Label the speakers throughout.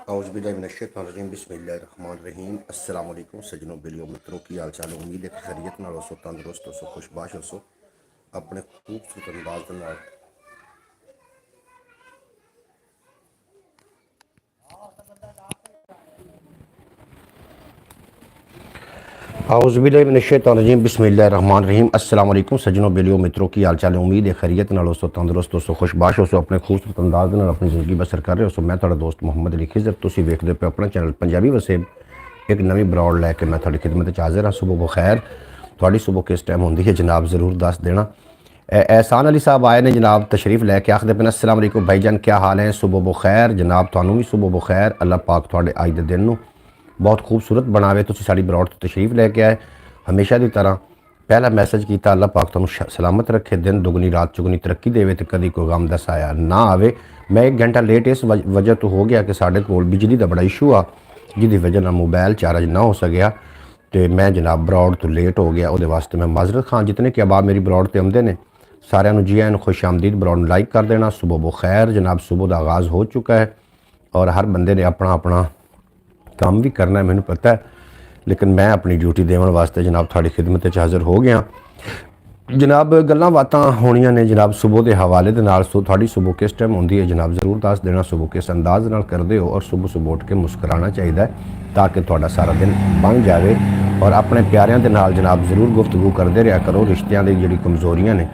Speaker 1: औज़ुबिल्लाहिमिनश्शैतानिर्रजीम बिस्मिल्लाहिर्रहमानिर्रहीम। अस्सलाम वालेकुम सज्जनों, बेलियों, मित्रों की हाल चाल। उम्मीद है कि खैरियत नाल होसो, तंदुरुस्त होसो, खुशबाश होसो। अपने खूबसूरत अंदाज दे नाल औज़ुबिल्लाहिमिनश्शैतानिर्रजीम बिस्मिल्लाहिर्रहमानिर्रहीम। अस्सलाम वालेकुम सज्जनों, बेलियों, मित्रों की हाल चाल। उम्मीद है खैरियत नाल होसो, तंदुरुस्त होसो, खुशबाश होसो। अपने खूबसूरत अंदाज दे नाल अपनी ज़िंदगी बसर कर रहे हो। मैं तुहाडा दोस्त मुहम्मद अली खिज़र, तुसीं वेखदे पे अपना चैनल पंजाबी वसेब। एक नवी ब्रॉड लैके मैं तुहाडी खिदमत च हाज़िर हाँ। सुबह बखैर। तुहाडी सुबह किस टाइम होंदी है जनाब, ज़रूर दस देना। एहसान अली साहब आए ने जनाब, तशरीफ़ लैके आखदे पे अस्सलाम वालेकुम भाईजान, क्या हाल है? सुबह बखैर जनाब, तुहानूं भी सुबह बखैर। अल्लाह पाक तुहाडे अज दे दिन नूं बहुत खूबसूरत बनावे। तुसीं साडी ब्रॉड तो तशरीफ़ लैके आए हमेशा की तरह। पहला मैसेज किया, अल्लाह पाक तुहानूं सलामत रखे, दिन दुगनी रात चुगनी तरक्की देवे ते कदी कोई गम दा साया ना आवे। मैं 1 घंटा लेट इस वजह तो हो गया कि साढ़े कोल बिजली का बड़ा इशू आ, जिहदी वजह नाल मोबाइल चार्ज ना हो सकिया तो मैं जनाब ब्रॉड तो लेट हो गया। वो वास्ते मैं माजरत खां। जितने कि अबाब मेरी ब्रॉड पर आते हैं सारिਆਂ ਨੂੰ जी आयन, खुश आमदीद। ब्रॉड ਨੂੰ लाइक कर देना। सुबह बखैर जनाब, सुबह का आगाज़ हो चुका है और हर बंदे ने अपना अपना काम भी करना है, मैनू पता है, लेकिन मैं अपनी ड्यूटी देने वास्ते जनाब थोड़ी खिदमत च हाज़िर हो गया। जनाब गल्लां बातां होनियां ने जनाब सुबह के हवाले दे नाल। थोड़ी सुबह किस टाइम होंदी है जनाब, ज़रूर दस देना। सुबह किस अंदाज नाल करदे हो और सुबह सुबह उठ के मुस्कराना चाहिए ताकि थोड़ा सारा दिन बन जाए। और अपने प्यारिਆਂ ਦੇ नाल जनाब ज़रूर गुफ्तगू करते रहा करो। रिश्तिਆਂ ਦੀ ਜਿਹੜੀ कमज़ोरियां ने,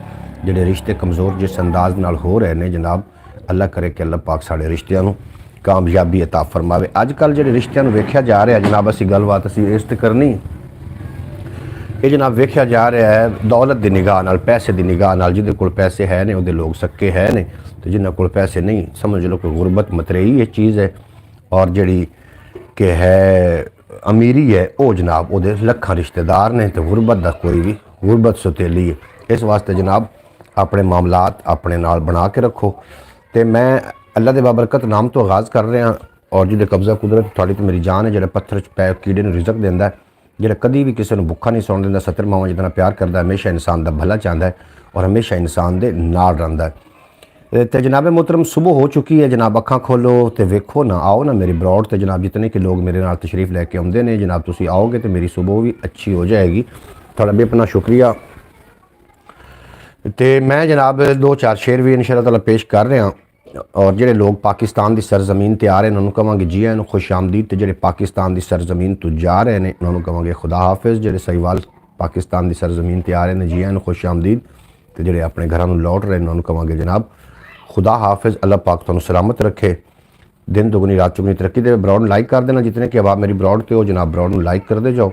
Speaker 1: ਜਿਹੜੇ रिश्ते कमज़ोर जिस अंदाज नाल हो रहे हैं जनाब, अल्लाह करे कि अल्लाह पाक साढ़े रिश्तिਆਂ ਨੂੰ कामयाबी अता फरमावे। अजकल जो रिश्तिਆਂ ਨੂੰ वेख्या जा रहा जनाब, असी गलबात असी इस ते करनी ये जनाब वेख्या जा रहा है दौलत की निगाह नाल, पैसे की निगाह नाल। जिहदे कोल पैसे है ने उहदे लोग सक्के है ने, तो जिन्हां कोल पैसे नहीं समझ लो कि गुरबत मतरेई ये चीज़ है। और जिहड़ी कि है अमीरी है वो जनाब उहदे लखां रिश्तेदार ने, तो गुरबत का कोई भी गुरबत सुतेली है। इस वास्ते जनाब अपने मामलात अपने नाल बना के रखो। तो मैं अल्लाह के बाबरकत नाम तो आगाज़ कर रहा और जिहदे कब्ज़ा कुदरत थोड़ी तो मेरी जान है। जो पत्थर च पै कीड़े नूं रिज़क देंदा है, जो कभी भी किसी को भुखा नहीं सौण देंदा, 70 मावां जितना प्यार करता है, हमेशा इंसान का भला चाहता है और हमेशा इंसान के नाल रहिंदा है। तो जनाब मोहतरम सुबह हो चुकी है जनाब, अखां खोलो तो वेखो ना, आओ ना मेरी ब्रॉड तो जनाब। जितने कि लोग मेरे नाल तशरीफ़ लैके आउंदे ने जनाब, तुसीं आओगे तो मेरी सुबह भी अच्छी हो जाएगी। थोड़ा भी अपना शुक्रिया। तो मैं जनाब 2-4 शेर भी इंशाअल्लाह ताला पेश कर रहा। और जोड़े लोग पाकिस्तान की सरजमीन ते आ रहे हैं उन्होंने कहांगे जी आयन, खुश आमदीद। तो जोड़े पाकिस्तान की सरजमीन तो जा रहे हैं उन्होंने कहांगे खुदा हाफिज़। जोड़े सहीवाल पाकिस्तान की सरजमीन ते आ रहे हैं जी आयन, खुश आमदीद। तो जोड़े अपने घरों लौट रहे हैं उन्होंने कहांगे जनाब खुदा हाफिज़, अल्लाह पाक तुहानूं सलामत रखे, दिन दुगनी रात चुगनी तरक्की दे। ब्रॉड लाइक कर देना। जितने कि अब मेरी ब्रॉड ते हो जनाब, ब्रॉड में लाइक करते जाओ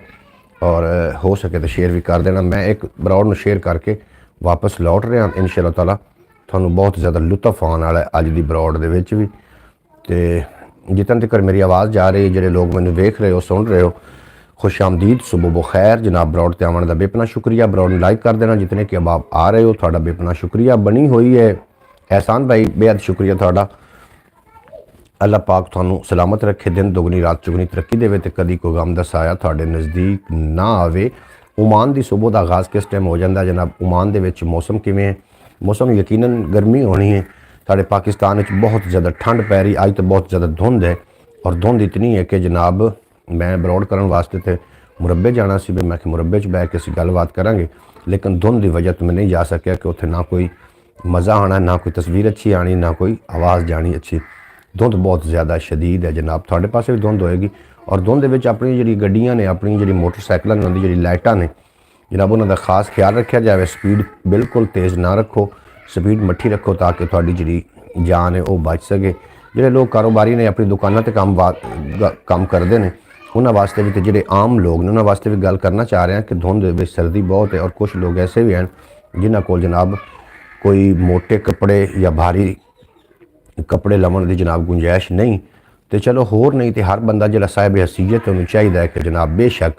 Speaker 1: और हो सके तो शेयर भी कर देना। मैं एक ब्रॉड में शेयर करके वापस लौट रहा इंशाअल्लाह ताला। थानू बहुत ज़्यादा लुत्फ आने वाला है अज की ब्रॉड दे विच भी। तो जितने तक मेरी आवाज़ जा रही है, जोड़े लोग मैंने वेख रहे हो सुन रहे हो, खुश आमदीद, सुबह बखैर जनाब। ब्रॉड ते आने का बेपना शुक्रिया। ब्रॉड में लाइक कर देना। जितने कि अब आप आ रहे हो थोड़ा बेपना शुक्रिया। बनी हुई है एहसान भाई, बेहद शुक्रिया थोड़ा। अल्लाह पाक तुहानूं सलामत रखे, दिन दुगनी रात चुगनी तरक्की देवे ते कदी कोई गम दा साया तुहाडे नज़दीक ना आवे। ओमान की सुबह का आगाज़ किस टाइम हो जाता जनाब? ओमान दे विच मौसम किवें है? मौसम यकीनन गर्मी होनी है। साढ़े पाकिस्तान में बहुत ज़्यादा ठंड पै रही, अज तो बहुत ज़्यादा धुंध है। और धुंध इतनी है कि जनाब मैं ब्रॉड करने वास्ते तो मुरब्बे जाना सी, मैं मुरब्बे च बह के असीं गलबात करांगे, लेकिन धुंध की वजह तो मैं नहीं जा सकिया कि उत्थे ना कोई मज़ा आना, ना कोई तस्वीर अच्छी आनी, ना कोई आवाज़ जानी अच्छी। धुंध बहुत ज़्यादा शदीद है जनाब। थोड़े पासे भी धुंध होएगी। और धुंध विच अपनी जिहड़ी गड्डियां ने, अपनी जिहड़ी मोटरसाइकिलां ने, उन्हां दी जिहड़ी लाइटां ने जनाब, उन्हां दा खास ख्याल रखा जाए। स्पीड बिल्कुल तेज़ ना रखो, स्पीड मट्ठी रखो ताकि थोड़ी जिहड़ी जान है वो बच सके। जोड़े लोग कारोबारी ने अपनी दुकानों पर काम करते हैं उन्होंने वास्ते भी, तो जोड़े आम लोग ने उन्होंने वास्ते भी गल करना चाह रहे हैं कि धुंध में सर्दी बहुत है और कुछ लोग ऐसे भी हैं जिन्होंने को जनाब कोई मोटे कपड़े या भारी कपड़े लवन की जनाब गुंजाइश नहीं। तो चलो होर नहीं तो हर बंदा जो साहिब हैसीयत उन्हें चाहिए कि जनाब बेशक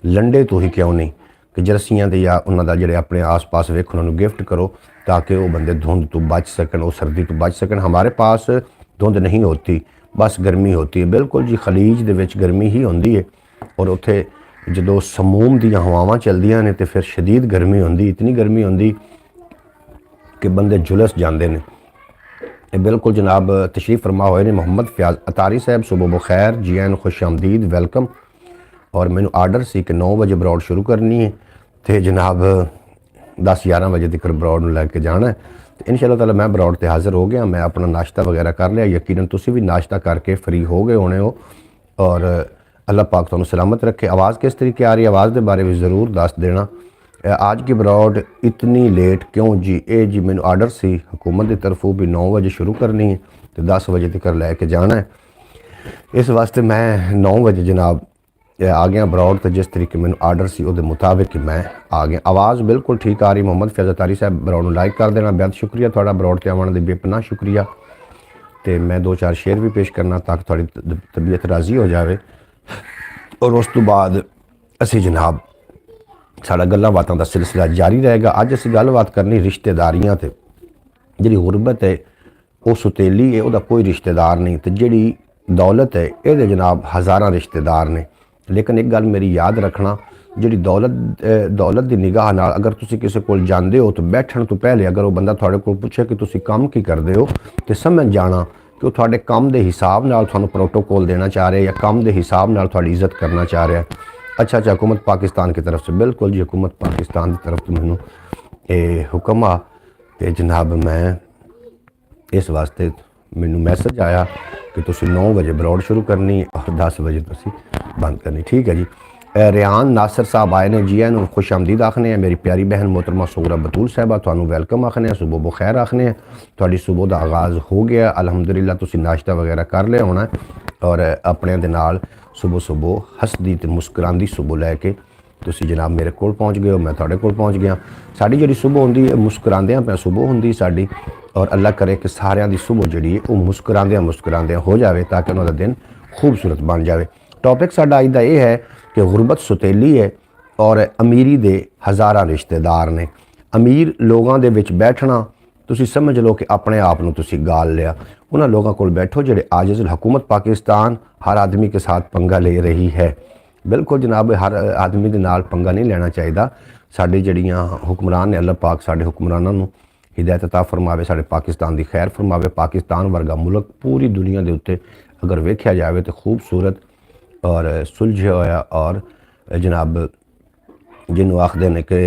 Speaker 1: लंडे तो ही क्यों नहीं कि जर्सियां दे या उन्होंने जोड़े अपने आस पास वेख उन्होंने गिफ्ट करो ताकि वो बंदे धुंध तो बच सकन, वो सर्दी तो बच सकन। हमारे पास धुंध नहीं होती, बस गर्मी होती है। बिल्कुल जी, खलीज दे विच गर्मी ही होंदी है और उत्थे जो समूम दी हवावां चलदियां ने तो फिर शदीद गर्मी होंदी, इतनी गर्मी होंदी कि बंदे झुलस जाते हैं। बिल्कुल जनाब तशरीफ़ फरमा हुए ने मोहम्मद फयाज अतारी साहब, सुबह बखैर, जी एन खुश आमदीद, वेलकम। और मैंने आर्डर सी कि 9 बजे ब्रॉड शुरू करनी है तो जनाब 10-11 बजे तक ब्रॉड लैके जाना है। तो इंशाअल्लाह ताला मैं ब्रॉड ते हाज़र हो गया। मैं अपना नाश्ता वगैरह कर लिया, यकीनन तुसी भी नाश्ता करके फ्री हो गए होने हो। और अल्लाह पाक तुहानू सलामत रखे। आवाज़ किस तरीके आ रही है, आवाज़ के बारे में ज़रूर दस देना। आज की ब्रॉड इतनी लेट क्यों जी? ये जी मैंने आर्डर सी हुकूमत की तरफों भी 9 बजे शुरू करनी है तो 10 बजे तक लैके जाना है। इस वास्ते मैं 9 बजे जनाब आ गया ब्रॉड। तो जिस तरीके मैंने आर्डर सी उहदे मुताबिक मैं आ गया। आवाज़ बिल्कुल ठीक आ रही। मोहम्मद फयाज अतारी साहब ब्रॉड में लाइक कर देना, बेहद शुक्रिया थोड़ा ब्रॉड से आने का बेपनाह शुक्रिया। तो मैं 2-4 शेयर भी पेश करना ताकि थोड़ी तबीयत राज़ी हो जाए। और उस तो बाद असी जनाब साड़ा गल्लां बातां दा सिलसिला जारी रहेगा। अज असीं गलबात करनी रिश्तेदारियां ते। जिहड़ी गुरबत है वो सुतेली है, उसका कोई रिश्तेदार नहीं। तो जिहड़ी दौलत है ये जनाब हज़ारां रिश्तेदार ने। लेकिन एक गल मेरी याद रखना, जिहड़ी दौलत की निगाह नाल अगर तुसीं किसी कोल जांदे हो तो बैठण तो पहले अगर वो बंदा तुहाडे कोल पुछे कि तुसीं काम की करदे हो तो समझ जाना कि वो तुहाडे काम के हिसाब नाल तुहानूं प्रोटोकॉल देना चाह रहे या काम के हिसाब नाल तुहाडी इज्जत करना चाह रहा है। अच्छा हुकूमत पाकिस्तान की तरफ से, बिल्कुल जी हुकूमत पाकिस्तान की तरफ तो मैनू ये हुक्म आ ते जनाब मैं इस वास्ते मैनू मैसेज आया कि तुसी 9 बजे ब्रॉड शुरू करनी और 10 बजे तुसी बंद करनी। ठीक है जी। रेहान नासिर साहब आए ने, जी एन खुश आमदीद आखने हैं। मेरी प्यारी बहन मोहतरमा सोगरा बतूल साहबा तुहानू वेलकम आखने हैं, सुबह बखैर आखने हैं। तुहाडी सुबह का आगाज़ हो गया अलहमदुलिल्लाह। तुसी नाश्ता वगैरह कर लिया होना और अपने दे नाल सुबह सुबह हसदी ते मुस्कुरांदी सुबह लैके तुसी जनाब मेरे कोल पहुँच गए हो, मैं तुहाडे कोल पहुँच गया। साडी जिहड़ी सुबह होंदी है मुस्कुरांदियां पे सुबह होंदी साडी। और अल्लाह करे कि सारियां दी सुबह जिहड़ी है वो मुस्कुरांदियां मुस्कुरांदियां हो जाए ताकि उन्होंने दिन खूबसूरत बन जाए। टॉपिक साडा अज दा यह है कि गुरबत सुतेली है और अमीरी दे हज़ारां रिश्तेदार ने। अमीर लोगों दे विच बैठना तुसी समझ लो कि अपने आप नूं तुसी गाल लिया। उन्होंने लोगों को बैठो जिहड़े आजिज़। हुकूमत पाकिस्तान हर आदमी के साथ पंगा ले रही है। बिल्कुल जनाब हर आदमी के नाल पंगा नहीं लेना चाहिए। साडी जिहड़ियां हुक्मरान ने, अल्लाह पाक साडे हुक्मरानां नूं हिदायत अता फरमावे, साडे पाकिस्तान की खैर फरमावे। पाकिस्तान वर्गा मुल्क पूरी दुनिया के उत्ते अगर वेख्या जाए तो खूबसूरत और सुलझिया होया और जनाब जिन्हों आखते हैं कि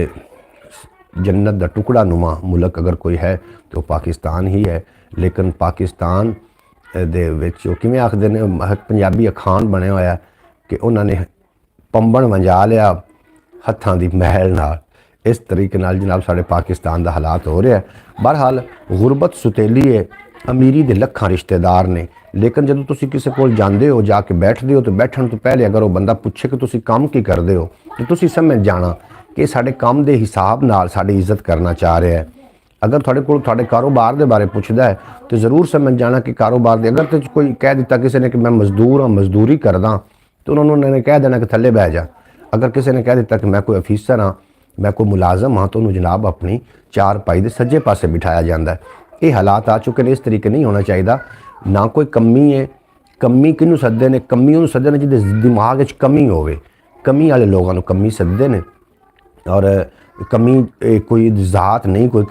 Speaker 1: जन्नत का टुकड़ा नुमा मुल्क अगर कोई है तो पाकिस्तान ही है। लेकिन पाकिस्तान दे विच किवें आखते हैं, पंजाबी अखान बने होया कि उन्होंने पंबन वंजा लिया हत्थां दी महल नाल। इस तरीके नाल जनाब साढ़े पाकिस्तान का हालात हो रहा है। बहरहाल गुरबत सुतेली है, अमीरी दे लखां रिश्तेदार ने। लेकिन जदों तुसी किसी कोल जांदे हो जाके बैठते हो तो बैठण तो पहले अगर वो बंदा पूछे कि तुसी काम की करते हो तो तुसी समझ जाना कि साढ़े काम के हिसाब नाल साड़ी इज्जत करना चाह रहा है। अगर थोड़े को थोड़े कारोबार के बारे पुछदा है तो ज़रूर समझ जाना कि कारोबार दे अगर तो कोई कह दिता किसी ने कि मैं मजदूर हाँ मजदूरी करदा तो उन्होंने कह देना कि थले बह जा। अगर किसी ने कह दिता कि मैं कोई अफीसर हाँ, मैं कोई मुलाजम हाँ, तो उन्होंने जनाब अपनी चार पाई के सज्जे पासे बिठाया जाता है। ये हालात आ चुके हैं, इस तरीके नहीं होना चाहिए। ना कोई कमी है, कमी किनू सददे ने? कमी उन्होंने सददे ने जिहदे दिमाग च कमी होवे। कमी वाले लोगों को कमी सददे ने। और कमी कोई जात नहीं, कोई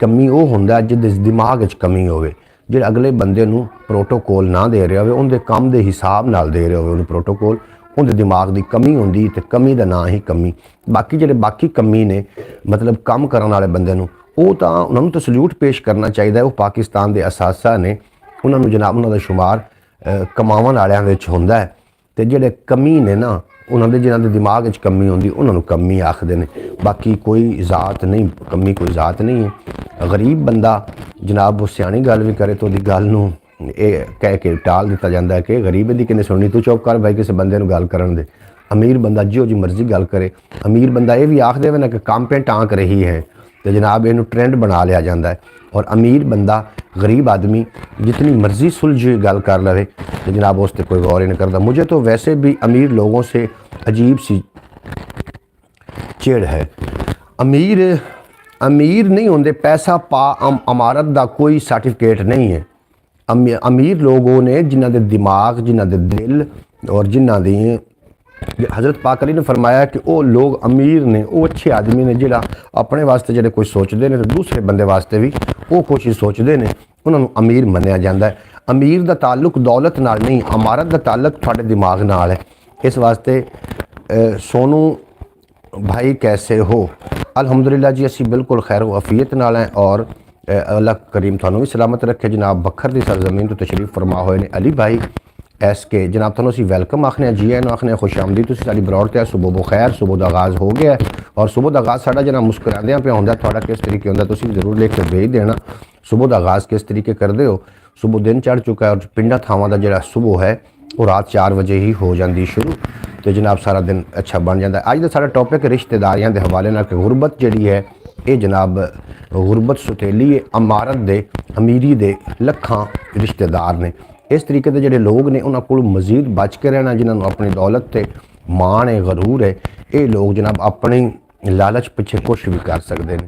Speaker 1: कमी वो होंदा जिहदे दिमाग च कमी होवे। जिहड़े अगले बंदे नूं प्रोटोकॉल ना दे रहे होवे, उनके काम के हिसाब नाल दे रहे होवे उन्हें प्रोटोकॉल, उनके दिमाग की कमी होंदी ते कमी का ना ही कमी। बाकी जिहड़े बाकी कमी ने मतलब काम करने वाले बंदे नूं वो तो उन्होंने तो सल्यूट पेश करना चाहिए। वो पाकिस्तान के असासा ने, उन्होंने जनाब उन्होंने शुमार कमावन वालियां विच हुंदा है। ते जिहड़े कमी ने ना उन्होंने जिन्होंने दिमाग च कमी होंदी उन्होंने कमी आखदे ने। बाकी कोई ज़ात नहीं, कमी कोई ज़ात नहीं है। गरीब बंदा जनाब वो सियाणी गल भी करे तो उहदी गल नूं कह के टाल दिता जाता है कि गरीब दी किने सुननी, तू चुप कर भाई किसी बंदे नूं गल करन दे। अमीर बंदा जो जी मर्जी गल करे। अमीर बंदा ये भी आख देवे ना कि काम पे टाँक रही है तो जनाब इनू ट्रेंड बना लिया जाता है। और अमीर बंदा गरीब आदमी जितनी मर्जी सुलझी गल कर लवे तो जनाब उस पर कोई गौर ही नहीं करता। मुझे तो वैसे भी अमीर लोगों से अजीब सी चिड़ है। अमीर नहीं होंगे, पैसा पा अमारत का कोई सर्टिफिकेट नहीं है। अमीर लोगों ने जिन्हों के दिमाग, जिन्हों के दिल और जिन्हों दी हज़रत पाक अली ने फरमाया कि वो लोग अमीर ने, वो अच्छे आदमी ने जिहड़ा अपने वास्ते जिहड़े कोई सोचते हैं तो दूसरे बंदे वास्ते भी वो कुछ ही सोचते हैं। ਉਹਨਾਂ ਨੂੰ ਅਮੀਰ ਮੰਨਿਆ ਜਾਂਦਾ ਹੈ। ਅਮੀਰ ਦਾ ਤਾਲੁਕ ਦੌਲਤ ਨਾਲ ਨਹੀਂ, ਇਮਾਰਤ ਦਾ ਤਾਲੁਕ ਤੁਹਾਡੇ ਦਿਮਾਗ ਨਾਲ ਹੈ। ਇਸ ਵਾਸਤੇ ਸੋਨੂ भाई कैसे हो? अल्हम्दुलिल्लाह जी असी बिल्कुल खैर वफीयत नाल हैं और अल्लाह करीम थानू भी सलामत रखे। जनाब बखर की सरजमीन तो तशरीफ फरमा हुए ने अली भाई एस के जनाब थानू असी वैलकम आखने, जी आए आखने, खुश आमदी। तुसीं साडी बरौर ते सुबह बखैर, सुबह का आगाज़ हो गया है और सुबह का आगाज़ साडा जनाब मुस्कुरांदियां पिया हुंदा। तुहाडा किस तरीके हुंदा तुसीं भी जरूर लिख के भेज देना। सुबह का आगाज़ किस तरीके करते हो? सुबह दिन चढ़ चुका है और पिंडा थावां दा जिहड़ा सुबह है वो रात 4 बजे ही हो जाती शुरू, तो जनाब सारा दिन अच्छा बन जाता है। अज का सारा टॉपिक रिश्तेदारियों के हवाले नाल कि गुरबत जी है ये जनाब गुरबत सुतेली है। अमारत दे अमीरी दे लखां रिश्तेदार ने। इस तरीके के जोड़े लोग ने उन्होंने को मजीद बच के रहना, जिन्होंने अपनी दौलत से माण है, गरूर है, ये लोग जनाब अपनी लालच पिछे कुछ भी कर सकते हैं।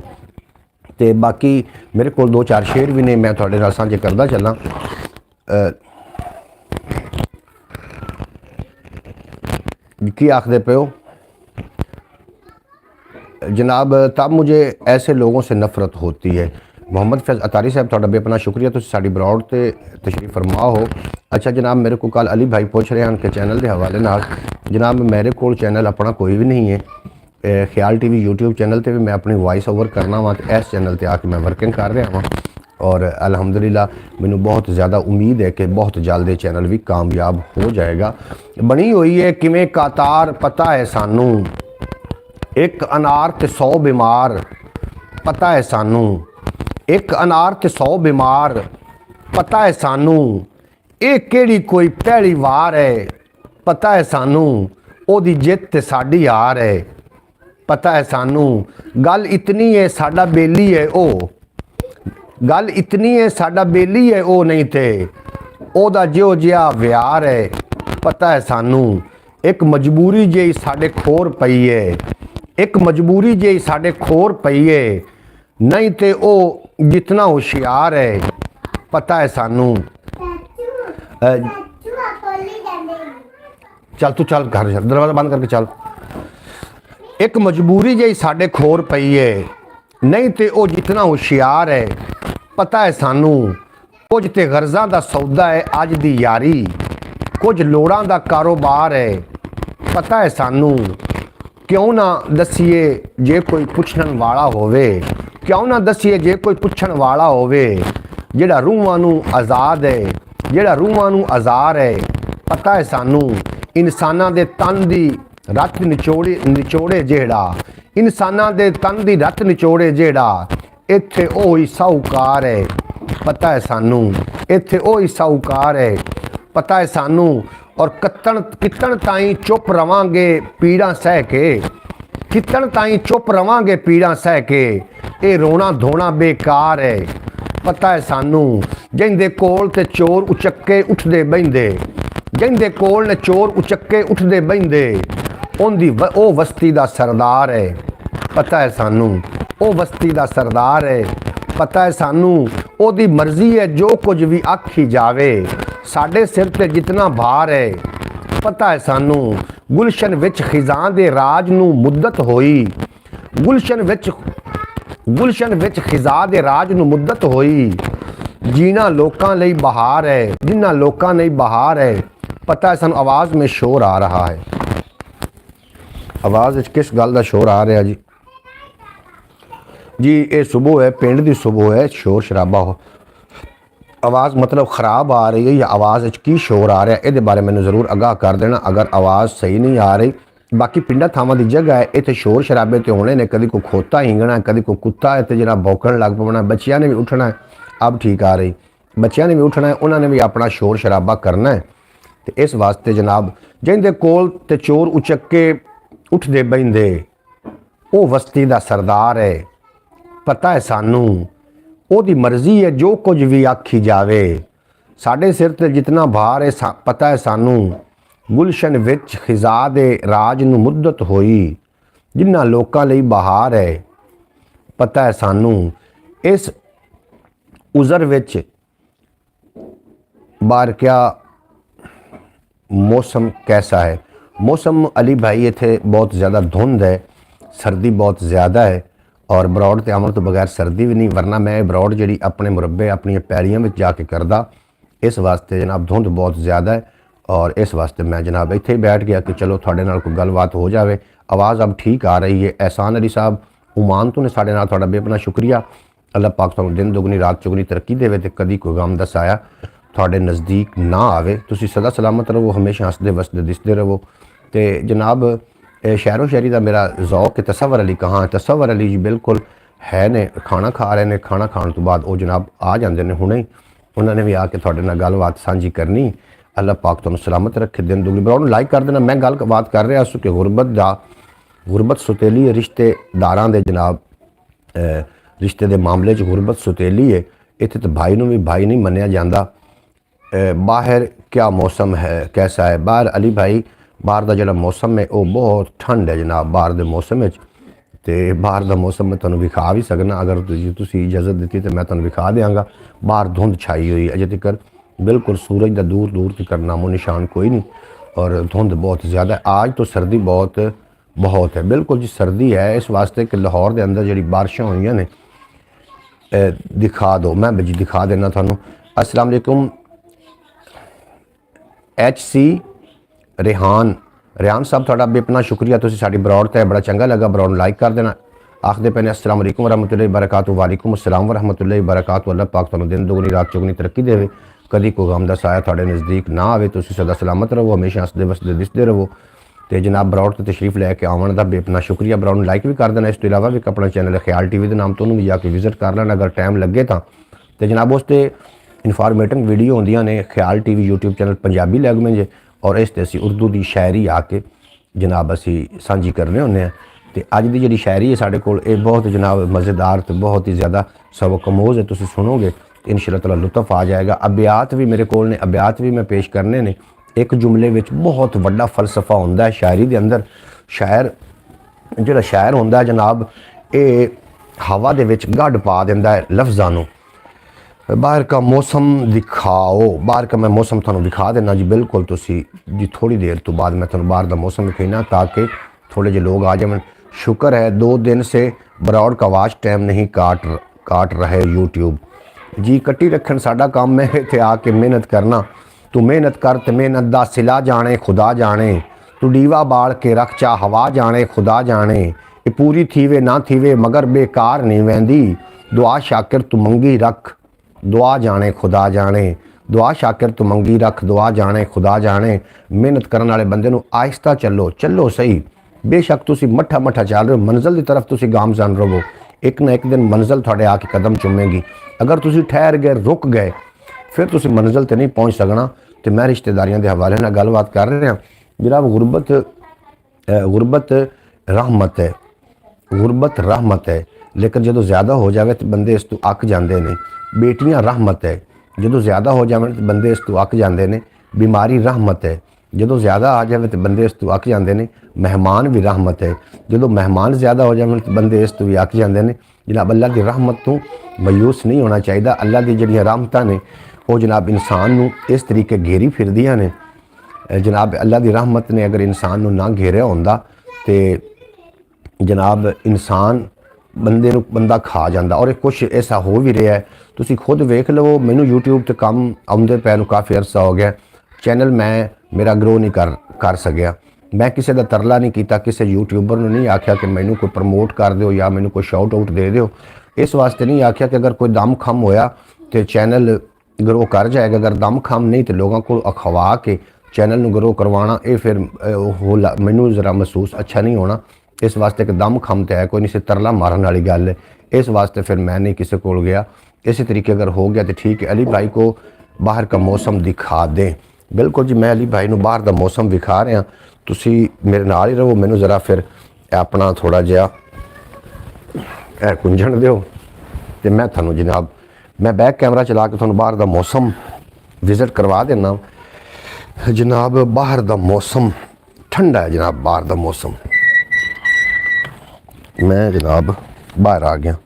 Speaker 1: तो बाकी मेरे को 2-4 शेर भी ने, मैं थोड़े नाल सांझे करदा चलना। की आखते पे हो जनाब? तब मुझे ऐसे लोगों से नफरत होती है। मोहम्मद फैज़ अतारी साहब थोड़ा बेपना शुक्रिया, तुसीं साडी ब्रॉड ते तशरीफ फरमा हो। अच्छा जनाब मेरे को कल अली भाई पूछ रहे हैं कि चैनल के हवाले नाल, जनाब मेरे को चैनल अपना कोई भी नहीं है। ख्याल टीवी यूट्यूब चैनल पर भी मैं अपनी वॉइस ओवर करना वा, तो इस चैनल पर आके मैं वर्किंग कर रहा वहाँ और अल्हम्दुलिल्लाह मैनू बहुत ज़्यादा उम्मीद है कि बहुत जल्द ये चैनल भी कामयाब हो जाएगा। बनी हुई है किवें कातार पता है सानू, एक अनार ते 100 बीमार पता है सानू, एक अनार ते 100 बीमार पता है सानू, ये केड़ी कोई पहली वार है पता है सानू, ओदी जित ते साडी हार है पता है सानू, गल इतनी है साडा बेली है ओ, गल इतनी है साडा बेली है ओ नहीं थे, ओदा जिहो जिहा व्यार है पता है सानू, एक मजबूरी जी साडे खोर पई है, एक मजबूरी जी साडे खोर पई है, नहीं ते ओ जितना होशियार है पता है सानू। चल तू चल घर चल, दरवाज़ा बंद करके चल। एक मजबूरी जी साडे खोर पई है, नहीं ते ओ जितना होशियार है पता है सानू, कुछ ते गर्ज़ां दा सौदा है अज दी यारी, कुछ लोड़ां दा कारोबार है पता है सानू, क्यों ना दसीए जे कोई पुछण वाला होवे, क्यों ना दसीए जे कोई पुछण वाला होवे, जेड़ा रूहां नू आज़ाद है, जेड़ा रूहां नू आज़ार है पता है सानू, इंसानां दे तन दी रत निचोड़े जेड़ा, इंसानां दे तन दी रत निचोड़े जेड़ा, इत्थे ओ ही साहूकार है पता है सानू, इत्थे ओ ही साहूकार है पता है सानू, और कितन ताईं चुप रवांगे पीड़ा सह के, कितन ताईं चुप रवांगे पीड़ा सह के, ये रोना धोना बेकार है पता है सानू, जिंदे कोल ते चोर उचक्के उठदे बहिंदे, जिंदे कोल ने चोर उचक्के उठदे बहिंदे, उनदी ओ वस्ती दा सरदार है पता है सानू, ओ वस्ती दा सरदार है पता है सानू, ओदी मर्जी है जो कुछ भी आखी जावे, साडे सिर ते जितना भार है पता है सानू, गुलशन विच खिजां दे राज नू मुद्दत होई, गुलशन विच खिजा दे राज नू मुद्दत होई, जीना लोकां लई बहार है, जिन्ना लोकां लई बहार है पता है सानू। आवाज़ में शोर आ रहा है, आवाज़ किस गल दा शोर आ रहा जी? जी ये सुबह है, पिंड की सुबह है, शोर शराबा हो, आवाज़ मतलब ख़राब आ रही है या आवाज़ की शोर आ रहा है, ये बारे मैंने ज़रूर आगाह कर देना अगर आवाज़ सही नहीं आ रही। बाकी पिंडा थावां की जगह है, इतने शोर शराबे तो होने ने, कभी कोई खोता हिंगना, कभी कोई कुत्ता है तो जरा भौंकण लग पवना, बच्चियां ने भी उठना है, अब ठीक आ रही, बच्चियां ने भी उठना है, उन्होंने भी अपना शोर शराबा करना है। तो इस वास्ते जनाब जिंदे कोल ते चोर उचक्के उठदे बहिंदे, वो वस्ती दा सरदार है पता है सानू, ओदी मर्जी है जो कुछ भी आखी जावे, साडे सिर ते जितना भार है पता है सानू, गुलशन विच खिजा दे राज नू मुद्दत होई, जिन्ना लोकां लई बहार है पता है सानू। इस उज़र विच बार क्या मौसम कैसा है? मौसम अली भाई इत्थे बहुत ज़्यादा धुंध है, सर्दी बहुत ज़्यादा है ਔਰ ਬਰੌਡ ਤੇ ਅਮਨ ਤੋਂ ਬਗੈਰ ਸਰਦੀ ਵੀ ਨਹੀਂ, ਵਰਨਾ ਮੈਂ ਇਹ ਬਰੌਡ ਜਿਹੜੀ ਆਪਣੇ ਮੁਰੱਬੇ ਆਪਣੀਆਂ ਪੈਲੀਆਂ ਵਿੱਚ ਜਾ ਕੇ ਕਰਦਾ। ਇਸ ਵਾਸਤੇ ਜਨਾਬ ਧੁੰਦ ਬਹੁਤ ਜ਼ਿਆਦਾ ਹੈ और इस वास्ते मैं जनाब इत्थे बैठ गया कि चलो थोड़े नाल कोई गलबात हो जाए। आवाज़ अब ठीक आ रही है। एहसान अली साहब उमान तो ने साढ़े नाल थोड़ा बेपना शुक्रिया। अल्लाह पाक तुहानू दिन दुगनी रात चुगनी तरक्की देवे ते कदी कोई गम दस आया थोड़े नज़दीक ना आवे। तुसी सदा सलामत रहो, हमेशा हसदे वसदे दिसदे रहो। तो जनाब शहरों शहरी का मेरा ज़ौक है। तसव्वुर अली कहाँ? तसव्वुर अली जी बिल्कुल है ने, खाना खा रहे हैं। खाना खाने तो बाद वो जनाब आ जाते हैं हुणे, उन्होंने भी आके थोड़े नाल गलबात साझी करनी। अल्लाह पाक तुहानू सलामत रखे, दिन दुगनी बरौड लाइक कर देना। मैं गल बात कर रहा सू कि गुरबत सुतेली है रिश्तेदारां दे जनाब, रिश्ते के मामले गुरबत सुतेली है। इत्थे तो भाई नू भी भाई नहीं मन्निया जाता। बाहर क्या मौसम है, कैसा है बाहर? अली भाई बाहर का जो मौसम है वो बहुत ठंड है जनाब। बाहर के मौसम तो बाहर का मौसम मैं तुहानू विखा भी सकना, अगर तुसी इजाज़त दी तो मैं तुहानू विखा देंगा। बाहर धुंध छाई हुई अजे तक, बिल्कुल सूरज का दूर दूर तक नामो निशान कोई नहीं, और धुंध बहुत ज़्यादा है। आज तो सर्दी बहुत है, बिल्कुल जी सर्दी है। इस वास्ते कि लाहौर के अंदर जी बारिशां हुई ने, दिखा दो, मैं जी दिखा देना थानू। अस्सलाम वालेकुम HC रेहान साहब, थोड़ा बेपना शुक्रिया। तुसीं साडी बरौड ते बड़ा चंगा लगा, बरौड लाइक कर देना। आखदे पे ने अस्सलाम वालेकुम वरहमतुल्लाहि वबरकातुहू। वालेकुम अस्सलाम वरहमतुल्लाहि वबरकातुहू। अल्लाह पाक तुहानू दिन दुगनी रात चुगनी तरक्की देवे, कदी कोई गम दा साया थोड़े नज़दीक ना आवे। तुसीं सदा सलामत रहो, हमेशा हसदे वसदे दिसदे रहो। तो जनाब बरौड ते तशरीफ लैके आवन दा बेपना शुक्रिया। बरौड लाइक भी कर देना। इस तो इलावा भी अपना चैनल ख्याल TV के नाम तो उन्होंने भी जाके विजिट कर लेना अगर टाइम लगे तो जनाब उस पर इन्फॉर्मेटिव वीडियो होंदियां ने। ख्याल TV YouTube channel Punjabi language और इस ते उर्दू की शायरी आके जनाब असी सांझी करने होंने। तो अज की जी शायरी है साढ़े कोल, ये बहुत जनाब मज़ेदार तो बहुत ही ज़्यादा सबकमोज़ है। तुसीं सुनोगे तो इंशाअल्लाह ताला लुत्फ आ जाएगा। अब्यात भी मेरे कोल ने, अब्यात भी मैं पेश करने ने। एक जुमले में बहुत वड्डा फलसफा होंदा है शायरी के अंदर। शायर जो शायर होंदा है जनाब, ये हवा दे विच गढ़ पा दिंदा है लफ्ज़ां नूं। बाहर का मौसम दिखाओ, बाहर का मैं मौसम थानू दिखा देना जी। बिल्कुल तुसी जी थोड़ी देर तो बाद मैं थानू बाहर का मौसम दिखाना ताकि थोड़े जे लोग आ जाए। शुक्र है 2 दिन से बरौड का वाच टाइम नहीं काट रहे यूट्यूब जी। कट्टी रखन साडा काम है, इत्थे आके मेहनत करना। तू मेहनत कर ते मेहनत दा सिला जाने खुदा जाने। तू डीवा बाल के रख चा हवा जाने खुदा जाने। ये पूरी थीवे ना थीवे मगर बेकार नहीं वैंदी। दुआ शाकिर तू मंगी रख, दुआ जाने खुदा जाने। दुआ शाकिर तू मंगी रख, दुआ जाने खुदा जाने। मेहनत करने वाले बंदे नू आहिस्ता चलो सही। बेशक तुसी मट्ठा चल रहे हो, मंजिल की तरफ तुसी गामजान रहो। एक ना एक दिन मंजिल थोड़े आके कदम चुमेगी। अगर तुसी ठहर गए, रुक गए, फिर तुसी मंजिल ते नहीं पहुँच सकना। तो मैं रिश्तेदारियों के हवाले नाल गलबात कर रहा जनाब। गुरबत रहमत है, गुरबत रहमत है, लेकिन जो ज़्यादा हो जाए तो बंदे इस तो अक जाते हैं। बेटियां रहमत है, जो ज़्यादा हो जाए तो बंदे इस तो अक जाते हैं। बीमारी रहमत है, जो ज़्यादा आ जाए तो बंदे इस तो अक जाते हैं। मेहमान भी रहमत है, जो मेहमान ज़्यादा हो जाए तो बंदे इस तो भी अक जाते हैं। जनाब अल्लाह की रहमत तो मायूस नहीं होना चाहिए। अल्लाह की जड़ियाँ रहमतां ने वो जनाब इंसान नू इस तरीके घेरी फिरदियां ने। जनाब अल्लाह की रहमत ने अगर इंसान नू ना घेरिया होंदा तो जनाब इंसान बंदा खा जाता। और कुछ ऐसा हो भी रहा है, तुसी खुद वेख लो। मैनू यूट्यूब ते काम आउंदे पै नू काफ़ी अरसा हो गया। चैनल मैं मेरा ग्रो नहीं कर सकिया। मैं किसी का तरला नहीं किया, किसी यूट्यूबर ने नहीं आख्या कि मैनू कोई प्रमोट कर दो या मैनू कोई शाउट आउट दे दो। इस वास्ते नहीं आख्या कि अगर कोई दम खम होया तो चैनल ग्रो कर जाएगा। अगर दम खम नहीं तो लोगों को अखवा के चैनल नू ग्रो करवाना, ये फिर मैनू ज़रा महसूस अच्छा नहीं होना। इस वास्ते कि दम खम तो है कोई नहीं, से तरला मारन वाली गल है। इस वास्ते फिर मैं नहीं किसी को गया। इसी तरीके अगर हो गया तो ठीक है। अली भाई को बाहर का मौसम दिखा दें। बिल्कुल जी, मैं अली भाई नू बाहर का मौसम दिखा रहा। तुसी मेरे नाल ही रहो, मैनू ज़रा फिर अपना थोड़ा जिहा कुंजण दिओ तो मैं थानू जनाब मैं बैक कैमरा चला के थानू बाहर का मौसम विजिट करवा देना। जनाब बाहर का मौसम ठंडा है जनाब। बाहर का मौसम मैं जनाब बाहर आ गया।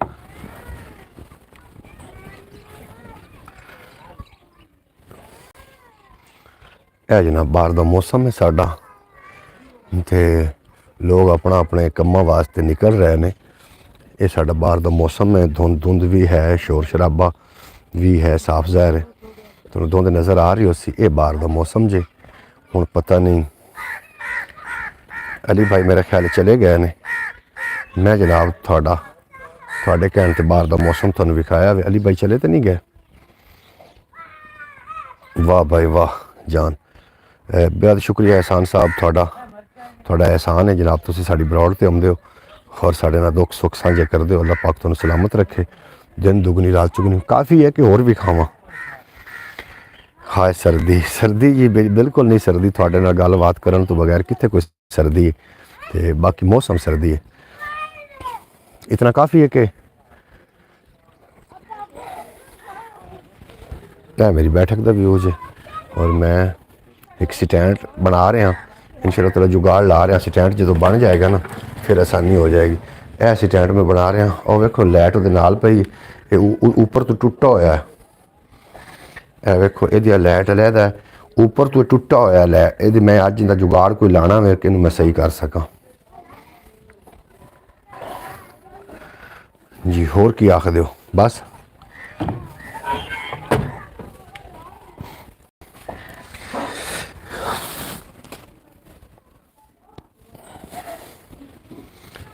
Speaker 1: यह जनाब बाहर का मौसम है साडा ते लोग अपना अपने कामों वास्ते निकल रहे हैं। ਇਹ ਸਾਡਾ ਬਾਹਰ ਦਾ ਮੌਸਮ ਹੈ। ਧੁੰਦ ਵੀ ਹੈ, ਸ਼ੋਰ ਸ਼ਰਾਬਾ ਵੀ ਹੈ, ਸਾਫ਼ ਜ਼ਾਹਿਰ ਹੈ ਤੁਹਾਨੂੰ ਧੁੰਦ ਨਜ਼ਰ ਆ ਰਹੀ ਹੋ ਸੀ। ਇਹ ਬਾਹਰ ਦਾ ਮੌਸਮ ਜੇ ਹੁਣ ਪਤਾ ਨਹੀਂ ਅਲੀ ਭਾਈ ਮੇਰਾ ਖਿਆਲ ਚਲੇ ਗਏ ਨੇ। ਮੈਂ ਜਨਾਬ ਤੁਹਾਡੇ ਕਹਿਣ ਤੇ ਬਾਹਰ ਦਾ ਮੌਸਮ ਤੁਹਾਨੂੰ ਵਿਖਾਇਆ ਵੇ। ਅਲੀ ਭਾਈ ਚਲੇ ਤਾਂ ਨਹੀਂ ਗਏ? वाह भाई वाह जान, बेहद शुक्रिया एहसान साहब ਤੁਹਾਡਾ एहसान है जनाब। ਤੁਸੀਂ ਸਾਡੀ ਬਰੌਡ ਤੇ ਆਉਂਦੇ ਹੋ और साढ़े नाल दुख सुख साझे करते हो। अल्लाह पाक ਤੁਹਾਨੂੰ सलामत रखे, दिन दुगनी रात चुगनी। काफ़ी है कि होर भी खावां। हाय सर्दी जी बिल्कुल नहीं सर्दी, ਤੁਹਾਡੇ ਨਾਲ ਗੱਲਬਾਤ ਕਰਨ ਤੋਂ बगैर कितने कोई सर्दी है। तो बाकी मौसम सर्दी है, इतना काफ़ी है कि मेरी बैठक का व्यूज है और मैं एक स्टैंड बना रहा, इंशाअल्लाह ताला जुगाड़ ला रहा। स्टैंड जो बन जाएगा ना फिर आसानी हो जाएगी। यह स्टैंड मैं बना रहा और वेखो लाइट उहदे नाल पई, ऊपर तो टुटा होया है। यह वेखो इहदी लाइट अलहदा है, ऊपर तो टुटा होया लाइट। इहदी मैं अज इहदा जुगाड़ कोई लाना वे कि मैं सही कर सकां जी। होर की आखदे हो? बस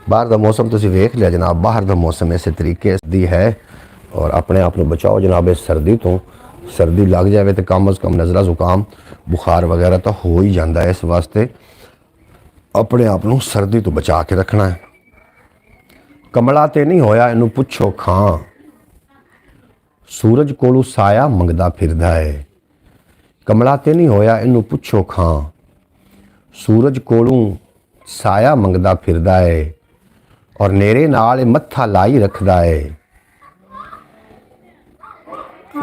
Speaker 1: बाहर का मौसम तुसीं वेख लिया जनाब। बाहर का मौसम इस तरीके दी है और अपने आप को बचाओ जनाब इस सर्दी तो। सर्दी लग जाए तो कम अज़ कम नज़ला जुकाम बुखार वगैरह तो हो ही जाता है। इस वास्ते अपने आप को सर्दी तो बचा के रखना है। कमला तो नहीं होया इनू पुछो खां, सूरज कोलू साया मंगदा फिरदा है। कमला तो नहीं होया इनू पुछो खां, सूरज कोलू साया मंगदा फिरदा है और नेरे नाल मत्था लाई रखदा है।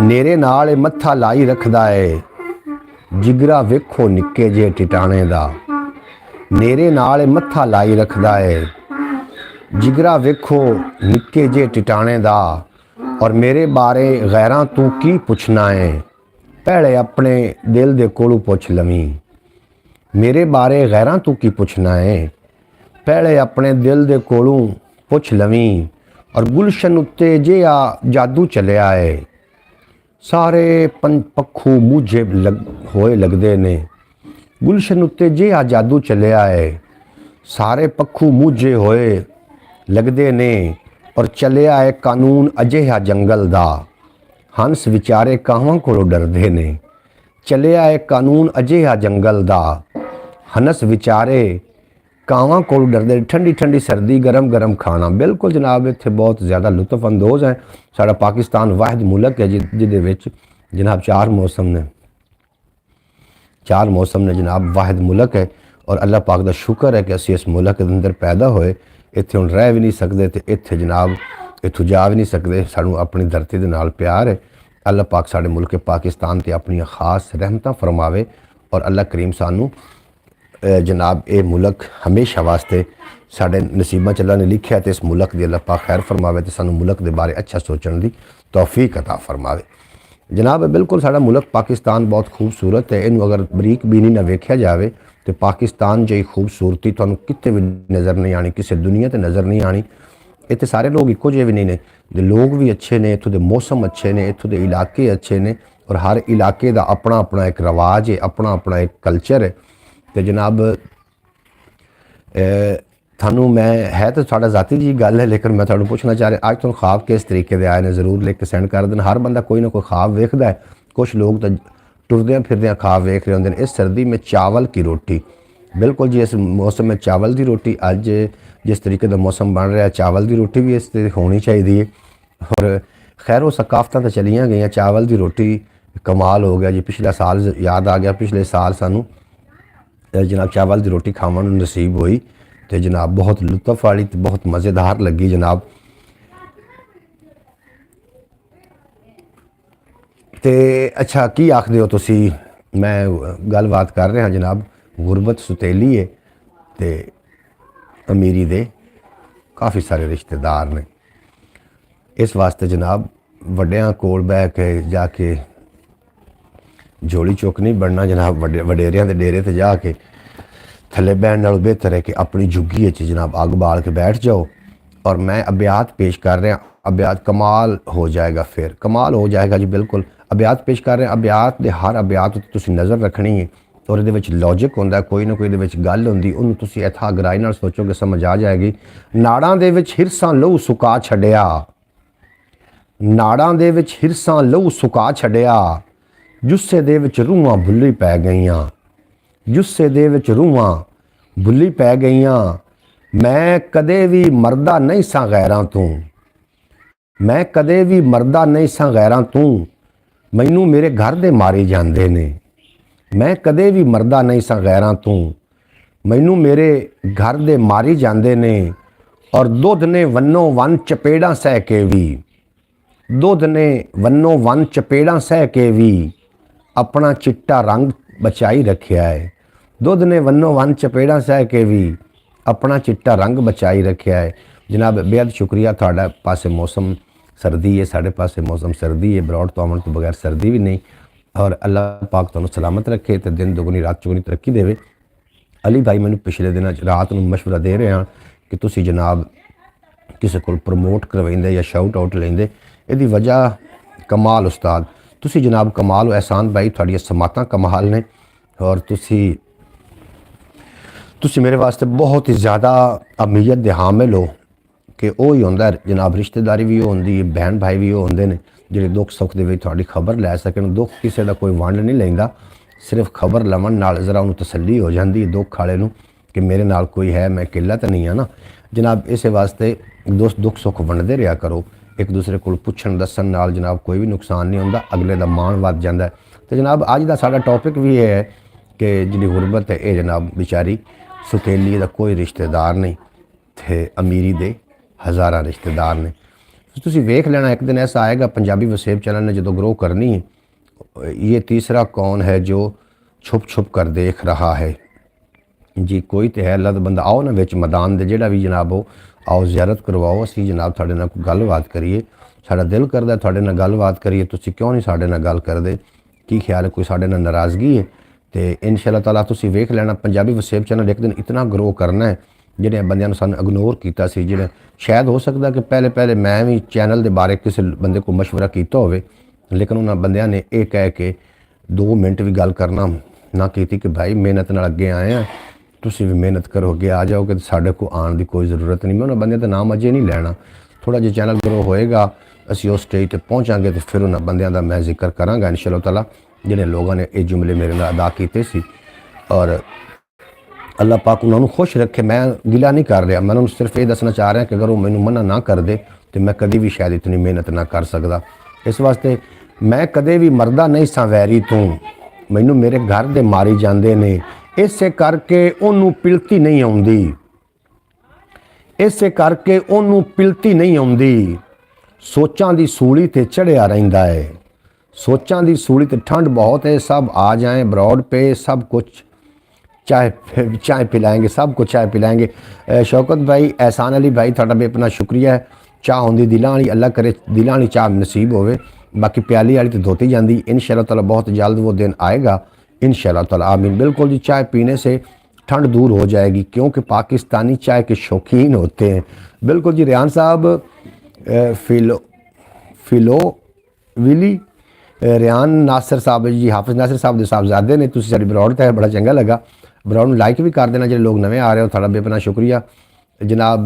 Speaker 1: नेरे नाल मत्था लाई रखदा है। जिगरा वेखो निक्के जे टिटाणे दा, नेरे नाल मत्था लाई रखदा है। जिगरा वेखो निक्के जे टिटाणे दा और मेरे बारे गैरां तू की पुछना है। पहले अपने दिल दे कोलू पुछ लवीं, मेरे बारे गैरां तू की पुछना है। पहले अपने दिल दे कोलों पुछ लवीं और गुलशन उत्ते जिहा जादू चलिया है। सारे पक्खू मूझे होए लगदे ने, गुलशन उत्ते जिहा जादू चलिया है। सारे पक्खू मूझे होए लगदे ने और चलिया है कानून अजिहा जंगल दा। हंस विचारे कावां कोलों डरदे ने, चलिया है कानून अजिहा जंगल दा। हनस विचारे कावां कोल डरदे। ठंडी ठंडी सर्दी, गरम गरम खाना। बिल्कुल जनाब इत्थे बहुत ज़्यादा लुत्फ अंदोज़ है। साड़ा पाकिस्तान वाहिद मुल्क है जिहदे विच जनाब चार मौसम ने जनाब वाहिद मुल्क है। और अल्लाह पाक दा शुक्र है कि असीं इस मुल्क के अंदर पैदा होए। इत्थे हुण रह भी नहीं सकदे ते इत्थे जनाब इत्थों जा भी नहीं सकदे। सानू अपनी धरती दे नाल प्यार है। अल्लाह पाक साडे मुल्क पाकिस्तान ते अपनी खास रहमतां फरमावे और अल्लाह करीम सानू जनाब ये मुल्क हमेशा वास्ते साढ़े नसीबा च अल्लाह ने लिखा है। तो इस मुल्क की अल्लाह पाक खैर फरमावे तो सानू मुल्क के बारे अच्छा सोचने की तौफीक अता फरमावे जनाब। बिल्कुल साड़ा मुल्क पाकिस्तान बहुत खूबसूरत है। इनू अगर बरीक भी नहीं ना वेख्या जाए तो पाकिस्तान जी खूबसूरती तुहानू किते भी नज़र नहीं आनी, किसी दुनिया ते नज़र नहीं आनी। इतने सारे लोग इक्को जे भी नहीं ने, लोग भी अच्छे ने, इत्थों के मौसम अच्छे ने, इत्थों के इलाके अच्छे ने और हर इलाके का अपना अपना एक रवाज है, अपना अपना एक कल्चर है। तो जनाब थानू मैं है तो साड़ा जाती जी गल है, लेकिन मैं थानू पूछना चाह रहा अज तुम ख्वाब किस तरीके के आए ने ज़रूर लिख के सेंड कर देना। हर बंदा कोई ना कोई ख्वाब वेखदा है। कुछ लोग तो टुरद्या फिरद्या ख्वाब वेख रहे होंगे। इस सर्दी में चावल की रोटी, बिल्कुल जी इस मौसम में चावल की रोटी, अज जिस तरीके का मौसम बन रहा है चावल की रोटी भी इस होनी चाहिए। और खैर वो सकाफत तो चलिया गई, चावल की रोटी कमाल हो गया जी। पिछला साल याद आ गया, पिछले साल सानू जनाब चावल की रोटी खावन नसीब हुई तो जनाब बहुत लुत्फ वाली तो बहुत मज़ेदार लगी जनाब। तो अच्छा की आखदे हो तुसी, मैं गलबात कर रहा जनाब। गुरबत सुतेली है तो अमीरी दे काफ़ी सारे रिश्तेदार ने, इस वास्ते जनाब वड्डियां कोल बह के जाके झोली चुक नहीं बनना जनाब। वडेरियां दे डेरे ते जाके थले बहन नालों बेहतर है कि अपनी झुग्गी जनाब अग बाल के बैठ जाओ और मैं अबियात पेश कर रहा। अबियात कमाल हो जाएगा, फिर कमाल हो जाएगा जी। बिल्कुल अबियात पेश कर रहे हैं। अबियात दे हर अबियात उत्ते तुसीं नज़र रखनी है और ये लॉजिक होंदा, कोई ना कोई गल होंदी, उन्होंने तुसीं इत्था गहराई नाल सोचोगे समझ आ जाएगी। नाड़ां दे विच हिरसां लहू सुका छड्डिया, नाड़ां दे विच हिरसां लहू सुका छड्डिया, जुस्से दे विच रूहां भुल्ली पै गईयां, जुस्से दे विच रूहां भुल्ली पै गईयां। मैं कदे भी मरदा नहीं सा गैरां तूं, मैं कदे भी मरदा नहीं सा गैरां तूं, मैनू मेरे घर दे मारे जांदे ने। मैं कदे भी मरदा नहीं सा गैरां तूं, मैनू मेरे घर दे मारी जांदे ने। और दुध ने वन्नो वन चपेड़ा सह के भी, दुध ने वन्नो वन चपेड़ा सह के भी अपना चिट्टा रंग बचाई रखिया है। दुध ने वन्नो वन चपेड़ा सह के भी अपना चिट्टा रंग बचाई रखिया है। जनाब बेहद शुक्रिया तुहाडा। पासे मौसम सर्दी है, साढ़े पासे मौसम सर्दी है, बरौड़ तो आवन तो बगैर सर्दी भी नहीं। और अल्लाह पाक तुहानू सलामत रखे तो दिन दुगनी रात चौगुनी तरक्की देवे। अली भाई मैनू पिछले दिन रात में मशवरा दे रहे हैं कि तुसी जनाब किसी को प्रमोट करवाइंदे या शाउट आउट लेंदे, इहदी वजह कमाल उस्ताद तुसी जनाब कमाल हो। एहसान भाई तुहाडियां समातां कमाल ने और तुसी मेरे वास्ते बहुत ही ज़्यादा अहमियत दे हामिल हो कि वो ही होंदा जनाब। रिश्तेदारी भी होंदी है, बहन भाई भी होंदे ने जिहड़े दुख सुख दे विच तुहाडी खबर लै सकन। दुख किसी का कोई वंड नहीं लैंदा, सिर्फ खबर लवन नाल जरा उन्हें तसल्ली हो जाती है दुख वाले नूं कि मेरे नाल कोई है, मैं अकेला तो नहीं है ना जनाब। इस वास्ते दोस्त दुख सुख वंडदे रहा करो, एक दूसरे को पुछण दस्सण नाल जनाब कोई भी नुकसान नहीं होंदा, अगले का मान वध जांदा है। तो जनाब अज का साडा टॉपिक भी ये है कि जिहड़ी गुरबत है ये जनाब बेचारी सुतेली दा कोई रिश्तेदार नहीं थे, अमीरी दे हज़ारां रिश्तेदार ने। तुसी वेख लेना एक दिन ऐसा आएगा पंजाबी वसेब चैनल ने जो ग्रो करनी है, ये तीसरा कौन है जो छुप छुप कर देख रहा है जी। कोई तो है अल्लाह दा बंदा। आओ ना विच मैदान दे जिहड़ा भी जनाब हो आओ ज़ियारत करवाओ, असीं जनाब तुहाडे नाल कोई गलबात करिए। साडा दिल करदा तुहाडे नाल गलबात करिए, तुसी क्यों नहीं साडे नाल गल करदे? की ख्याल है कोई साडे नाल नाराज़गी है? तो इंशाअल्लाह ताला तुसी वेख लेना पंजाबी वसेब चैनल एक दिन इतना ग्रो करना है। जिहड़े बंदियां नूं सानूं इग्नोर कीता सी, जिहड़े शायद हो सकदा कि पहले पहले मैं भी चैनल के बारे किसी बंदे को मशवरा किया होवे, लेकिन उन्होंने बंदियां ने यह कह के 2 मिनट भी गल करना ना की कि भाई मेहनत नाल अगे आए हैं, तुसी भी मेहनत करो अगे आ जाओगे, तो साढ़े को आने की कोई ज़रूरत नहीं। मैं उन्होंने बंदियां का नाम अजे नहीं लैना, थोड़ा जो चैनल ग्रो होएगा असी उस स्टेज पर पहुँचांगे तो फिर उन्होंने बंदियां का मैं जिक्र करांगा इंशाअल्लाह ताला। जिन्हें लोगों ने ये जुमले मेरे नाल अदा किए सी और अल्लाह पाक उन्होंने खुश रखे। मैं गिला नहीं कर रहा, मैं उन्होंने सिर्फ ये दसना चाह रहा कि अगर वो मैनू मना ना कर दे तो मैं कभी भी शायद इतनी मेहनत ना कर सकता। इस वास्ते मैं कदे भी मरदा नहीं सा वैरी तूं, मैनू मेरे घर दे मारी जांदे ने। इसे करके उन्होंने पिलती नहीं आउंदी, इसे करके उन्होंने पिलती नहीं आउंदी। सोचां दी सूली ते चढ़िया रहिंदा है, सोचां दी सूली ते ठंड बहुत है। सब आ जाएं ब्रॉड पे, सब कुछ चाय पिलाएंगे, सब कुछ चाय पिलाएंगे। शौकत भाई, एहसान अली भाई तुहाडा बेपना शुक्रिया है। चाह होंदी दिलां वाली, अल्लाह करे दिलां वाली चाह नसीब होवे, बाकी प्याली वाली तो धोती जाती। इंशाअल्लाह ताला बहुत जल्द वो दिन आएगा इंशाअल्लाह ताला, आमीन। बिल्कुल जी, चाय पीने से ठंड दूर हो जाएगी क्योंकि पाकिस्तानी चाय के शौकीन होते हैं। बिल्कुल जी, रेहान साहब फिलो विली रेहान नासिर साहब जी, हाफिज़ नासिर साहब के साहबजादे ने, तुसीं साडी ब्रॉड ते बड़ा चंगा लगा। ब्रॉड लाइक भी कर देना जो लोग नवे आ रहे हो, थोड़ा बेपना शुक्रिया जनाब।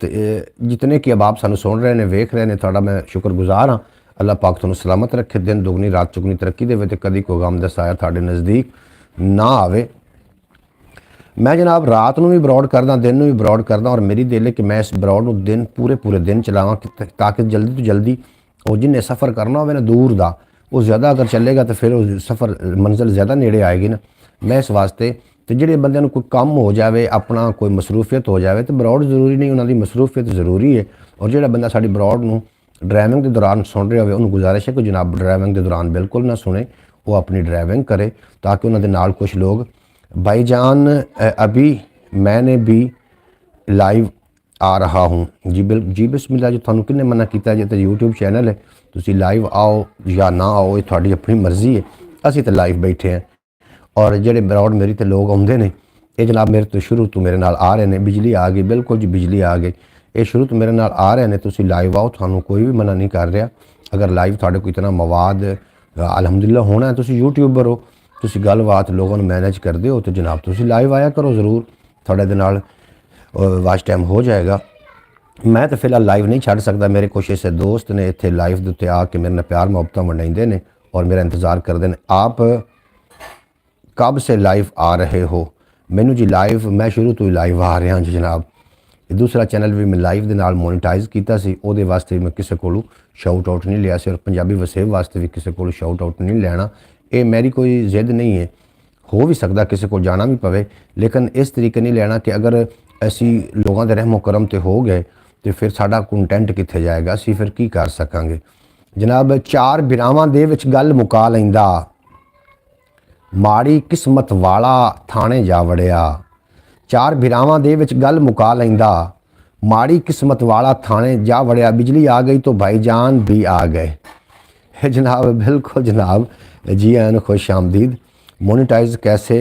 Speaker 1: जितने कि अब सानू सुन रहे हैं वेख रहे हैं, थोड़ा मैं शुक्रगुजार हाँ। अल्लाह पाक तुहानू सलामत रखे, दिन दुगनी रात चुगनी तरक्की देवे ते कदी कोई गम दा साया तुहाडे नज़दीक ना आवे। मैं जनाब रात में भी ब्रॉड करदा, दिन में भी ब्रॉड करदा और मेरी दिल है कि मैं इस ब्रॉड में दिन पूरे दिन चलावां ताकि जल्दी तो जल्दी वो जिन्हें सफ़र करना हो ना दूर का वो ज़्यादा अगर चलेगा तो फिर वो सफ़र मंजिल ज़्यादा नेड़े आएगी ना। मैं इस वास्ते तो जिहड़े बंदे नूं कोई काम हो जाए, अपना कोई मसरूफियत हो जाए तो ब्रॉड जरूरी नहीं, उन्होंने मसरूफियत जरूरी है। और जिहड़ा बंदा साडी ब्रॉड नूं ड्राइविंग के दौरान सुन रहा हो, उन्होंने गुजारिश है कि जनाब ड्राइविंग के दौरान बिल्कुल ना सुने, वो अपनी ड्राइविंग करे ताकि उन्होंने नाल कुछ लोग भाईजान अभी मैंने भी लाइव आ रहा हूँ जी बिस्मिल्लाह जी। थानू किन्ने मना किया जे तो यूट्यूब चैनल है, तुसी लाइव आओ या ना आओ ये थोड़ी अपनी मर्जी है, असी तो लाइव बैठे हैं। और जेडे ब्रॉड मेरी तो लोग आउंदे ने ये जनाब मेरे तो शुरू तो मेरे नाल आ रहे हैं। बिजली आ गई, बिल्कुल जी बिजली आ गई। ਇਹ ਸ਼ੁਰੂ ਤੋਂ ਮੇਰੇ ਨਾਲ ਆ ਰਹੇ ਨੇ, ਤੁਸੀਂ ਲਾਈਵ ਆਓ, ਤੁਹਾਨੂੰ ਕੋਈ ਵੀ ਮਨਾ ਨਹੀਂ ਕਰ ਰਿਹਾ। ਅਗਰ ਲਾਈਵ ਤੁਹਾਡੇ ਕੋਈ ਇਤਨਾ ਮਵਾਦ ਅਲਹਮਦੁਲਿਲਾ ਹੋਣਾ, ਤੁਸੀਂ ਯੂਟਿਊਬਰ ਹੋ, ਤੁਸੀਂ ਗੱਲਬਾਤ ਲੋਕਾਂ ਨੂੰ ਮੈਨੇਜ ਕਰਦੇ ਹੋ, ਤਾਂ ਜਨਾਬ ਤੁਸੀਂ ਲਾਈਵ ਆਇਆ ਕਰੋ ਜ਼ਰੂਰ, ਤੁਹਾਡੇ ਦੇ ਨਾਲ ਵਾਚ ਟਾਈਮ ਹੋ ਜਾਏਗਾ। मैं तो फिलहाल लाइव नहीं छड़ सकता, मेरे कुछ ऐसे दोस्त ने इतने लाइव के उत्ते आके मेरे नाल प्यार मुहब्बत वंडाइंदे ने और मेरा इंतज़ार करते हैं। आप कब से लाइव आ रहे हो? मैनू जी लाइव मैं शुरू तो ही लाइव आ रहा जी जनाब। दूसरा चैनल भी मैं लाइव के नाल मोनेटाइज किया सी, ਉਹਦੇ वास्ते मैं किसी को शाउट आउट नहीं लिया और पंजाबी वसेब वास्ते भी किसी को शाउट आउट नहीं लेना। ये मेरी कोई जिद नहीं है, हो भी सकता किसी को जाना भी पवे, लेकिन इस तरीके नहीं लेना कि अगर असी लोगों के रहमो करम ते हो गए तो फिर साडा कंटेंट कित्थे जाएगा, असी फिर की कर सकांगे। जनाब चार बिरावां दे विच गल मुका लैंदा, माड़ी किस्मत वाला थाने जा वड़िया। चार बिरावां दे विच गल मुका लैंदा, माड़ी किस्मत वाला थाने जा वड़िया। बिजली आ गई तो भाईजान भी आ गए। जनाब बिल्कुल जनाब, जी आन खुश आमदीद। मोनेटाइज कैसे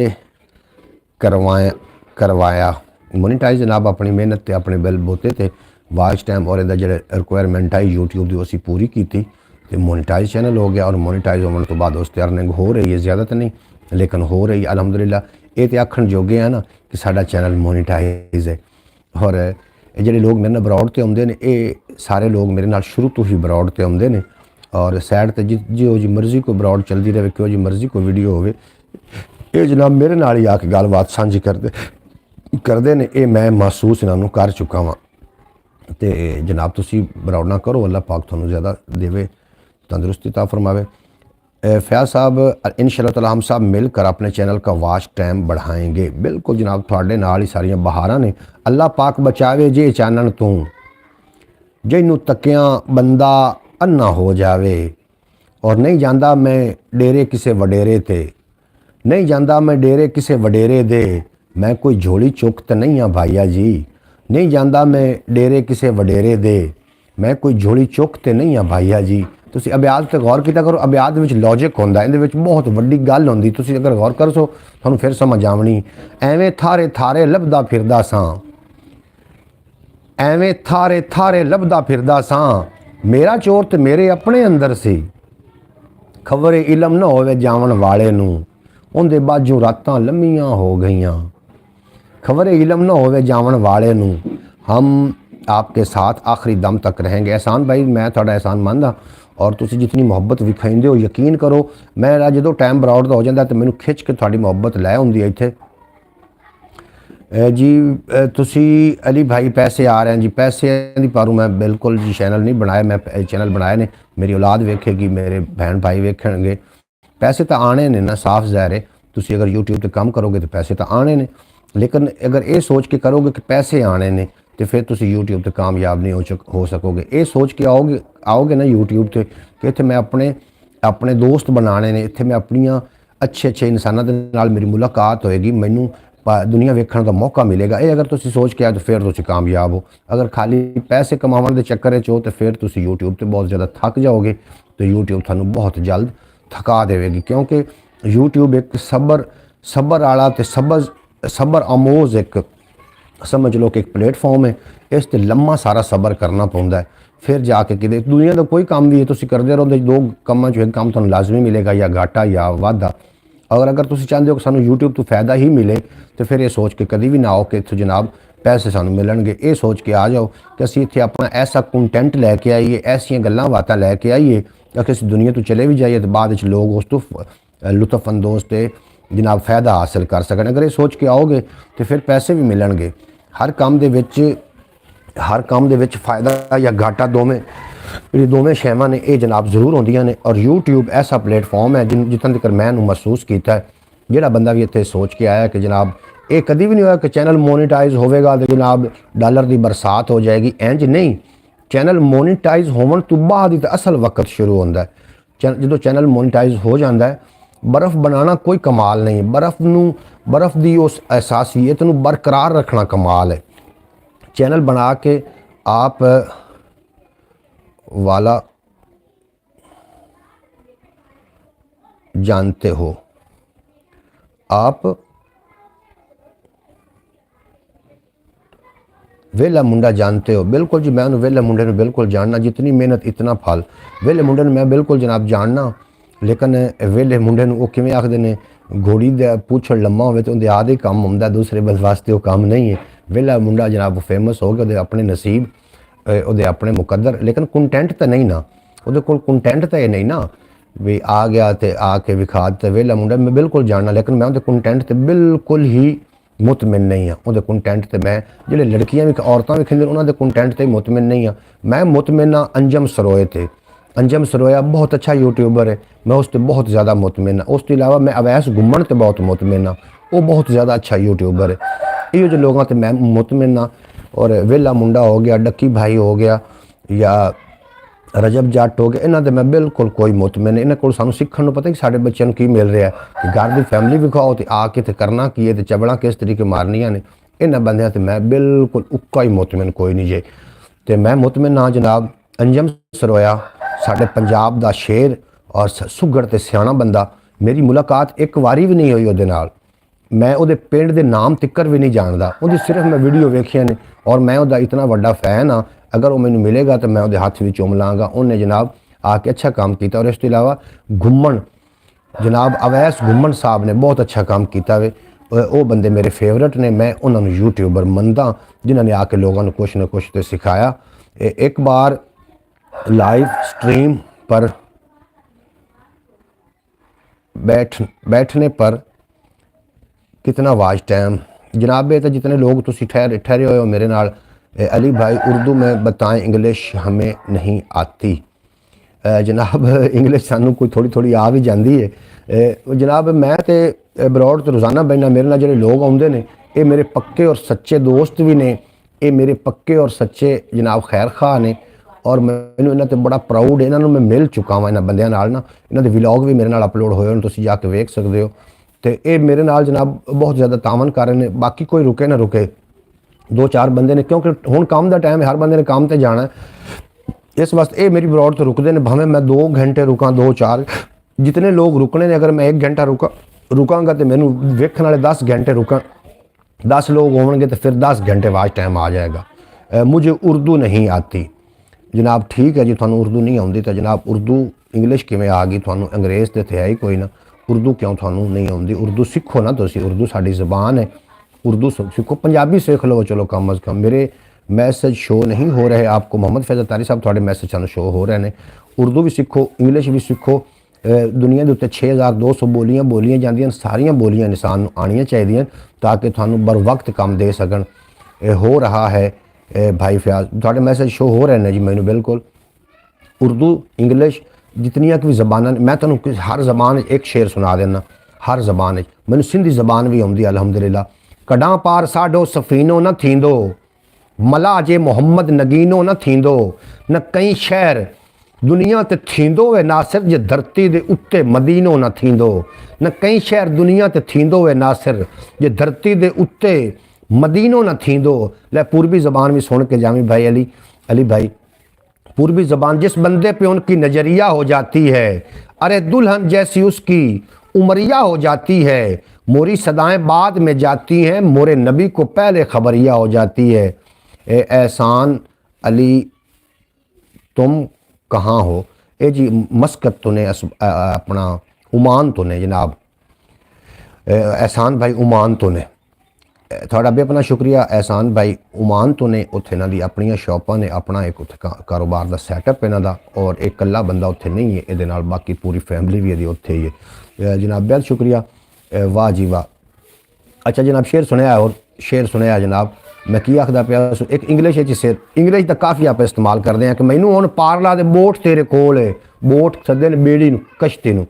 Speaker 1: करवाया? मोनेटाइज जनाब अपनी मेहनत ते अपने बिल बोते थे वाच टाइम और इहदा जिहड़ा रिक्वायरमेंट है यूट्यूब की असी पूरी की तो मोनेटाइज चैनल हो गया। और मोनेटाइज होने तो बाद उसकी अर्निंग हो रही है, ज़्यादा तो नहीं लेकिन हो रही है अलहमदुलिल्लाह। ये तो आखण जोगे है ना कि साडा चैनल मोनेटाइज है। और जिहड़े लोग मेरे नाल ब्रॉड ते आउंदे ने, ये सारे लोग मेरे नाल शुरू तो ही ब्रॉड ते आउंदे ने और सैड ते जो जी मर्जी कोई ब्रॉड चलती रहे, क्यों जी मर्जी कोई वीडियो होवे, ये जनाब मेरे नाल ही आके गलबात साझी करते ने। ये मैं महसूस इन्हों कर चुका वा। तो जनाब तुसी ब्रॉड ना करो, अल्लाह पाक तुहानू ज़्यादा देवे, तंदुरुस्ती ता फरमावे। फयाज साहब इंशाअल्लाह ताला हम सब मिलकर अपने चैनल का वाच टाइम बढ़ाएंगे। बिल्कुल जनाब, थोड़े नाल ही सारियां बहारां ने। अल्लाह पाक बचावे जे चानन तू, जिन्नू तकिया बंदा अन्ना हो जावे। और नहीं जांदा मैं डेरे किसे वडेरे ते, नहीं जांदा मैं डेरे किसे वडेरे दे। मैं कोई झोली चुक तो नहीं हाँ भाईया जी, नहीं जांदा मैं डेरे किसे वडेरे दे। मैं कोई झोली चुक तो नहीं हाँ भाईया जी। तुसी अबियात ते गौर किया करो, अबियात विच लॉजिक होंदा, इहदे विच बहुत वड्डी गल होंदी। तुसी अगर गौर करो तुहानू फिर समझ आवनी। एवें थारे थारे लभदा फिरदा सां, एवें थारे थारे लभदा फिरदा सां। मेरा चोर ते मेरे अपने अंदर सी, खबर इलम ना होवे जावन वाले नू, उहदे बाजू रातां लम्मियां हो गईयां। खबर इलम ना होवे जावन वाले नू, हम आपके साथ आखिरी दम तक रहेंगे। एहसान भाई मैं थोड़ा एहसान मंदा और तुसी जितनी मुहब्बत विखाइंदे हो, यकीन करो मेरा जो टाइम बराउड का हो जाता तो मैनू खिंच के थोड़ी मुहब्बत लै आउंदी है इत्थे। जी तुसी अली भाई पैसे आ रहे हैं जी, पैसे दी पारू मैं बिल्कुल जी चैनल नहीं बनाया, मैं चैनल बनाए ने मेरी औलाद वेखेगी, मेरे बहन भाई वेखणगे। पैसे तो आने ने ना, साफ ज़ाहिर है। तुसी अगर यूट्यूब पर काम करोगे तो पैसे तो आने ने, लेकिन अगर ये सोच के करोगे कि पैसे आने ने तो फिर तुसी यूट्यूब पर कामयाब नहीं हो सकोगे। ये सोच के आओगे ना यूट्यूब पर कि इत्थे मैं अपने दोस्त बनाने ने, इत्थे मैं अपनियां अच्छे इंसानों के नाल मेरी मुलाकात होएगी, मैनू दुनिया वेखण का मौका मिलेगा। ये अगर तुसी सोच के आए तो फिर तुसी कामयाब हो। अगर खाली पैसे कमाने के चक्कर हो तो फिर तुसी यूट्यूब पर बहुत ज़्यादा थक जाओगे, तो यूट्यूब थानू बहुत जल्द थका देवेगी। क्योंकि यूट्यूब एक सबर वाला ते सबर आमोज एक समझ लो कि एक प्लेटफॉर्म है। इस ते लम्मा सारा सबर करना पौंदा है, फिर जाके कि दुनिया का कोई काम भी है तुसी करते रहो, दो कामों चो एक काम तुहानू लाजमी मिलेगा, या घाटा या वाधा। और अगर तुसी चाहते हो कि सानू यूट्यूब तो फायदा ही मिले तो फिर ये सोच के कभी भी ना आओ कि इत्थों जनाब पैसे सानू मिलणगे। ये सोच के आ जाओ कि असीं इत्थे अपना ऐसा कंटेंट लैके आईए, ऐसियां गल्लां बातां लैके आईए कि असीं दुनिया तो चले भी जाइए तो बाद विच लोग उस तो लुत्फ अंदोज़ ते जनाब फ़ायदा हासिल कर सकन। अगर ये सोच के आओगे तो फिर पैसे भी मिलणगे। हर काम दे विच फ़ायदा या घाटा दोवें शैवां ने ये जनाब जरूर होंदियां ने। और यूट्यूब ऐसा प्लेटफॉर्म है जितना तक मैं महसूस किया है, जिहड़ा बंदा भी इत्थे सोच के आया कि जनाब ये कभी भी नहीं होया कि चैनल मोनेटाइज होवेगा तो जनाब डॉलर की बरसात हो जाएगी, इंज नहीं। चैनल मोनेटाइज होवन तो बाद ही असल वक्त शुरू होंदा है। जो चैनल मोनेटाइज हो जाता है, बर्फ़ बनाना कोई कमाल नहीं, बर्फ़ की उस एहसासियत नू बरकरार रखना कमाल है। चैनल बना के आप वाला जानते हो, आप वेला मुंडा जानते हो? बिल्कुल जी, मैं वेले मुंडे नूं बिल्कुल जानना। जितनी मेहनत इतना फल। वेले मुंडे नूं मैं बिल्कुल जनाब जानना, लेकिन वेले मुंडे नूं वो किवें आखदे ने, घोड़ी दा पूछड़ लम्मा होवे ते उहदे आद ही काम हुंदा, दूसरे बंदे वास्ते वो काम नहीं है। वेला मुंडा जनाब फेमस हो गया, उहदे अपने नसीब, उहदे अपने मुकद्दर, लेकिन कंटेंट तो नहीं ना, उहदे कोल कंटेंट तो ये नहीं ना भी आ गया तो आके विखा ते वेला मुंडा। मैं बिल्कुल जानना, लेकिन मैं उहदे कंटेंट ते बिल्कुल ही मुतमिन नहीं हाँ। उहदे कंटेंट ते मैं जिहड़े लड़कियां भी औरतां भी खिंदे उन्हां दे कंटेंट ते मुतमिन नहीं हाँ। मैं मुतमिन हाँ अंजम सरोए ते। अंजम सरोया बहुत अच्छा यूट्यूबर है, मैं उस पर बहुत ज़्यादा मुतमिन हाँ। उस तो इलावा मैं अवैस घुम्मन ते बहुत मुतमिन हाँ, वो बहुत ज़्यादा अच्छा यूट्यूबर है। इहो जो लोगों ते मैं मुतमिन हाँ। और वेला मुंडा हो गया, डक्की भाई हो गया, या रजब जट हो गया, इन्हों मैं बिल्कुल कोई मुतमिन। इन्होंने को सानू सीखण नूं पता कि साडे बच्चों की मिल रहा है कि घर की फैमिली विखाओ तो आके तो करना की है, तो चबड़ा किस तरीके मारनिया ने। इन्होंने बंदियां ते मैं बिल्कुल उक्का ही मुतमिन कोई नहीं जे। तो मैं मुतमिन हाँ जनाब अंजम सरोया, साडे पंजाब दा शेर और सुघड़ ते सियाणा बंदा। मेरी मुलाकात एक वारी भी नहीं हुई उहदे नाल, मैं उहदे पिंड दे नाम तिक्कर भी नहीं जानता, उहदी सिर्फ मैं वीडियो वेखिया ने, और मैं उहदा इतना वड्डा फैन हाँ। अगर वो मैनू मिलेगा तो मैं उहदे हथ भी चुम लाँगा। उन्हें जनाब आके अच्छा काम किया। और इस तो इलावा घुम्मन जनाब अवैस घुम्मन साहब ने बहुत अच्छा काम किया वे। वो बंदे मेरे फेवरेट ने, मैं उन्होंने यूट्यूबर मनदा जिन्होंने आके लोगों को कुछ न कुछ तो सिखाया। एक बार लाइव स्ट्रीम पर बैठने पर कितना वाच टाइम जनाब। ये तो जितने लोग तुसी ठहरे हुए हो मेरे नाल, अली भाई उर्दू में बताएं, इंग्लिश हमें नहीं आती। जनाब इंग्लिश सानू कोई थोड़ी थोड़ी आ भी जाती है। जनाब मैं तो अब्रॉड तो रोज़ाना बहना, मेरे नाल जिहड़े लोग आउंदे ने ये मेरे पक्के और सच्चे दोस्त भी ने, ये मेरे पक्के और सच्चे जनाब खैर खा ने। और मैनू इन्हां ते बड़ा प्राउड है, इन्होंने मैं मिल चुका हाँ इन्हां बंदियां नाल ना। इन्हां दे व्लॉग भी मेरे नाल अपलोड होए, तुसीं जाके वेख सकते हो। तो ये मेरे नाल जनाब बहुत ज़्यादा तावन कर रहे हैं। बाकी कोई रुके ना रुके, दो चार बंदे ने, क्योंकि हुण काम का टाइम है, हर बंदे ने काम पर जाना है। इस वास्ते ये मेरी ब्रॉड तो रुकते हैं, भावें मैं 2 घंटे रुका, 2-4 जितने लोग रुकने ने। अगर मैं 1 घंटा रुकांगा तो मैनू वेखण वाले 10 घंटे रुकन, 10 लोग होंगे तो फिर 10 घंटे वाच टाइम आ जाएगा। मुझे उर्दू नहीं आती जनाब। ठीक है जी, थानू उर्दू नहीं आती तो जनाब उर्दू इंग्लिश किवें आ गई थानू? अंग्रेज़ तो थे है ही कोई ना, उर्दू क्यों थानू नहीं आती? उर्दू सीखो ना तुसी, उर्दू साडी ज़बान है, उर्दू सीखो। पंजाबी सीख लो चलो कम अज़ कम। मेरे मैसेज शो नहीं हो रहे आपको, मोहम्मद फैज़ल तारी साहब थोड़े मैसेज सानू शो हो रहे हैं। उर्दू भी सीखो, इंग्लिश भी सीखो। दुनिया के उत्ते 6200 बोलियां बोलियां जांदियां, सारियां बोलियां इंसान आनियां चाहिए ताकि थानू बर वक्त काम दे सकन। हो रहा है भाई फयाज, थोड़े मैसेज शो हो रहे हैं जी मैनू बिल्कुल। उर्दू इंग्लिश जितनियां भी ज़बान, मैं तुहानू हर ज़बान एक शेर सुना देना, हर ज़बान मैनू सिंधी ज़बान भी आउंदी अलहमदुलिल्लाह। कडां पार साडो सफ़ीनो न थींदो, मला जे मोहम्मद नगीनो न थींदो, न कई शहर दुनिया ते थींदो वे नासिर जे धरती दे उत्ते मदीनो न थींदो। न कई शहर दुनिया ते थींदो वे नासिर जे धरती दे उत्ते मदीनो न थींदो। ले पूर्वी ज़बान भी सुन के जामी भाई अली भाई। पूर्वी ज़बान जिस बंदे पे उनकी नज़रिया हो जाती है, अरे दुल्हन जैसी उसकी उमरिया हो जाती है। मोरी सदाएं बाद में जाती हैं, मोरे नबी को पहले खबरिया हो जाती है। एहसान अली तुम कहाँ हो? ए जी मस्कत तो ने अपना उमान तो ने जनाब, एहसान भाई उमान तो ने, थोड़ा भी अपना शुक्रिया एहसान भाई उमान तो ने। उत्थे इन्हां दी अपनियां शॉपां ने, अपना एक उत्थे कारोबार का सैटअप इन्हां दा, और एक कल्ला बंदा उत्थे नहीं है, इहदे नाल बाकी पूरी फैमिली भी इहदी उत्थे ही है जनाब। बहुत शुक्रिया, वाह जी वाह। अच्छा जनाब शेर सुनिया, और शेर सुनिया जनाब मैं की आखदा पिया। एक इंग्लिश शेर, इंग्लिश तो काफ़ी आप इस्तेमाल करते हैं कि मैनू हुण पारला दे बोट तेरे कोल है, बोट सदे ने बेड़ी नूं कश्ती नूं,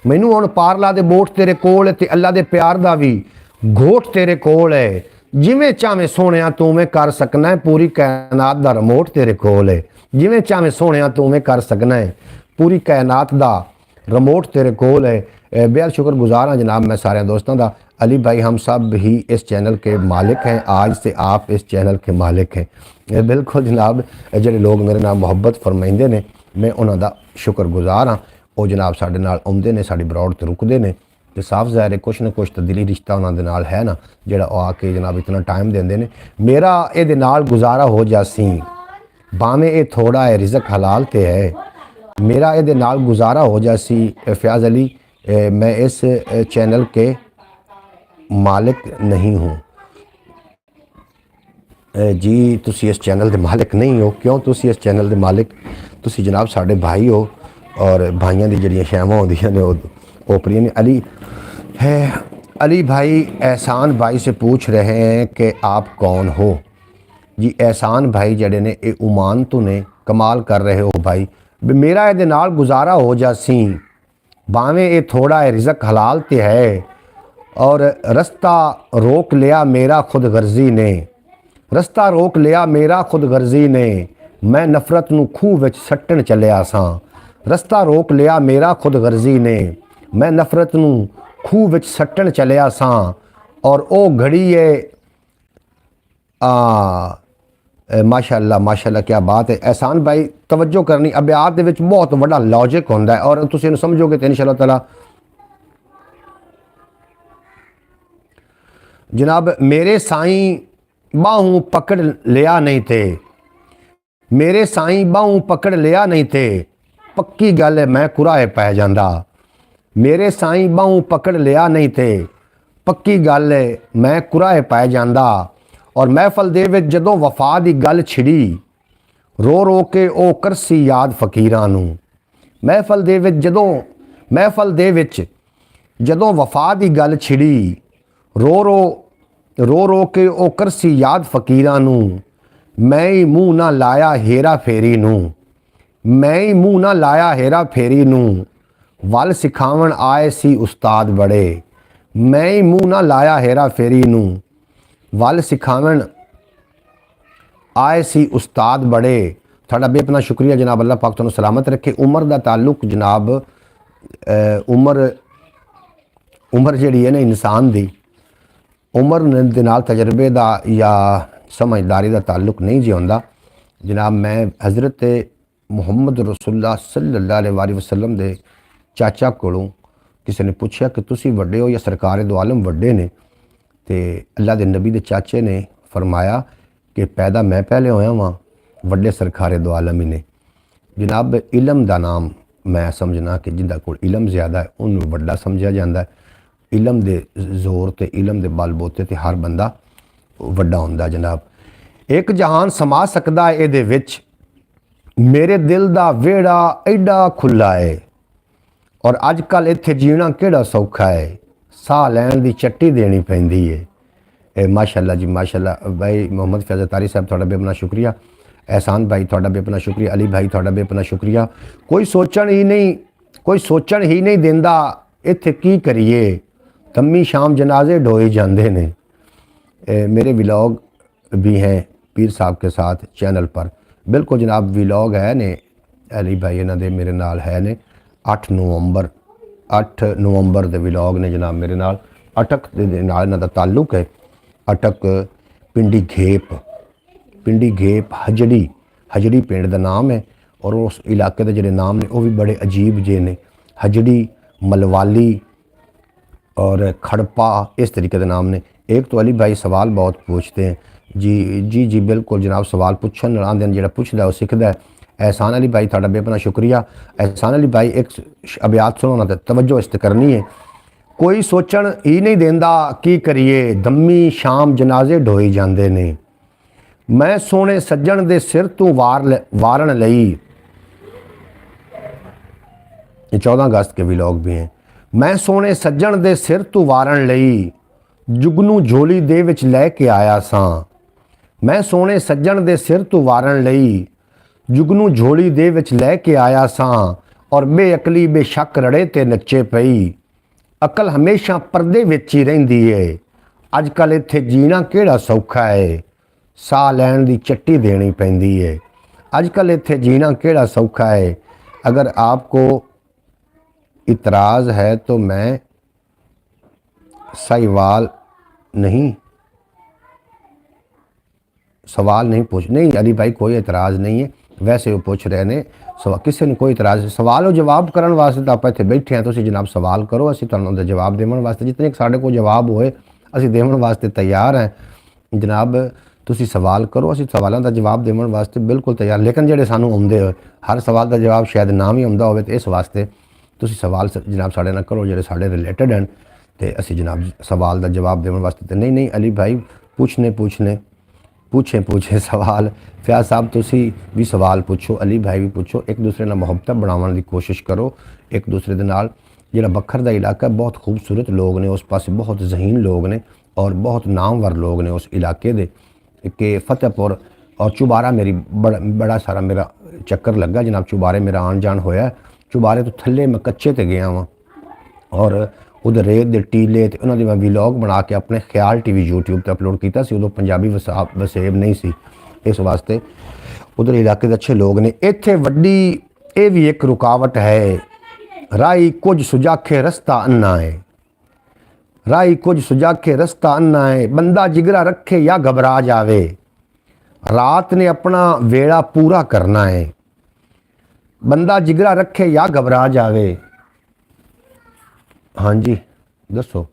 Speaker 1: मैनू हुण पारला दे बोट तेरे कोल है, ते अल्लाह दे प्यार दा भी घोट तेरे कोल है। जिवें चावें सोहणिया तू में कर सकना है, पूरी कायनात दा रिमोट तेरे कोल है। जिवें चावें सोहणिया तू में कर सकना है, पूरी कायनात दा रिमोट तेरे कोल है। बेहद शुक्रगुजार हाँ जनाब मैं सारे दोस्तों का। अली भाई हम सब ही इस चैनल के मालिक हैं, आज से आप इस चैनल के मालिक हैं। बिल्कुल जनाब, जो लोग मेरे नाल मुहब्बत फरमाइंदे ने मैं उन्हों का शुक्रगुजार हाँ। वो जनाब साढ़े नाल आउंदे ने, साड़ी ब्रॉड ते रुकते हैं, तो साफ ज़ाहिर है कुछ ना कुछ तो दिली रिश्ता उन्होंने नाल है ना, जोड़ा आके जनाब इतना टाइम देंदे ने। मेरा ये नाल गुजारा हो जासी, भावें ये थोड़ा है रिजक हलाल ते है, मेरा ये नाल गुजारा हो जासी। फयाज़ अली, मैं इस चैनल के मालिक नहीं हूँ। जी तुसी इस चैनल के मालिक नहीं हो, क्यों? तुसी इस चैनल के मालिक, तुसी जनाब साढ़े भाई हो, और भाइयों की जड़ियाँ शैवां होंदियां ने ओपरियां ने। अली है, अली भाई एहसान भाई से पूछ रहे हैं कि आप कौन हो? जी एहसान भाई जड़े ने ये उमान तो ने कमाल कर रहे हो भाई। मेरा ये नाल गुजारा हो जासी, भावें ये थोड़ा है रिजक हलाल ते है, और रस्ता रोक लिया मेरा खुद गर्जी ने, रस्ता रोक लिया मेरा खुद गर्जी ने, मैं नफरत नूं खूह विच सट्टण चलिया सां। रस्ता रोक लिया मेरा खुद गर्जी ने, मैं नफरत नूं खूह विच सट्टण चलिया सां। और ओ घड़ी है माशाअल्लाह माशाअल्लाह, क्या बात है। एहसान भाई तवज्जो करनी, अबियात दे विच बहुत बड़ा लॉजिक होंदा है, और तुसीं इहनूं समझोगे तो इंशाअल्लाह ताला। जनाब मेरे साईं बाहूं पकड़ लिया नहीं थे, मेरे साईं बाहूं पकड़ लिया नहीं थे, पक्की गल है मैं कुराए पै जांदा। मेरे साईं बाहूं पकड़ लिया नहीं थे, पक्की गल है मैं कुराए पै जांदा। और महफल दे विच जदों वफा दी गल छिड़ी, रो रो के ओ करसी याद फकीरां नूं। महफल दे विच जदों वफा दी गल छिड़ी, रो रो के ओ करसी याद फकीरां नूं। मैं ही मूँह ना लाया हेरा फेरी नूं, मैं ही मूँह ना लाया हेरा फेरी नूं। वल सिखावन आए सी उस्ताद बड़े, मैं ही मूँह ना लाया हेरा फेरी नूं। वल सिखावन आए सी उस्ताद बड़े। थोड़ा बेपना शुक्रिया जनाब, अल्लाह पाक तुहानूं सलामत रखे। उम्र का ताल्लुक जनाब, उम्र जिहड़ी है ना इंसान दी, उम्र दे नाल तजर्बे का या समझदारी का ताल्लुक नहीं जी होंदा। जनाब मैं हज़रत मुहम्मद रसूलुल्लाह सल्लल्लाहु अलैहि वसल्लम दे चाचा कोलों किसी ने पूछा कि तुसी वड्डे हो या सरकार दो आलम वड्डे ने? तो अल्लाह के नबी के चाचे ने फरमाया कि पैदा मैं पहले होया वहाँ, वड्डे सरकार दो आलम ही ने। जनाब इलम का नाम मैं समझना कि जिंदा कोल इलम ज़्यादा है उन्होंने वड्डा समझा जाता है। इलम दे जोर ते इलम दे बलबोते ते हर बंदा वड्डा होंदा। जनाब एक जहान समा सकदा है इहदे विच, मेरे दिल दा वेड़ा एडा खुला है, और अजकल इत्थे जीना केड़ा सौखा है, साह लैण दी चट्टी देनी पैंदी है। माशाअल्लाह जी माशाअल्लाह। भाई मोहम्मद फैज़ल तारी साहब थोड़ा बेपना शुक्रिया। एहसान भाई थोड़ा बेपना शुक्रिया। अली भाई थोड़ा बेपना शुक्रिया। कोई सोचण ही नहीं देंदा इत्थे की करिए, तम्मी शाम जनाजे ढोए जाते ने। मेरे व्लॉग भी हैं पीर साहब के साथ चैनल पर, बिल्कुल जनाब व्लॉग है ने। अली भाई इन्हां दे मेरे नाल है ने 8 नवंबर दे व्लॉग ने जनाब मेरे नाल। अटक दे नाल इन्हां दा ताल्लुक है। अटक पिंडी घेप हजड़ी पिंड का नाम है, और उस इलाके के जोड़े नाम ने वह भी बड़े अजीब जे ने। हजड़ी, मलवाली और खड़पा, इस तरीके के नाम ने। एक तो अली भाई सवाल बहुत पूछते हैं। जी बिल्कुल जनाब, सवाल पूछन आंदे ने, जेड़ा पुछदा वो सिखदा है। एहसान अली भाई थोड़ा बेपना शुक्रिया। एहसान अली भाई एक अबियात सुनो ना तो तवज्जो इस करनी है। कोई सोचण ही नहीं देंदा की करिए, दम्मी शाम जनाजे ढोई जाते ने। मैं सोने सज्जन दे सिर तू वारन लई, ये 14 अगस्त के व्लॉग भी हैं। मैं सोने सज्जन दे सिर तू वारन लई, जुगनू झोली दे विच लैके आया सां। मैं सोने सज्जन दे सिर तू वारन लई, जुगनू झोली दे विच लैके आया सां। और बेअकली बेशक रड़े ते नच्चे पई, अकल हमेशा परदे विच ही रहिंदी है। अजकल इत्थे जीना केड़ा सौखा है, साह लैण दी चट्टी देनी पैंदी है। अजकल इत्थे जीना केड़ा सौखा है। अगर आपको इतराज़ है तो मैं सवाल नहीं पूछ। नहीं अली भाई कोई एतराज़ नहीं है, ਵੈਸੇ ਉਹ ਪੁੱਛ ਰਹੇ ਨੇ ਕਿਸੇ ਨੂੰ ਕੋਈ ਇਤਰਾਜ਼ ਸਵਾਲ ਉਹ ਜਵਾਬ ਕਰਨ ਵਾਸਤੇ ਤਾਂ ਆਪਾਂ ਇੱਥੇ ਬੈਠੇ ਹਾਂ। ਤੁਸੀਂ ਜਨਾਬ ਸਵਾਲ ਕਰੋ, ਅਸੀਂ ਤੁਹਾਨੂੰ ਉਹਦਾ ਜਵਾਬ ਦੇਣ ਵਾਸਤੇ ਜਿਤਨੇ ਸਾਡੇ ਕੋਲ ਜਵਾਬ ਹੋਏ ਅਸੀਂ ਦੇਣ ਵਾਸਤੇ ਤਿਆਰ ਹਾਂ ਜਨਾਬ। ਤੁਸੀਂ ਸਵਾਲ ਕਰੋ, ਅਸੀਂ ਸਵਾਲਾਂ ਦਾ ਜਵਾਬ ਦੇਣ ਵਾਸਤੇ ਬਿਲਕੁਲ ਤਿਆਰ। ਲੇਕਿਨ ਜਿਹੜੇ ਸਾਨੂੰ ਆਉਂਦੇ ਹੋਏ ਹਰ ਸਵਾਲ ਦਾ ਜਵਾਬ ਸ਼ਾਇਦ ਨਾ ਵੀ ਆਉਂਦਾ ਹੋਵੇ, ਤੇ ਇਸ ਵਾਸਤੇ ਤੁਸੀਂ ਸਵਾਲ ਜਨਾਬ ਸਾਡੇ ਨਾਲ ਕਰੋ ਜਿਹੜੇ ਸਾਡੇ ਰਿਲੇਟਡ ਹਨ, ਤੇ ਅਸੀਂ ਜਨਾਬ सवाल का जवाब देने वास्ते। तो नहीं अली भाई पूछे सवाल। फयाज साहब तुसी भी सवाल पूछो, अली भाई भी पूछो, एक दूसरे नाल मुहब्बत बनाने की कोशिश करो। एक दूसरे दे नाल जिहड़ा बखर का इलाका बहुत खूबसूरत लोग ने उस पास, बहुत जहीन लोग ने और बहुत नामवर लोग ने उस इलाके दे के फतेहपुर और चुबारा। मेरी बड़ा सारा मेरा चक्कर लगा जनाब, चुबारे मेरा आन जान होया। चुबारे तो थले मैं कच्चे ते गया वहाँ और उधर रेत दे टीले ते उन्होंने मैं व्लॉग बना के अपने ख्याल टीवी यूट्यूब पर अपलोड किया। उदों पंजाबी वसेब नहीं सी, इस वास्ते उधर इलाके के अच्छे लोग ने। इत्थे वड्डी ये भी एक रुकावट है, राही कुछ सुजाखे रस्ता अन्ना है, राही कुछ सुजाखे रस्ता अन्ना है। बंदा जिगरा रखे या घबरा जावे, रात ने अपना वेड़ा पूरा करना है। बंदा जिगरा रखे या घबरा जावे। हाँ जी दसो।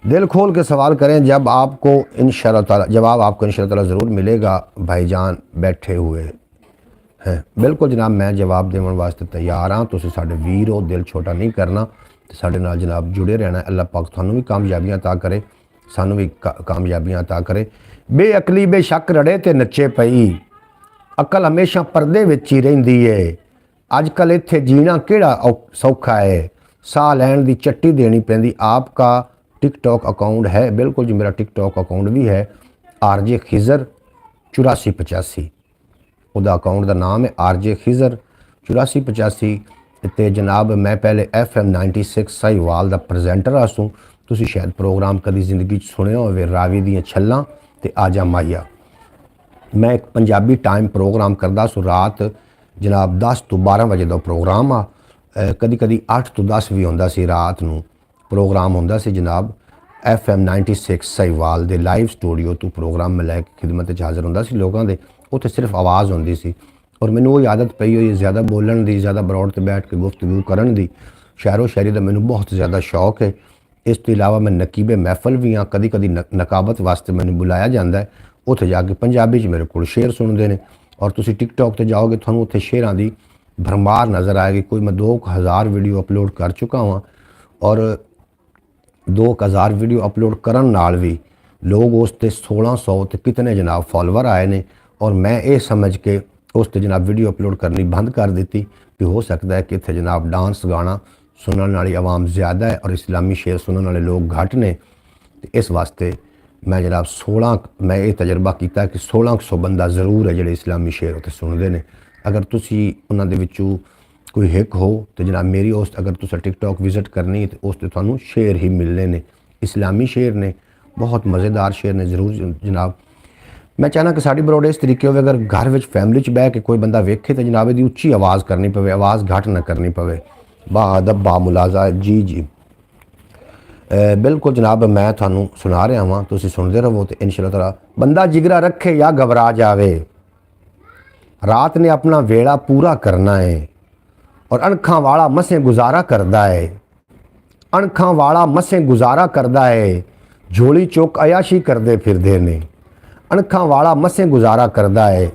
Speaker 1: दिल खोल के सवाल करें, जब आपको इंशाअल्लाह ताला जवाब आपको इंशाअल्लाह ताला ज़रूर मिलेगा। भाईजान बैठे हुए हैं, बिल्कुल जनाब मैं जवाब देने वास्ते तैयार हाँ। तुसीं साडे वीर हो, दिल छोटा नहीं करना, तो साडे नाल जनाब जुड़े रहना। अल्लाह पाक तुहानूं भी कामयाबियां अता करे, सानूं भी कामयाबियां अता करे। बेअकली बेशक रड़े ते नच्चे पई, अकल हमेशा पर्दे विच ही रहिंदी है। अजकल इत्थे जीना किहड़ा सौखा है, साह लैण दी चट्टी देनी पैंदी। आपका टिकटॉक अकाउंट है? बिल्कुल जी मेरा टिकटॉक अकाउंट भी है, RJ खिज़र 8485 उदा अकाउंट का नाम है, RJ खिज़र 8485। तो जनाब मैं पहले FM 96 साहिवाल का प्रजेंटर आसूँ। तुसी शायद प्रोग्राम कभी जिंदगी सुने हो, रावी दियां छल्लां ते आजा माइया। मैं एक पंजाबी टाइम प्रोग्राम करदा सू, रात जनाब 10 तो 12 बजे का प्रोग्राम आ, कदी कदी 8 तो 10 भी होंदा सी रात नूं प्रोग्राम होंदा सी जनाब। FM 96 साहिवाल दे लाइव स्टूडियो तो प्रोग्राम मैं लैके खिदमत च हाज़र होंदा सी लोगों दे। उत्थे सिर्फ आवाज़ होंदी सी और मैनूं वो आदत पई हुई ज़्यादा बोलण दी, ज़्यादा बरौड़ ते बैठ के गुफ्तगू करन दी। शायरो शायरी का मैनूं बहुत ज़्यादा शौक है। इस तो इलावा मैं नकीबे महफल भी हाँ, कदी कदी नकाबत वास्ते मैनूं बुलाया जाता है। उत्थे जाके पंजाबी च मेरे को शेर सुनते हैं और तुसी टिकटॉक ते जाओगे तुहानूं उत्थे शेरां दी भरमार नज़र आएगी। कोई मैं 2000 वीडियो अपलोड कर चुका हाँ और 2000 वीडियो अपलोड करन नाल भी लोग उस ते 1600 ते कितने जनाब फॉलोवर आए ने। और मैं ये समझ के उस ते जनाब वीडियो अपलोड करनी बंद कर दी कि हो सकता है कि इत्थे जनाब डांस गाना सुनने वाली आवाम ज़्यादा है और इस्लामी शेर सुनने वाले लोग घट ने। इस वास्ते मैं जनाब 16 मैं ये तजर्बा किया कि 1600 बंदा ज़रूर है ਜਿਹੜੇ इस्लामी शेर उत्थे सुनते हैं। अगर तुसी उन्हां दे विचों कोई हिक हो तो जनाब मेरी उस अगर तुसा टिकटॉक विजिट करनी तो उस तुहानूं शेर ही मिलने ने, इस्लामी शेर ने, बहुत मज़ेदार शेर ने ज़रूर जनाब। मैं चाहना कि साड़ी बरौड़ इस तरीके हो, अगर घर में फैमिली च बह के कोई बंदा वेखे तो जनाब इसकी उच्ची आवाज़ करनी पवे, आवाज़ घट ना करनी पवे। बा अदब बा मुलाजा। जी जी बिल्कुल जनाब मैं थानू सुना रहा वहाँ, तुसी सुनते रहो तो इंशाअल्लाह ताला। बंदा जिगरा रखे या घबरा जावे, रात ने अपना वेड़ा पूरा करना है और अणखां वाला मसें गुजारा करदा है, अणखां वाला मसें गुजारा करदा है। झोली चुक अयाशी करदे फिरदे ने, अणखां वाला मसें गुजारा करदा है।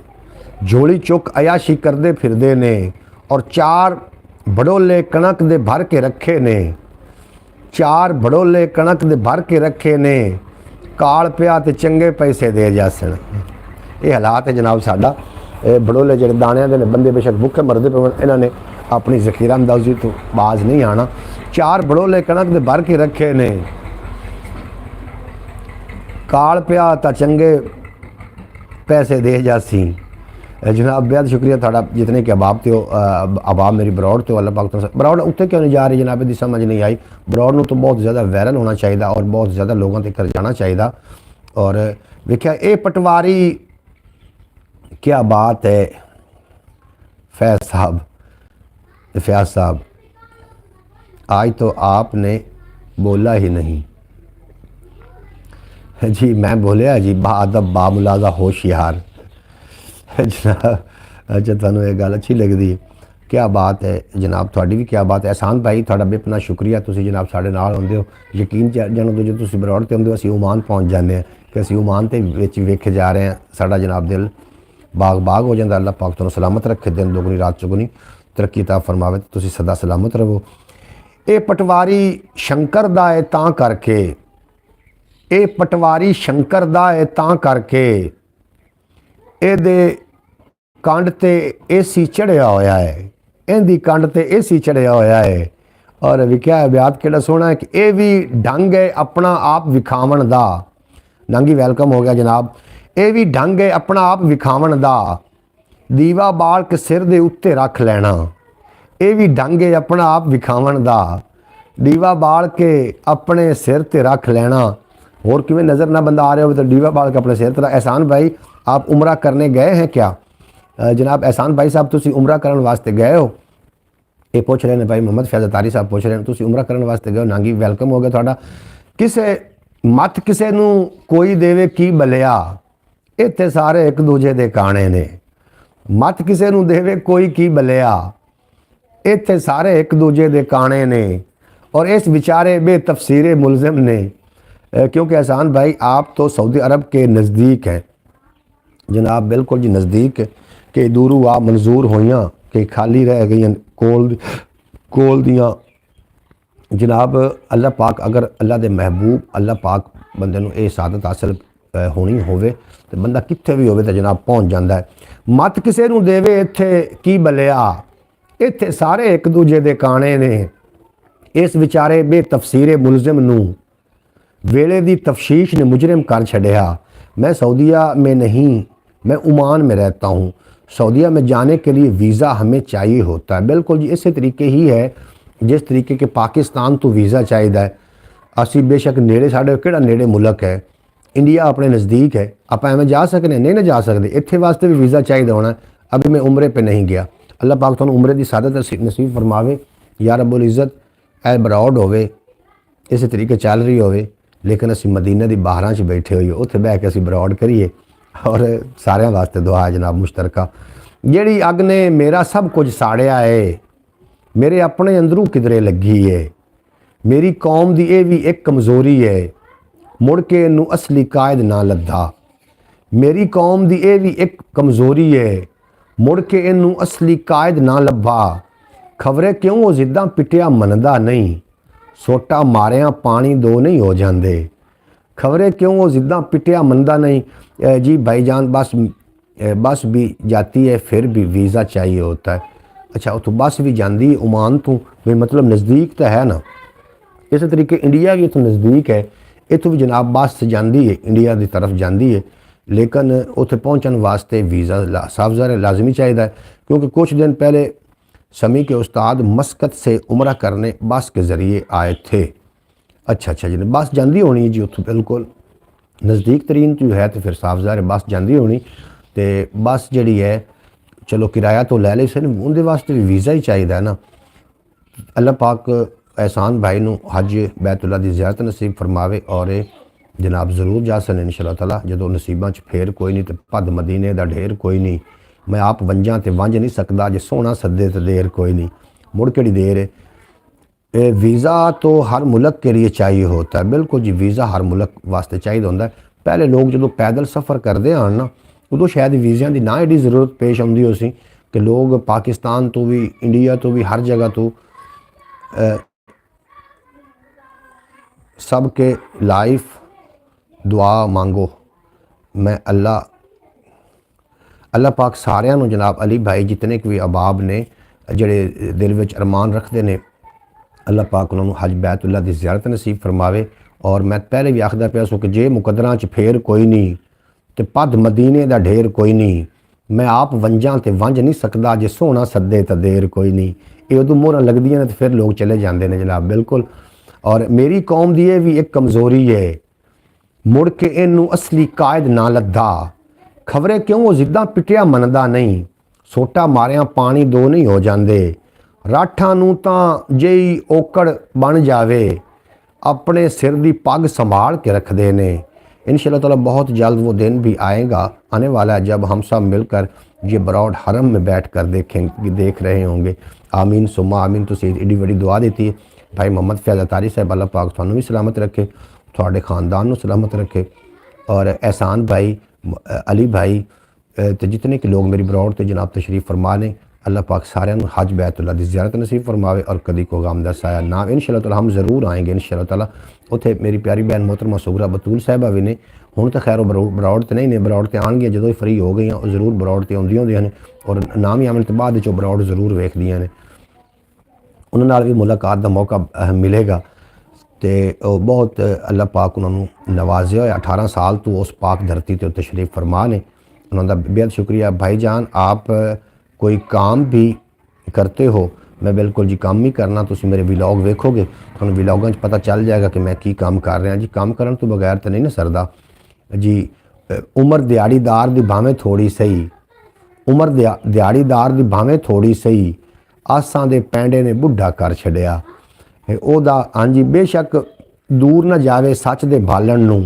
Speaker 1: झोली चुक अयाशी करदे फिरदे ने और 4 बड़ोले कणक दे भर के रखे ने, 4 बड़ोले कणक दे भर के रखे ने। काल पिया ते चंगे पैसे दे जासन। ये हालात है जनाब साडा। बड़ोले जो दाणियां दे ने, बंदे बेशक भुखे मरदे पे इन्होंने अपनी ज़खीरा अंदाजी तो बाज नहीं आना। 4 बड़ोले कणक दे भर के रखे ने, काल पिया ता चंगे पैसे दे जासी। जनाब बेहद शुक्रिया थोड़ा जितने के अबाब थे अबाब मेरी बरौड़ तो अल्लाह पाक तो बरौड़ उत्ते क्यों नहीं जा रही जनाब, की समझ नहीं आई। बरौड़ तो बहुत ज़्यादा वायरल होना चाहिए और बहुत ज़्यादा लोगों तक जाना चाहिए। और वेख्या ये पटवारी क्या बात है फयाज साहब, आज तो आपने बोला ही नहीं जी। मैं बोलिया जी बादब बामुलाजा होशियार जनाब। अच्छा थानू ये गल अच्छी लगती है, क्या बात है जनाब, थोड़ी भी क्या बात है। एहसान भाई थोड़ा बेपना शुक्रिया, तुसी जनाब साढ़े नाल होंदे हो। यकीन जानो तो जो तुसी बरौड़ ते होंदे हो, असीं ओमान पहुँच जाते हैं कि असीं ओमान ते विच वेखे जा रहे हैं। साडा जनाब दिल बाग बाग हो जाता। अल्लाह पाक तुहानू सलामत रखे, दिन दुगनी रात चुगनी तरक्की ता फरमावे, तुसी सदा सलामत रहो। ये पटवारी शंकर दा है तां करके, ये पटवारी शंकर दा है तां करके ਇਹਦੇ ਕੰਡ ਤੇ ਏਸੀ ਚੜਿਆ ਹੋਇਆ ਹੈ, ਇਹਦੀ ਕੰਡ ਤੇ ਏਸੀ ਚੜਿਆ ਹੋਇਆ ਹੈ। ਔਰ ਵਿਖਿਆ ਹੈ ਬਿਆਤ ਕਿਹੜਾ ਸੋਹਣਾ ਹੈ ਕਿ ਇਹ ਵੀ ਢੰਗ ਹੈ ਆਪਣਾ ਆਪ ਵਿਖਾਵਣ ਦਾ। ਨੰਗੀ ਵੈਲਕਮ ਹੋ ਗਿਆ ਜਨਾਬ। ਇਹ ਵੀ ਢੰਗ ਹੈ ਆਪਣਾ ਆਪ ਵਿਖਾਵਣ ਦਾ, ਦੀਵਾ ਬਾਲ ਕੇ ਸਿਰ ਦੇ ਉੱਤੇ ਰੱਖ ਲੈਣਾ। ਇਹ ਵੀ ਢੰਗ ਹੈ ਆਪਣਾ ਆਪ ਵਿਖਾਵਣ ਦਾ, ਦੀਵਾ ਬਾਲ ਕੇ ਆਪਣੇ ਸਿਰ ਤੇ ਰੱਖ ਲੈਣਾ। और किमें नज़र ना बंदा आ रहा हो तो डीवा बाल के अपने सिर तरह। एहसान भाई आप उम्रा करने गए हैं क्या? जनाब एहसान भाई साहब तुसी उम्रा करने वास्ते गए हो? ये पूछ रहे हैं भाई मोहम्मद फैज़ अतारी साहब पूछ रहे हैं तुसी उम्रा करने वास्ते गए हो? नांगी वेलकम हो गया थोड़ा। किसे मत किसे नू कोई देवे की बलिया, इत्थे सारे एक दूजे दे काने ने। मत किसे नू देवे कोई की बलिया, इत्थे सारे एक दूजे दे काने ने। और इस बेचारे बेतफसीरे मुलजिम ने, क्योंकि एहसान भाई आप तो सऊदी अरब के नज़दीक हैं जनाब, बिल्कुल जी नज़दीक के दूरू आ मंजूर होइयां कि खाली रह गई कोल दियाँ जनाब। अल्लाह पाक अगर अल्लाह दे महबूब अल्लाह पाक बंदे नूं ये सादत हासिल होनी होवे तो बंदा कित्थे भी होवे तो जनाब पहुँच जाता है। मत किसे नूं देवे इत्थे की बलिया, इत्थे सारे एक दूजे दे काने ने। इस विचारे बेतफसीरे मुलजिम नूं वेले दी तफ्शीश ने मुजरिम कर छड़िया। मैं सऊदीया में नहीं, मैं ओमान में रहता हूँ। सऊदीया में जाने के लिए वीज़ा हमें चाहिए होता है। बिल्कुल जी इसी तरीके ही है जिस तरीके के पाकिस्तान तो वीज़ा चाहिए। असी बेशक नेड़े साढ़े केड़ा नेड़े मुल्क है, इंडिया अपने नज़दीक है, आप एवं जा सकते नहीं ना जा सकते, इत्थे वास्ते भी वीज़ा चाहिए होना है। अभी मैं उम्रे पे नहीं गया, अल्लाह पाक तुहानू उम्रे की सादत नसीब फरमावे या रब्बुल इज़्ज़त। ए बरौड होवे इस तरीके चल रही होवे, लेकिन असी मदीने की बाहर च बैठे हुई उत्थे बह के असी बरौड करिए। और सारे वास्ते दुआ है जनाब मुश्तरका। जिहड़ी अग ने मेरा सब कुछ साड़िया है, मेरे अपने अंदरों किधरे लगी है। मेरी कौम की यह भी एक कमज़ोरी है, मुड़ के इनू असली कायद ना लद्दा। मेरी कौम की यह भी एक कमज़ोरी है, मुड़ के इनू असली कायद ना लभा। खबरे क्यों वो जिद्दां पिटिया मनदा नहीं, सोटा मारिया पानी दो नहीं हो जाते। खबरें क्यों वो जिद्दां पिटिया मनदा नहीं। जी भाईजान बस भी जाती है फिर भी वीज़ा चाहिए होता है। अच्छा तो बस भी जाती है ओमान तो भी मतलब नज़दीक तो है ना। इस तरीके इंडिया भी तो नज़दीक है, इतों भी जनाब बस जाती है इंडिया की तरफ जाती है, लेकिन उत्थे पहुँचने वास्ते वीज़ा साफ ज़ाहिर लाजमी चाहिए। क्योंकि कुछ दिन पहले समी के उस्ताद मस्कत से उम्रा करने बस के ज़रिए आए थे। अच्छा जी बस जाती होनी जी उत्थों बिल्कुल नज़दीक तरीन तो है, तो फिर साफ ज़ाहिर बस जाती होनी। तो बस जी है चलो किराया तो लै ली सन, उनके वास्ते भी वीज़ा ही चाहिए ना। अल्लाह पाक एहसान भाई नूं हज बैतुल्ला की ज़ियारत नसीब फरमावे और जनाब ज़रूर जा सन इंशाअल्लाह ताला। जो नसीबां च फेर कोई नहीं तो भद मदीने का ढेर कोई नहीं। मैं आप वंजा तो वंज नहीं सकता, जे सोना सदे तो देर कोई नहीं। मुड़ केड़ी देर है। वीज़ा तो हर मुल्क के लिए चाहिए होता है। बिल्कुल जी वीज़ा हर मुल्क वास्ते चाहिए होता है। पहले लोग जो पैदल सफ़र करते हैं ना उदों शायद वीज़िया की ना एडी ज़रूरत पेश आती हो सी कि लोग पाकिस्तान तो भी इंडिया तो भी हर जगह तो सब के लाइफ दुआ मांगो। मैं अल्लाह पाक सारियां नूं जनाब अली भाई जितने भी अबाब ने जड़े दिल विच अरमान रखते ने, अल्लाह पाक उन्होंने हज बैतुल्ला की ज़ियारत नसीब फरमावे। और मैं पहले भी आखदा पिया सो कि जे मुकदरां च फेर कोई नहीं तो पद मदीने का ढेर कोई नहीं। मैं आप वंजां ते वंज नहीं सकदा, जे सोहना सदे तो देर कोई नहीं। ये उदों मोहरां लगदियां ने तो फिर लोग चले जाते हैं जनाब, बिल्कुल। और मेरी कौम की यह भी एक कमज़ोरी है, मुड़ के इनू असली कायद ना लद्दा। खबरें क्यों वो जिद्दां पिटिया मनदा नहीं, सोटा मारिया पानी दो नहीं हो जाते। राठा नूं तां जेही ओकड़ बन जावे, अपने सिर की पग संभाल के रखते ने। इंशाअल्लाह ताला बहुत जल्द वो दिन भी आएगा, आने वाला है, जब हम सब मिलकर ये बरौड हरम में बैठ कर देख रहे होंगे। आमीन सुम्मा आमीन। तुसीं एडी बड़ी दुआ दी भाई मोहम्मद फैज़ अतारी साहब, अल्लाह पाक तुहानूं भी सलामत रखे, थोड़े खानदान नूं सलामत रखे। और एहसान भाई, अली भाई तो जितने के लोग मेरी बरौड ते जनाब तशरीफ़ फरमा ने, अल्लाह पाक सारिਆਂ ਨੂੰ हज बैतुल्ला दी ज़ियारत नसीब फरमावे और कभी को गम दा साया ना। इंशाअल्लाह ताला हम ज़रूर आएंगे इंशाअल्लाह ताला। उत्थे मेरी प्यारी बहन मोहतरमा सुगरा बतूल साहिबा भी ने, हुण तो खैर बरौड तो नहीं ने, बरौड तो आउणगियां जदों ही फ्री हो गई जरूर बरौड तो आउंदियां होंदियां ने, और नाम ही आवन तो बाद चो बरौड जरूर वेखदियां ने। उन्हां नाल भी मुलाकात का मौका मिलेगा। तो बहुत अल्लाह पाक उन्होंने नवाजे होया, 18 साल तो उस पाक धरती पर तशरीफ़ फरमा ने। उन्होंने बेहद शुक्रिया भाईजान। आप कोई काम भी करते हो? मैं बिल्कुल जी काम ही करना, तुसीं मेरे विलॉग वेखोगे तो विलॉगां च पता चल जाएगा कि मैं की काम कर रहा जी। काम करन तो बगैर तो नहीं ना सरदा जी। उम्र दिहाड़ीदार दी भावें थोड़ी सही, उम्र दिहाड़ीदार दी भावें थोड़ी सही, आसां दे पैंडे ने बुढ़ा कर छड़िया। ओदा हाँ जी, बेशक दूर ना जावे सच दे भालण नूं,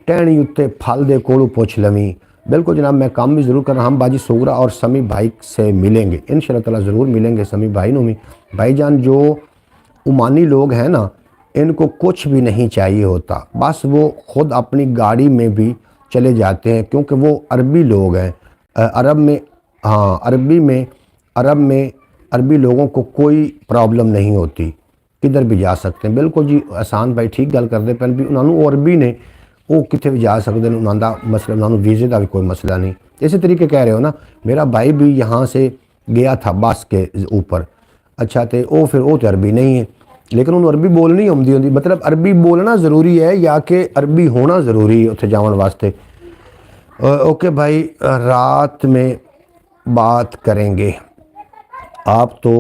Speaker 1: टहनी उत्ते फल दे कोलों पुछ लवीं। बिल्कुल जनाब, मैं काम भी ज़रूर कर रहा। हम बाजी सुगरा और समी भाई से मिलेंगे इंशाअल्लाह ताला, ज़रूर मिलेंगे समी भाई नूं भी। भाईजान जो उमानी लोग हैं ना, इनको कुछ भी नहीं चाहिए होता, बस वो ख़ुद अपनी गाड़ी में भी चले जाते हैं, क्योंकि वो अरबी लोग हैं। अरब में, हाँ अरब में अरबी लोगों को कोई प्रॉब्लम नहीं होती, किधर भी जा सकते हैं। बिल्कुल जी आसान भाई ठीक गल करते पे भी। उन्होंने अरबी ने वो कितने भी जा सकते हैं, उन्होंने मसला, उन्होंने वीज़े का भी कोई मसला नहीं। इसी तरीके कह रहे हो ना, मेरा भाई भी यहाँ से गया था बस के ऊपर, अच्छा तो वो फिर वो तो अरबी नहीं है, लेकिन उन्होंने अरबी बोलनी आती होती। मतलब अरबी बोलना ज़रूरी है या कि अरबी होना ज़रूरी है उत्थे जाने वास्ते। ओके भाई, रात में बात करेंगे। आप तो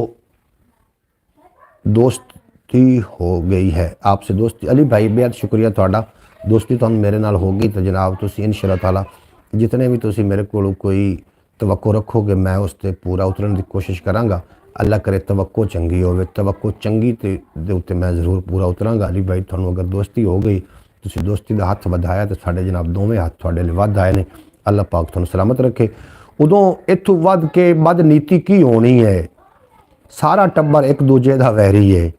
Speaker 1: दोस्ती हो गई है, आपसे दोस्ती। अली भाई बेहद शुक्रिया थोड़ा, दोस्ती तो मेरे नाल होगी तो जनाब तुसी इंशाअल्लाह ताला जितने भी तुसी मेरे को कोई तवक्को रखोगे, मैं उस पर पूरा उतरन की कोशिश करांगा। अल्लाह करे तवक्को चंगी होवे, तवक्को चंगी दे उत्ते मैं ज़रूर पूरा उतरांगा। अली भाई थानू अगर दोस्ती हो गई, तुसी दोस्ती का हथ वधाया तो साढ़े जनाब दोवें हथ थोड़े लिए वध आए ने। अल्लाह पाक थानू सलामत रखे। उदों इत्थों वध के बद नीति की होनी है, सारा टब्बर एक दूजे का वैरी है।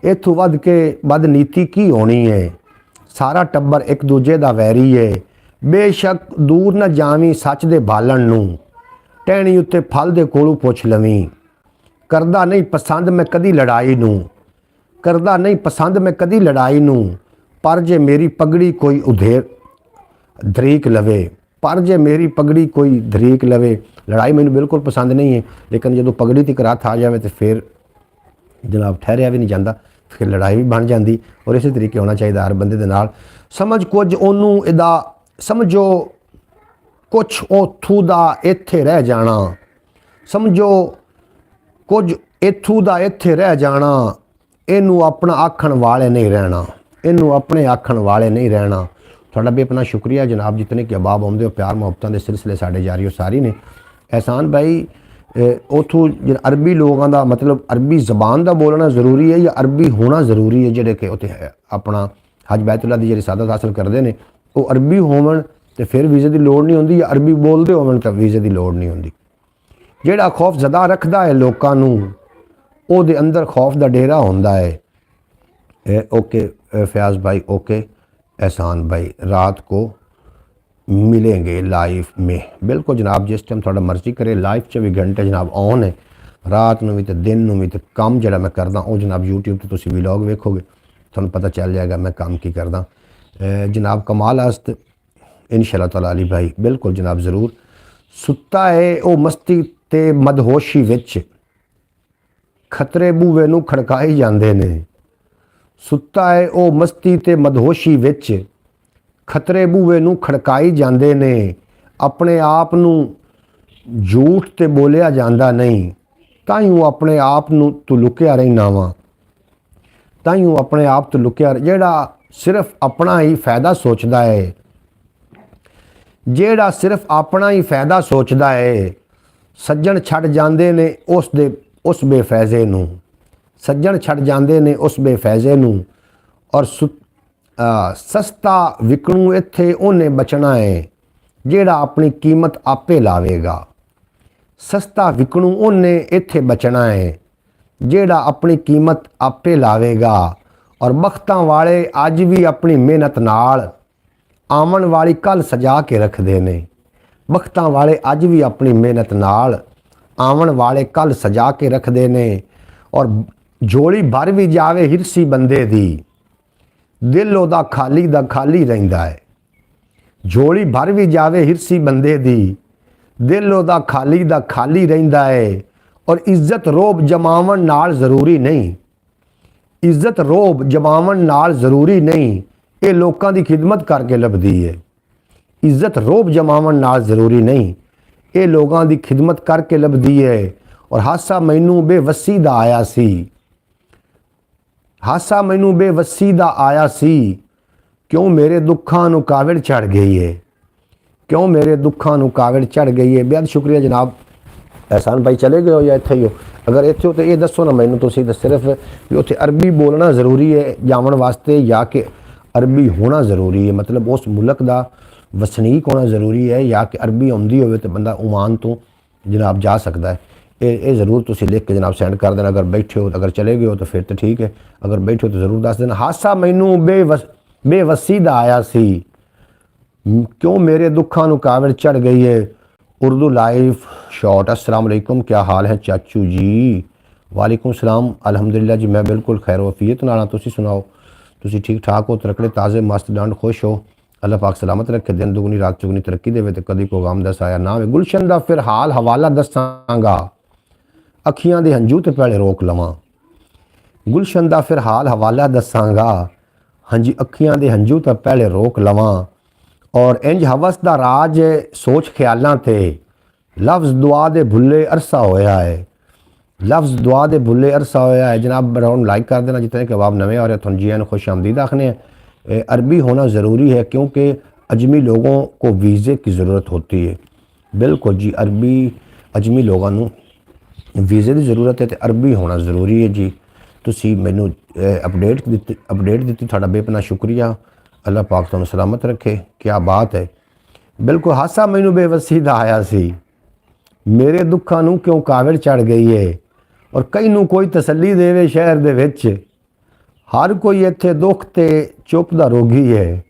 Speaker 1: इत्थों वध के बद नीति की होनी है, सारा टब्बर एक दूजे का वैरी है। बेशक दूर न जावी सच दे भालण नूं, टहनी उत्ते फल दे कोलों पुछ लवीं। करदा नहीं पसंद मैं कदी लड़ाई नूं, करदा नहीं पसंद मैं कदी लड़ाई नूं, पर जे मेरी पगड़ी कोई उधेर धरीक लवे, पर जे मेरी पगड़ी कोई धरीक लवे। लड़ाई मैनू बिल्कुल पसंद नहीं है, लेकिन जो पगड़ी तक रात आ जाए तो फिर जनाब ठहरिया भी नहीं जाता, फिर लड़ाई भी बन जाती। और इसी तरीके होना चाहिए हर बंदे दे नाल। समझ कुछ ओनू इदा समझो, कुछ उथू दा इत्थे रह जाना, समझो कुछ इथू दा इत्थे रह जाना। इनू अपना आखण वाले नहीं रहना, इनू अपने आखण वाले नहीं रहना। थोड़ा भी अपना शुक्रिया जनाब, जितने के अबाब आउंदे हो, प्यार मुहब्बतां दे सिलसिले साडे जारी हो सारी ने। एहसान भाई उथों अरबी लोगों का मतलब अरबी जबान का बोलना ज़रूरी है या अरबी होना ज़रूरी है? जेडे कि उत्थे अपना हज बैतुल्ला की जी सादत हासिल करते हैं, वो अरबी होवन तो फिर वीज़े की लोड़ नहीं होंदी, या अरबी बोलते होवन तो वीज़े की लोड़ नहीं होंदी। जेड़ा खौफ ज़दा रखता है लोगों नूं, दे अंदर खौफ का डेरा होंदा है। ओके फयाज भाई, ओके एहसान भाई, रात को मिलेंगे लाइव में। बिल्कुल जनाब, जिस टाइम थोड़ा मर्जी करे, लाइव 24 घंटे जनाब ऑन है, रात में भी तो दिन में भी। तो काम जरा मैं करदा वो जनाब यूट्यूब पर तुसीं व्लॉग वेखोगे थोड़ा पता चल जाएगा मैं काम की करदा। जनाब कमाल आस्त इंशाअल्लाह ताला अली भाई, बिल्कुल जनाब ज़रूर। सुत्ता है वो मस्ती ते मदहोशी विच, खतरे बूवे नूं खड़काई जांदे ने। सुत्ता है वो मस्ती ते मदहोशी विच, खतरे बूवे नूं खड़काई जांदे ने। अपने आप नूं झूठ ते बोलिया जाता नहीं, ताईं अपने आप नूं तू लुकिया रहना वा, ताईं अपने आप तो लुकिया। जेड़ा सिर्फ अपना ही फायदा सोचता है, जेड़ा सिर्फ अपना ही फायदा सोचता है, सज्जन छड़ जाते ने उस बेफैजे नूं, सज्जन छड़ जाते ने उस बेफैजे नूं। और सस्ता विकणू इत्थे उन्हें बचना है जेड़ा अपनी कीमत आपे लावेगा। सस्ता विकणू उन्हें इत्थे बचना है जेड़ा अपनी कीमत आपे लावेगा। और बख्तां वाले अज भी अपनी मेहनत नाल आवन वाली कल सजा के रखते ने। बख्तां वाले अज भी अपनी मेहनत नाल आवन वाले कल सजा के रखते ने। और झोली भर भी जावे हिरसी बंदे दी, दिल ओदा खाली दा खाली रहिंदा है। झोली भर भी जावे हिरसी बंदे दी, दिल ओदा खाली दा खाली रहिंदा है। और इज्जत रोब जमावन नाल ज़रूरी नहीं, इज्जत रोब जमावन नाल ज़रूरी नहीं, ये लोकां दी खिदमत करके लभदी है। इज्जत रोब जमावन नाल ज़रूरी नहीं, ये लोगों की खिदमत करके लभदी है। और हासा मैनू बेवसी दा आया सी, हासा मैनू बेवसी दा आया सी, क्यों मेरे दुखां नू काविड़ चढ़ गई है, क्यों मेरे दुखां नू काविड़ चढ़ गई है। बेहद शुक्रिया जनाब। एहसान भाई चले गए हो या इत्थे ही हो? अगर इत्थे हो तो ये दसो ना मैनू, तुसीं सिर्फ भी उत्थे अरबी बोलना ज़रूरी है जावन वास्ते या कि अरबी होना ज़रूरी है, मतलब उस मुल्क का वसनीक होना ज़रूरी है, या कि अरबी आउंदी होवे तो बंदा ओमान तो जनाब जा सकता है। ये ज़रूर तुसीं लिख के जनाब सेंड कर देना। अगर बैठे हो, अगर चले गए हो तो फिर तो ठीक है, अगर बैठे हो तो ज़रूर दस देना। हासा मैनू बेवसी दा आया सी, क्यों मेरे दुखां नू काविड़ चढ़ गई है। Urdu live short. अस्सलाम वालेकुम, क्या हाल है चाचू जी? वालेकुम सलाम, अल्हम्दुलिल्लाह जी मैं बिल्कुल खैर वफीयत नाल। तुसीं सुनाओ, तुसीं ठीक ठाक हो? तरकड़े ताज़े मस्त डंड खुश हो? अल्लाह पाक सलामत रखे, दिन दुगनी रात चुगनी तरक्की देवे ते कदी को गम दस आया ना होवे। गुलशन दा फिर हाल हवाला दसांगा, अखियां दे हंझू ते पहले रोक लवां। गुलशन दा फिर हाल हवाला दसांगा, हंजी अखियां दे हंझू ते पहले रोक लवां। और इंज हवस दा राज सोच ख्यालां ते, लफ्ज़ दुआ दे भुले अरसा होया है, लफ्ज़ दुआ दे भुले अरसा होया है। जनाब राउंड लाइक कर देना जितने के आप नवे आ रहे हो, जी एन खुश आमदीद आखने हैं। अरबी होना ज़रूरी है क्योंकि अजमी लोगों को वीज़े की ज़रूरत होती है। बिल्कुल जी, अरबी अजमी लोगों को वीज़े की ज़रूरत है तो अरबी होना ज़रूरी है जी। तुसी मैनू अपडेट दी थोड़ा बेपना शुक्रिया। अल्लाह पाक तुहानू सलामत रखे। क्या बात है। बिल्कुल हासा मैनू बेवसी दा आया सी, मेरे दुखां नू क्यों काविड़ चढ़ गई है। और कई नू कोई तसल्ली देवे शहर दे विच, हर कोई इत्थे दुख ते चुप दा रोगी है,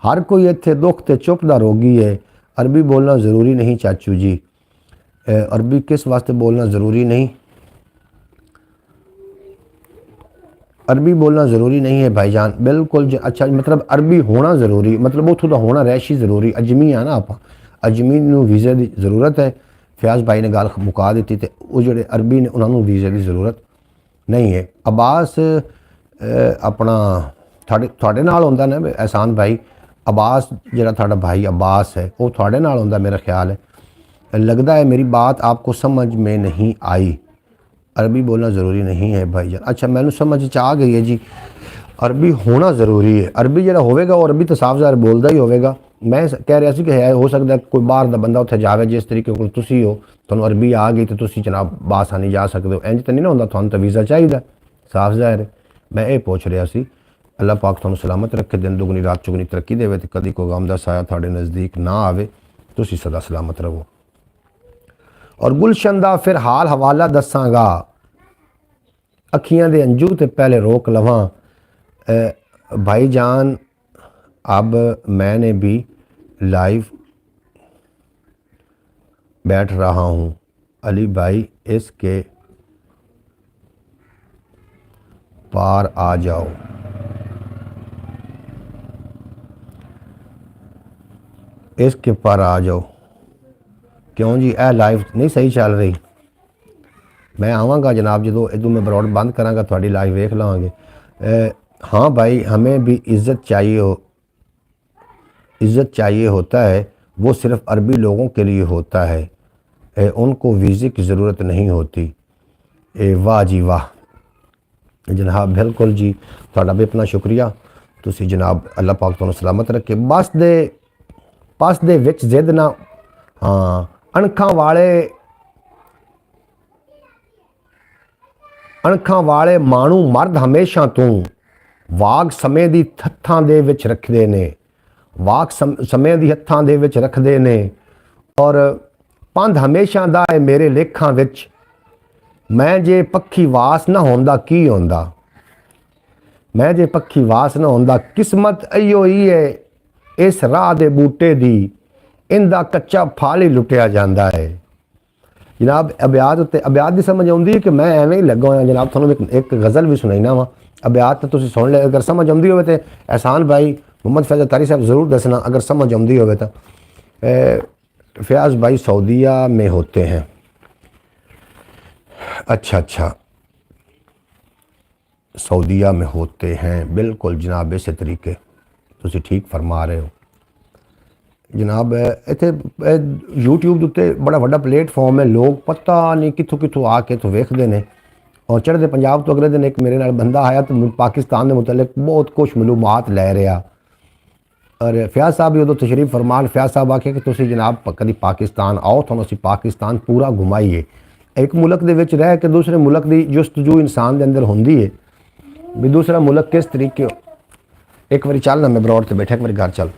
Speaker 1: हर कोई इत्थे दुख ते चुप दा रोगी है। अरबी बोलना ज़रूरी नहीं चाचू जी। अरबी किस वास्ते बोलना ज़रूरी नहीं? अरबी बोलना ज़रूरी नहीं है भाईजान, बिल्कुल अच्छा मतलब अरबी होना ज़रूरी, मतलब उथों का होना रैशी ज़रूरी। अजमी आ ना, आप अजमी नू वीज़े की ज़रूरत है। फयाज भाई ने गल मुका दी, तो वो जोड़े अरबी ने उन्होंने वीज़े की ज़रूरत नहीं है। अब्बास अपना थोड़े नाल होंदा ना एहसान भाई, अब्बास जिहड़ा थोड़ा भाई अब्बास है वो थोड़े नाल होंदा मेरा ख्याल है। लगता है मेरी बात आपको समझ में नहीं आई। अरबी बोलना ज़रूरी नहीं है भाईजान। अच्छा मैनू समझ आ गई है जी, अरबी होना ज़रूरी है। अरबी जो होगा वो अरबी तो साफ ज़ाहिर बोलता ही होगा। मैं कह रहा सी कि है हो सकता है कोई बाहर का बंदा उत्थे जाए, जिस तरीके को तुसी हो, तुहानू अरबी आ गई तो तुसी जनाब बासानी जा सकते हो। इंज तो नहीं ना होंदा, तुहानू तो वीज़ा चाहिए, साफ ज़ाहिर है। मैं ये पूछ रहा सी। अल्लाह पाक तुहानू सलामत रखे, दिन दुगनी रात चुगनी तरक्की देवे, तो कदी कोई गम दा साया तुहाडे नज़दीक ना आवे, तुसी सदा सलामत रहो। और गुलशन दा फिर हाल हवाला दसांगा, अखियां दे अंजू ते पहले रोक लवां। भाईजान अब मैंने भी लाइव बैठ रहा हूँ, अली भाई इसके पार आ जाओ। इसके पार आ जाओ। क्यों जी, ए लाइव नहीं सही चल रही? मैं आवांगा जनाब, जो इदू मैं ब्रॉड बंद करांगा थोड़ी लाइव वेख लवांगे। हाँ भाई, हमें भी इज़्ज़त चाहिए हो, इज़्ज़त चाहिए होता है, वो सिर्फ़ अरबी लोगों के लिए होता है। उनको वीज़े की ज़रूरत नहीं होती। वाह जी वाह जनाब, बिल्कुल जी, तुहाडा भी अपना शुक्रिया। तुसी जनाब अल्लाह पाक तुहानू सलामत रखे। बस दे विच जिद ना, हाँ, अणखां वाले मानू मर्द हमेशा तू वाग समय दी हत्थां दे विच रखदे ने, वाग समय दी हत्थां दे विच रखदे ने, और पंध हमेशा दा है मेरे लेखां विच। मैं जे पक्खी वास ना होंदा की होंदा, मैं जे पक्खी वास ना होंदा। किस्मत इहो ही है इस राह दे बूटे दी, इंदा कच्चा फल ही लुटिया जाता है। जनाब अब्यात उत्ते अब्यात की समझ आती है कि मैं एवं ही लगा होया। जनाब थोड़ा एक गज़ल भी सुनाईना वा, अब्यात तो तुसीं सुन ले, अगर समझ आती हो तो एहसान भाई मोहम्मद फैज़ अतारी साहब ज़रूर दसना अगर समझ आती हो तो। फयाज़ भाई सऊदीया में होते हैं, अच्छा, सऊदीया में होते हैं, बिल्कुल जनाब इस तरीके तुसीं ठीक फरमा रहे हो जनाब। इत्थे यूट्यूब के उत्ते बड़ा वड्डा प्लेटफॉर्म है, लोग पता नहीं कित्थों कित्थों आके तो वेखते हैं। और चढ़ते पंजाब तो अगले दिन एक मेरे नाल बंदा आया तो पाकिस्तान के मुतलक बहुत कुछ मालूमात लै रहा। और फयाज़ साहब भी उदों तशरीफ फरमान, फयाज़ साहब आखे कि तुसीं जनाब कभी पाकिस्तान आओ, तुहानूं असीं पाकिस्तान पूरा घुमाईए। एक मुल्क दे विच रह के दूसरे मुल्क की जुस्तजू इंसान के अंदर होंदी है भी दूसरा मुल्क किस तरीके। एक बारी चल ना, मैं बरौर से बैठा, एक बारी घर चल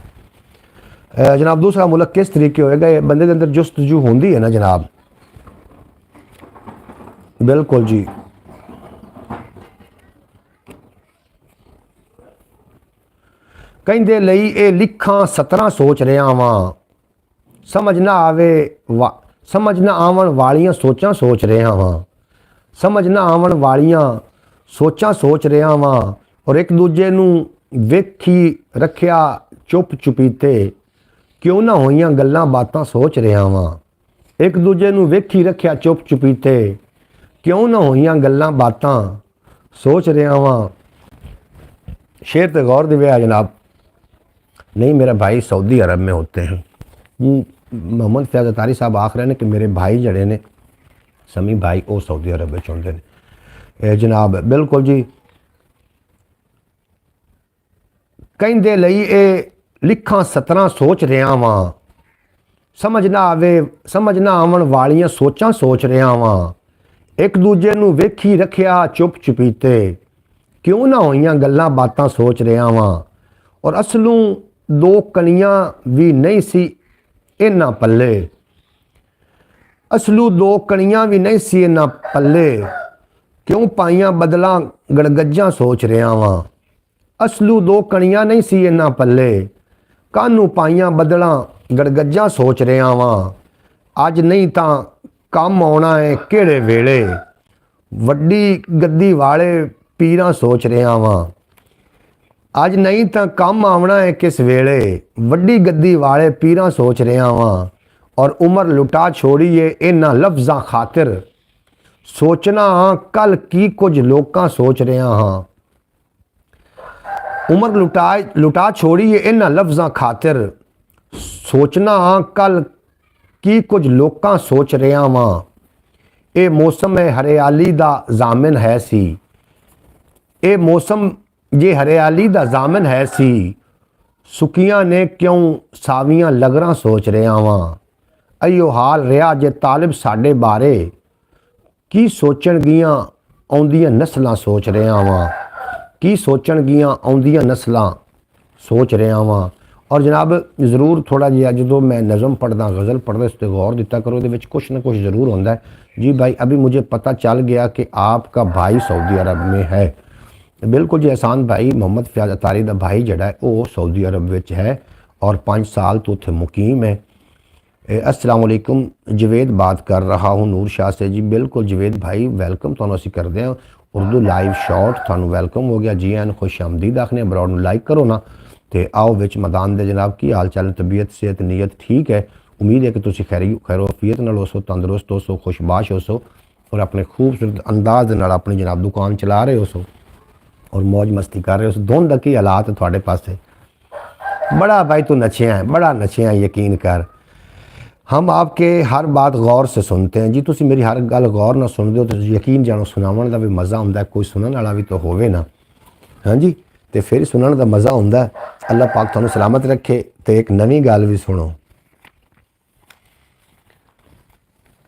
Speaker 1: जनाब, दूसरा मुल्क किस तरीके होएगा, ये बंदे के अंदर जुस्तजू होंदी है ना जनाब। बिल्कुल जी, कहते लई ये लिखां सतरां सोच रहा वां, समझ ना आवन वालियां सोचां सोच रहा वां, समझ ना आवन वालियां सोचां सोच रहा वां। और एक दूजे नूं वेखी रखिया चुप चुपीते, क्यों ना होइयां गल्लां बातां सोच रहा वां। एक दूजे नूं वेखी रखिया चुप चुपीते, क्यों ना होइयां गल्लां बातां सोच रहा वां। शेर ते गौर दे विया जनाब। नहीं, मेरा भाई सऊदी अरब में होते हैं जी। मोहम्मद फैज़ अतारी साहब आख रहे हैं कि मेरे भाई जड़े ने समी भाई वो सऊदी अरब में होंदे ने जनाब। बिल्कुल जी, कहंदे लई ये लिखां सतरां सोच रहा वां, समझ ना आवन वालियां सोचां सोच रहा वां। एक दूजे नूं वेखी रखिया चुप चुपीते, क्यों ना होइयां गल्लां बातां सोच रहा वां। और असलों दो कनियां भी नहीं सी इन्हां पल्ले, असलू दो कनियां भी नहीं सी इन्हां पल्ले, क्यों पाइयां बदलां गड़गज्जां सोच रहा वां। असलू दो कनियां नहीं सी इन्हां पल्ले, कानू पाइयां बदलां गड़गज्जां सोच रहा वां। अज नहीं तां कम आउणा है किहड़े वेले, वड्डी गद्दी वाले पीरां सोच रहा वां। अज नहीं तो कम आवना है किस वेले, वड्डी गद्दी वाले पीरां सोच रहा वां। और उम्र लुटा छोड़ीए इन्हां लफ्ज़ां खातिर, सोचना हाँ कल की कुछ लोकां सोच रहा हाँ। उम्र लुटा छोड़ीए इन्हां लफ्ज़ां खातिर, सोचना हाँ कल की कुछ लोकां सोच रहा वां। ये मौसम हरियाली दा जामिन है सी, ये मौसम जे हरियाली दा जामिन है सी। सुकियां ने क्यों सावियां लगरां सोच रहा वां। अयो हाल रहा जे तालिब साडे बारे, की सोचणगियां आउंदियां नस्लां सोच रहा वां। की सोचणगियां आउंदियां नस्लां सोच रहा वां। और जनाब जरूर थोड़ा जिहा जो मैं नज़म पढ़दा गज़ल पढ़दा उस पर गौर दिता करो, उहदे विच कुछ ना कुछ ज़रूर होंदा है जी। भाई अभी मुझे पता चल गया कि आपका भाई सऊदी अरब में है। बिल्कुल जी, एहसान भाई मोहम्मद फयाज़ अतारी का भाई जड़ा है वो सऊदी अरब विच है और 5 साल तो उत्थे मुकीम है। अस्सलाम वालेकुम, जवेद बात कर रहा हूँ नूर शाह से जी। बिल्कुल जवेद भाई वेलकम तुहानू असीं करदे हां। उर्दू लाइव शॉर्ट थानू वेलकम हो गया जी। एन खुश आमदीद आखने बरौड़ नू लाइक करो ना तो आओ विच मैदान दे जनाब। की हाल चाल, तबीयत सेहत नीयत ठीक है। उम्मीद है कि तुसीं खैरोफियत नाल होसो, तंदुरुस्त होसो, खुशबाश होसो और अपने खूबसूरत अंदाज नाल अपनी जनाब दुकान चला रहे होसो और मौज मस्ती कर रहे हो। धुंध की हालात थोड़े पासे बड़ा भाई तू नचिया है, बड़ा नचिया, यकीन कर। हम आपके हर बात गौर से सुनते हैं जी। तुसी मेरी हर गल गौर ना सुनते हो तो यकीन जानो सुनावन का भी मज़ा आता है, कोई सुनने वाला भी तो होवे ना। हाँ जी, तो फिर सुनने का मज़ा आता है। अल्लाह पाक तुहानू सलामत रखे। तो एक नवी गल भी सुनो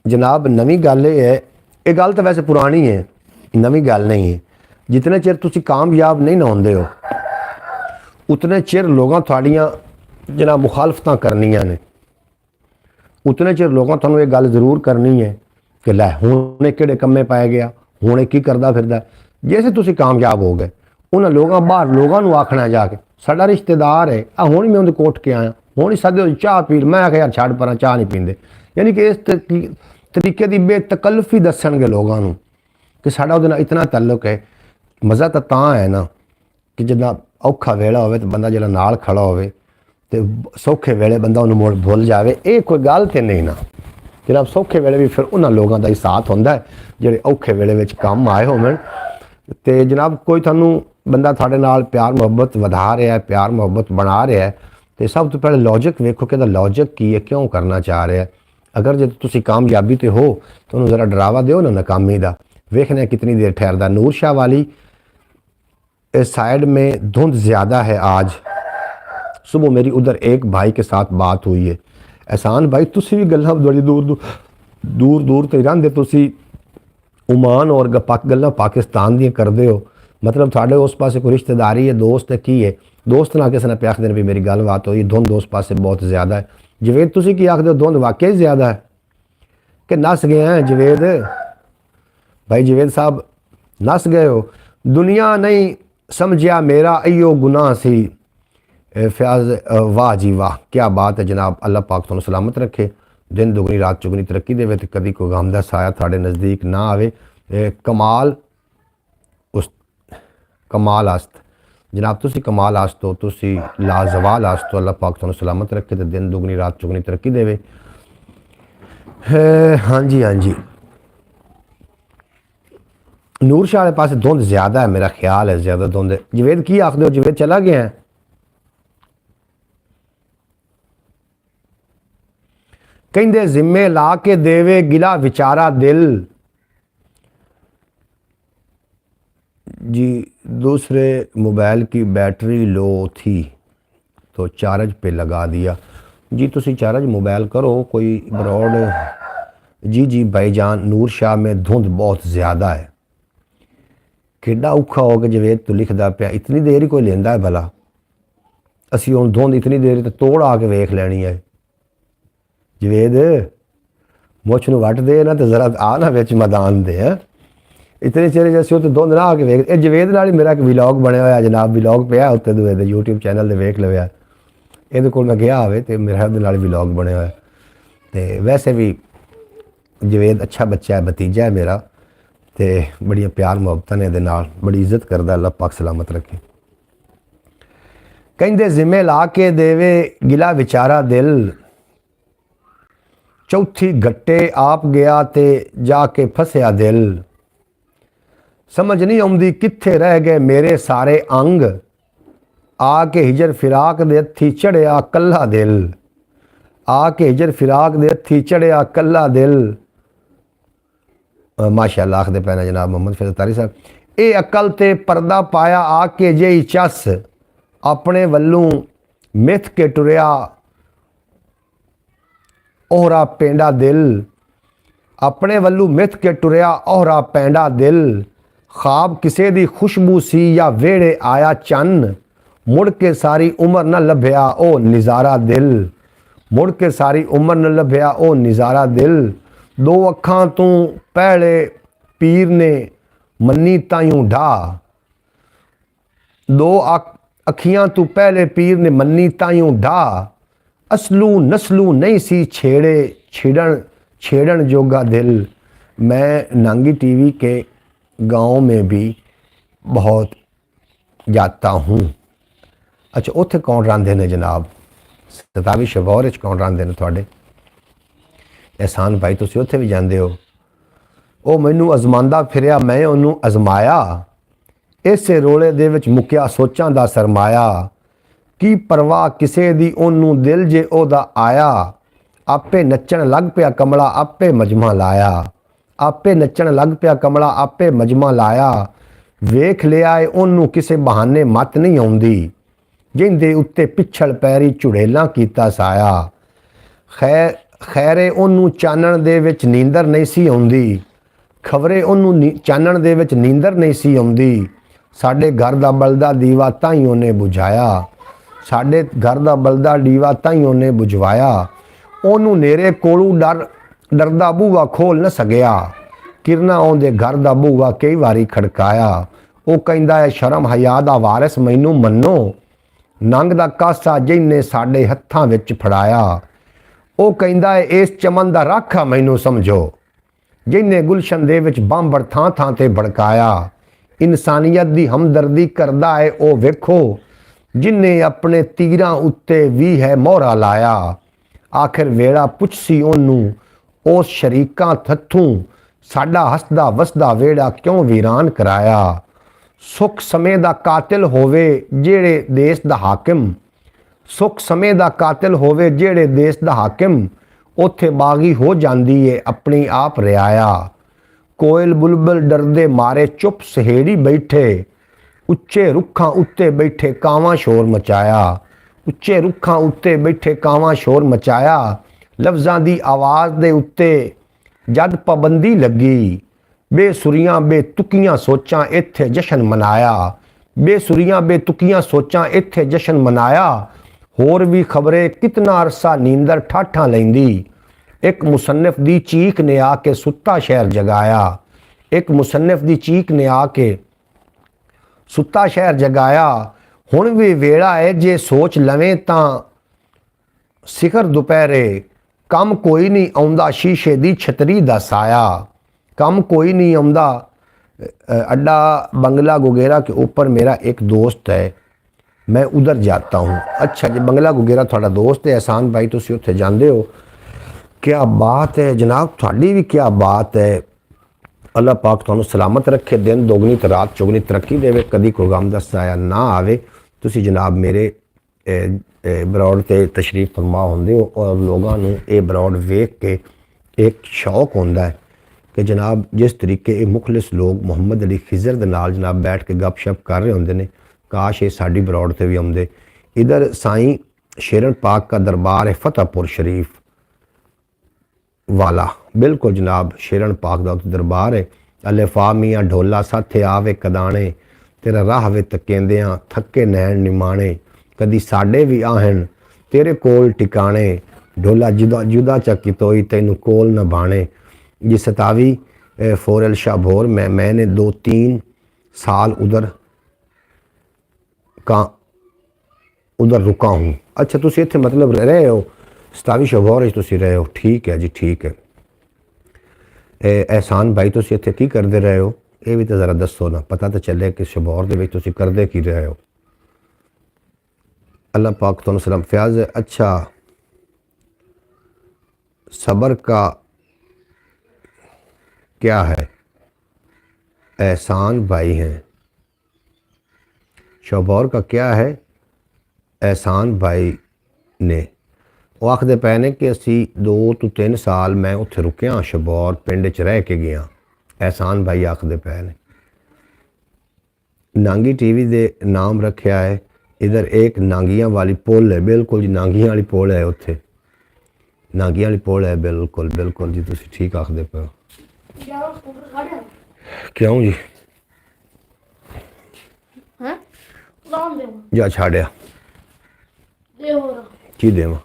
Speaker 1: जनाब। नवी गल ये है, ये गल तो वैसे पुरानी है, नवी गल नहीं है। जितने चिर तुसी कामयाब नहीं ना होंदे हो उतने चिर लोगों थोड़ियाँ जनाब मुखालफत करनियाँ ने, उतने चिर लोगों तुहानू ये गल जरूर करनी है कि लै हुण किहड़े कम्मे पाए गया, हुण की करदा फिरदा। जैसे तुसी कामयाब हो गए उन्हें लोगों बाहर लोगों को आखना जाके साडा रिश्तेदार है, आ हुण मैं उन्हें कोट के आया, हुण ही सदे चाह पी। मैं आख्या यार छड़ पर चाह नहीं पींदे। यानी कि इस तरीके की बेतकल्लफी दसणगे लोगों को कि साडा उहदे नाल इतना तल्लुक है। मज़ा तो तां है ना कि जिद्दां औखा वेला होवे तो बंदा जिहड़ा नाल खड़ा होवे ते सौखे वेले बंदा उन्हें मुड़ भुल जाए, ये कोई गल तो नहीं ना जनाब। सौखे वेले भी फिर उन्होंने लोगों का ही साथ होंदा है जिहड़े औखे वेले विच काम आए होवन। ते जनाब कोई थानू बंदा थाड़े नाल प्यार मुहब्बत वधा रहा है, प्यार मुहब्बत बना रहा है, तो सब तो पहले लॉजिक वेखो कि लॉजिक की है, क्यों करना चाह रहा है। अगर जो तुसी कामयाबी तो हो तो उन्होंने ज़रा डरावा दो ना नाकामी का, वेखने कितनी देर ठहरदा। नूर शाह वाली इस साइड में धुंध ज़्यादा है आज। सुबह मेरी उधर एक भाई के साथ बात हुई है, एहसान भाई तुसी भी गल्लां बड़ी दूर दूर तो रहिंदे, तुसी ओमान और गल्लां पाकिस्तान दी करदे हो। मतलब थाड़े उस पासे कोई रिश्तेदारी है, दोस्त है, की है दोस्त ना किसी ने पे आखदे भी मेरी गलबात हुई। धुंध उस पासे बहुत ज़्यादा है। जवेद तुसी की आखदे हो धुंध वाकई ज़्यादा है कि नस गए हैं जवेद भाई? जवेद साहब नस गए हो। दुनिया नहीं समझिया मेरा अयो गुनाह सी फयाज। वाह जी वाह, क्या बात है जनाब। अल्लाह पाक तुहानू सलामत रखे, दिन दुगनी रात चुगनी तरक्की देवे, तो कभी कोई गम दा साया थाड़े नज़दीक ना आवे। कमाल उस कमाल आस्त जनाब, तुसी कमाल आस्त हो, तुसी लाजवाल आस्त हो। अल्लाह पाक तुहानू सलामत रखे तो दिन दुगनी रात चुगनी तरक्की देवे। हाँ जी हाँ जी, नूर शाह के पास धुंध ज़्यादा है, मेरा ख्याल है ज़्यादा धुंध है। जवेद की आखदे हो? जवेद चला गया है। कहते जिम्मे ला के देवे गिला विचारा दिल जी। दूसरे मोबाइल की बैटरी लो थी तो चार्ज पे लगा दिया जी। तुसी चार्ज मोबाइल करो कोई ब्रॉड। जी जी भाईजान, नूर शाह में धुंध बहुत ज़्यादा है। किड्डा औखा हो के जवेद तो लिखदा पिया, इतनी देर ही कोई लेंदा है भला? असी हुण धुंध इतनी देर तो तोड़ आके वेख लैनी है। जवेद मुछ नूं वट दे ना तो जरा आ ना विच मैदान दे। है इतने चिर जैसे तो धुंध ना आके वेख। जवेद नाल मेरा एक विलॉग बनया हुआ जनाब, विलॉग पिया उत्ते दूए दे यूट्यूब चैनल ते वेख लव्या। ये कोल मैं गया होवे तो मेरा उहदे नाल विलॉग बनया हुआ। तो वैसे भी जवेद अच्छा बच्चा है, भतीजा है मेरा, तो बड़िया प्यार मुहब्बत ने दे नाल, बड़ी इज्जत करदा। अल्लाह पाक सलामत रखे। कहंदे जिम्मे ला के देवे गिला विचारा दिल, चौथी घट्टे आप गया ते जाके फसया दिल। समझ नहीं आउंदी कित्थे रह गए मेरे सारे अंग, आके हिजर फिराक दे हत्थी चढ़िया कल्ला दिल। आके हिजर फिराक दे हत्थी चढ़िया कल्ला दिल। माशाअल्लाह आखदे पैना जनाब मोहम्मद फैज़ल तारी साहब। ये अकल ते पर्दा पाया आके जेही चस, अपने वल्लों मिथ के टुरिया ओहरा पेंडा दिल। अपने वल्लों मिथ के टुरिया ओहरा पेंडा दिल। ख्वाब किसे दी खुशबू सी या वेड़े आया चन्न, मुड़ के सारी उम्र न लभ्या ओ निज़ारा दिल। मुड़ के सारी उम्र न लभ्या ओ निज़ारा दिल। दो अखां तू पहले पीर ने मन्नी तायूं ढा। दो अखियां तू पहले पीर ने मन्नी तायूं ढा। असलू नस्लू नहीं सी छेड़न जोगा दिल। मैं नांगी टीवी के गांव में भी बहुत जाता हूँ। अच्छा उत्थे कौन रहिंदे ने जनाब? सतावी शबौर कौन रहिंदे ने तुहाडे? एहसान भाई तुसीं उत्थे भी जांदे हो। वो मैनू अजमांदा फिरिया, मैं उन्होंने अजमाया। इसे रोले दे विच मुक्या सोचां दा सरमाया। की परवाह किसे दी ओनू दिल जे ओदा आया। आपे नचण लग पिया कमला आपे मजमा लाया। आपे नचण लग पिया कमला आपे मजमा लाया। वेख लिया है ओनू किसे बहाने मत नहीं आउंदी, जिंदे उत्ते पिछल पैरी झुड़ेला कीता साया। खैरे ओनू चानण दे विच नींदर नहीं सी आउंदी, खबरे ओनू चानण दे विच नींदर नहीं सी आउंदी। साडे घर दा बलदा दीवा ताई ओने बुझाया, साडे घर दा बलदा दीवा ताई ओने बुझवाया। ओनू नेरे कोलू डरदा बूआ खोल न सकिया, किरना आउंदे घर दा बूआ कई वारी खड़काया। वो कहंदा है शर्म हया दा वारिस मैनू मन्नो, नंग दा कासा जिन्ने साडे हत्थां विच फड़ाया। वो कहंदा है इस चमन दा राखा मैनू समझो, जिन्ने गुलशन दे विच बांबर थां थां ते भड़काया। इंसानियत दी हमदर्दी करदा है ओ वेखो, जिन्ने अपने तीरां उत्ते भी है मोहरा लाया। आखिर वेड़ा पुछसी ओनू उस शरीकां थथों, साडा हसदा वसदा वेड़ा क्यों वीरान कराया। सुख समय दा कातिल होवे जेड़े देश दा हाकिम, सुख समय दा कातिल होवे जेड़े देश दा हाकिम, उत्थे बागी हो जांदी है अपनी आप रियाया। कोयल बुलबुल डरदे मारे चुप सहेड़ी बैठे, उच्चे रुखां उत्ते बैठे कावां शोर मचाया। उच्चे रुखां उत्ते बैठे कावां शोर मचाया। लफ्ज़ां दी आवाज़ दे उत्ते जद पाबंदी लगी, बेसुरियां बेतुकियां सोचां इत्थे जशन मनाया। बेसुरियां बेतुकियां सोचां इत्थे जशन मनाया। होर भी खबरे कितना अरसा नींदर ठाठां लैंदी, एक मुसन्निफ दी चीख ने आके सुत्ता शहर जगाया। एक मुसन्निफ दी चीख ने आके सुत्ता शहर जगाया। हुण भी वेड़ा है जे सोच लवें तां सिखर दोपहरे, कम कोई नहीं आउंदा शीशे दी छतरी दा साया। कम कोई नहीं आउंदा। अड्डा बंगला गुगेरा के ऊपर मेरा एक दोस्त है, मैं उधर जाता हूँ। अच्छा जी, बंगला गुगेरा थोड़ा दोस्त है एहसान भाई, तुसी उत्थे जांदे हो। क्या बात है जनाब, थोड़ी भी क्या बात है। अल्लाह पाक तुहानू सलामत रखे, दिन दोगनी तो रात चौगनी तरक्की देवे, कदी कोई गम दा साया ना आवे। तुसी जनाब मेरे बरौड़ ते तशरीफ फरमा होंदे हो और लोगों नू ये बरौड़ वेख के एक शौक होंदा है कि जनाब जिस तरीके ये मुखलिस लोग मुहम्मद अली खिजर दे नाल जनाब बैठ के गप शप कर रहे होंदे ने, काश ये साडी बरौड़ ते भी आउंदे। इधर साईं शेरन पाक का दरबार है फतेहपुर शरीफ वाला, बिल्कुल जनाब शेरन पाक दा दरबार है। अले फा मियाँ ढोला साथे आवे कदाने, तेरा राह वे तकेंदियां थके नैन निमाणे। कदी साडे भी आहन तेरे कोल टिकाने, ढोला जुदा जुदा चकी तोई तैनू कोल न बाणे। जी 27 फोरल शाह भोर में मैंने 2-3 साल उधर रुका हूँ। अच्छा तुसी इत्थे मतलब रहे हो 27 शोभौर तुसी रहे हो, ठीक है जी ठीक है। एहसान भाई तुसी इत्थे की करते रहे हो, ये भी तो ज़रा दसो ना, पता तो चले कि शोभौर दे विच तुसी करदे की रहे हो। अल्लाह पाक तुहानू सलाम फयाज। अच्छा सबर का क्या है, एहसान भाई हैं। शोभौर का क्या है, एहसान भाई ने वो आखते पे ने कि असी 2 ਤੋਂ 3 साल मैं उत्थे रुकिया शोभौर पिंड च रह के गया। एहसान भाई आखते पे ने नांगी टीवी दे नाम रखा है। इधर एक नांगियां वाली पुल है, बिल्कुल जी नांगियां वाली पुल है, उत्थे नांगियां वाली पुल है, बिल्कुल बिल्कुल जी तुसी ठीक आखते पे हो। क्यों जी जा छाड़िया की देवा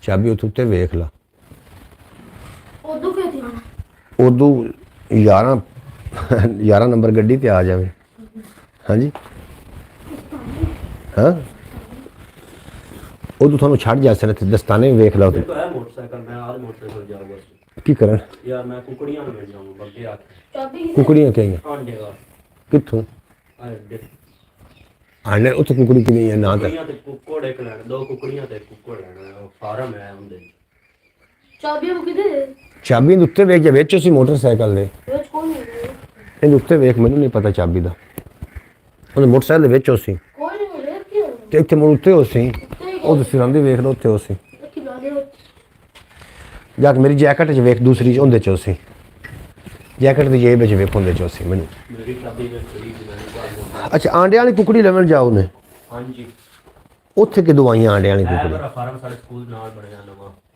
Speaker 1: चाबी उत्ते वेख ला। उदू 11 नंबर गड्डी ते आ जावे। हाँ जी हाँ उदू थानू छड़ जा सने दस्ताने भी वेख लो। की करन यार मैं कुकड़ियां मिल जाऊंगा बग्गे आके। कुकड़ियां कहेंगे कित्थों आने उत्थे कुकड़ी की नहीं है ना ते कुक्कड़ एक लेना, 2 कुकड़ियां ते कुक्कड़ लेना, फार्म है उंदे। चाबी किदे चाबी उत्ते वेख जा विच उसी मोटरसाइकिल दे विच कोई नहीं इन उत्ते वेख, मैनू नहीं पता चाबी दा। उन्हें मोटरसाइकिल दे विच उसी कोई नहीं वेख के ते इत्थे मोड़ उत्ते उसी ओ सिरांदी वेख लो उत्ते उसी जाके मेरी जैकेट च वेख दूसरी उहदे च उसी जैकेट की जेब वेख उहदे च उसी मैनू। अच्छा आंडे वाली कुकड़ी लवन जाओ ने उत्थे किदों आईयां आंडे वाली कुकड़ी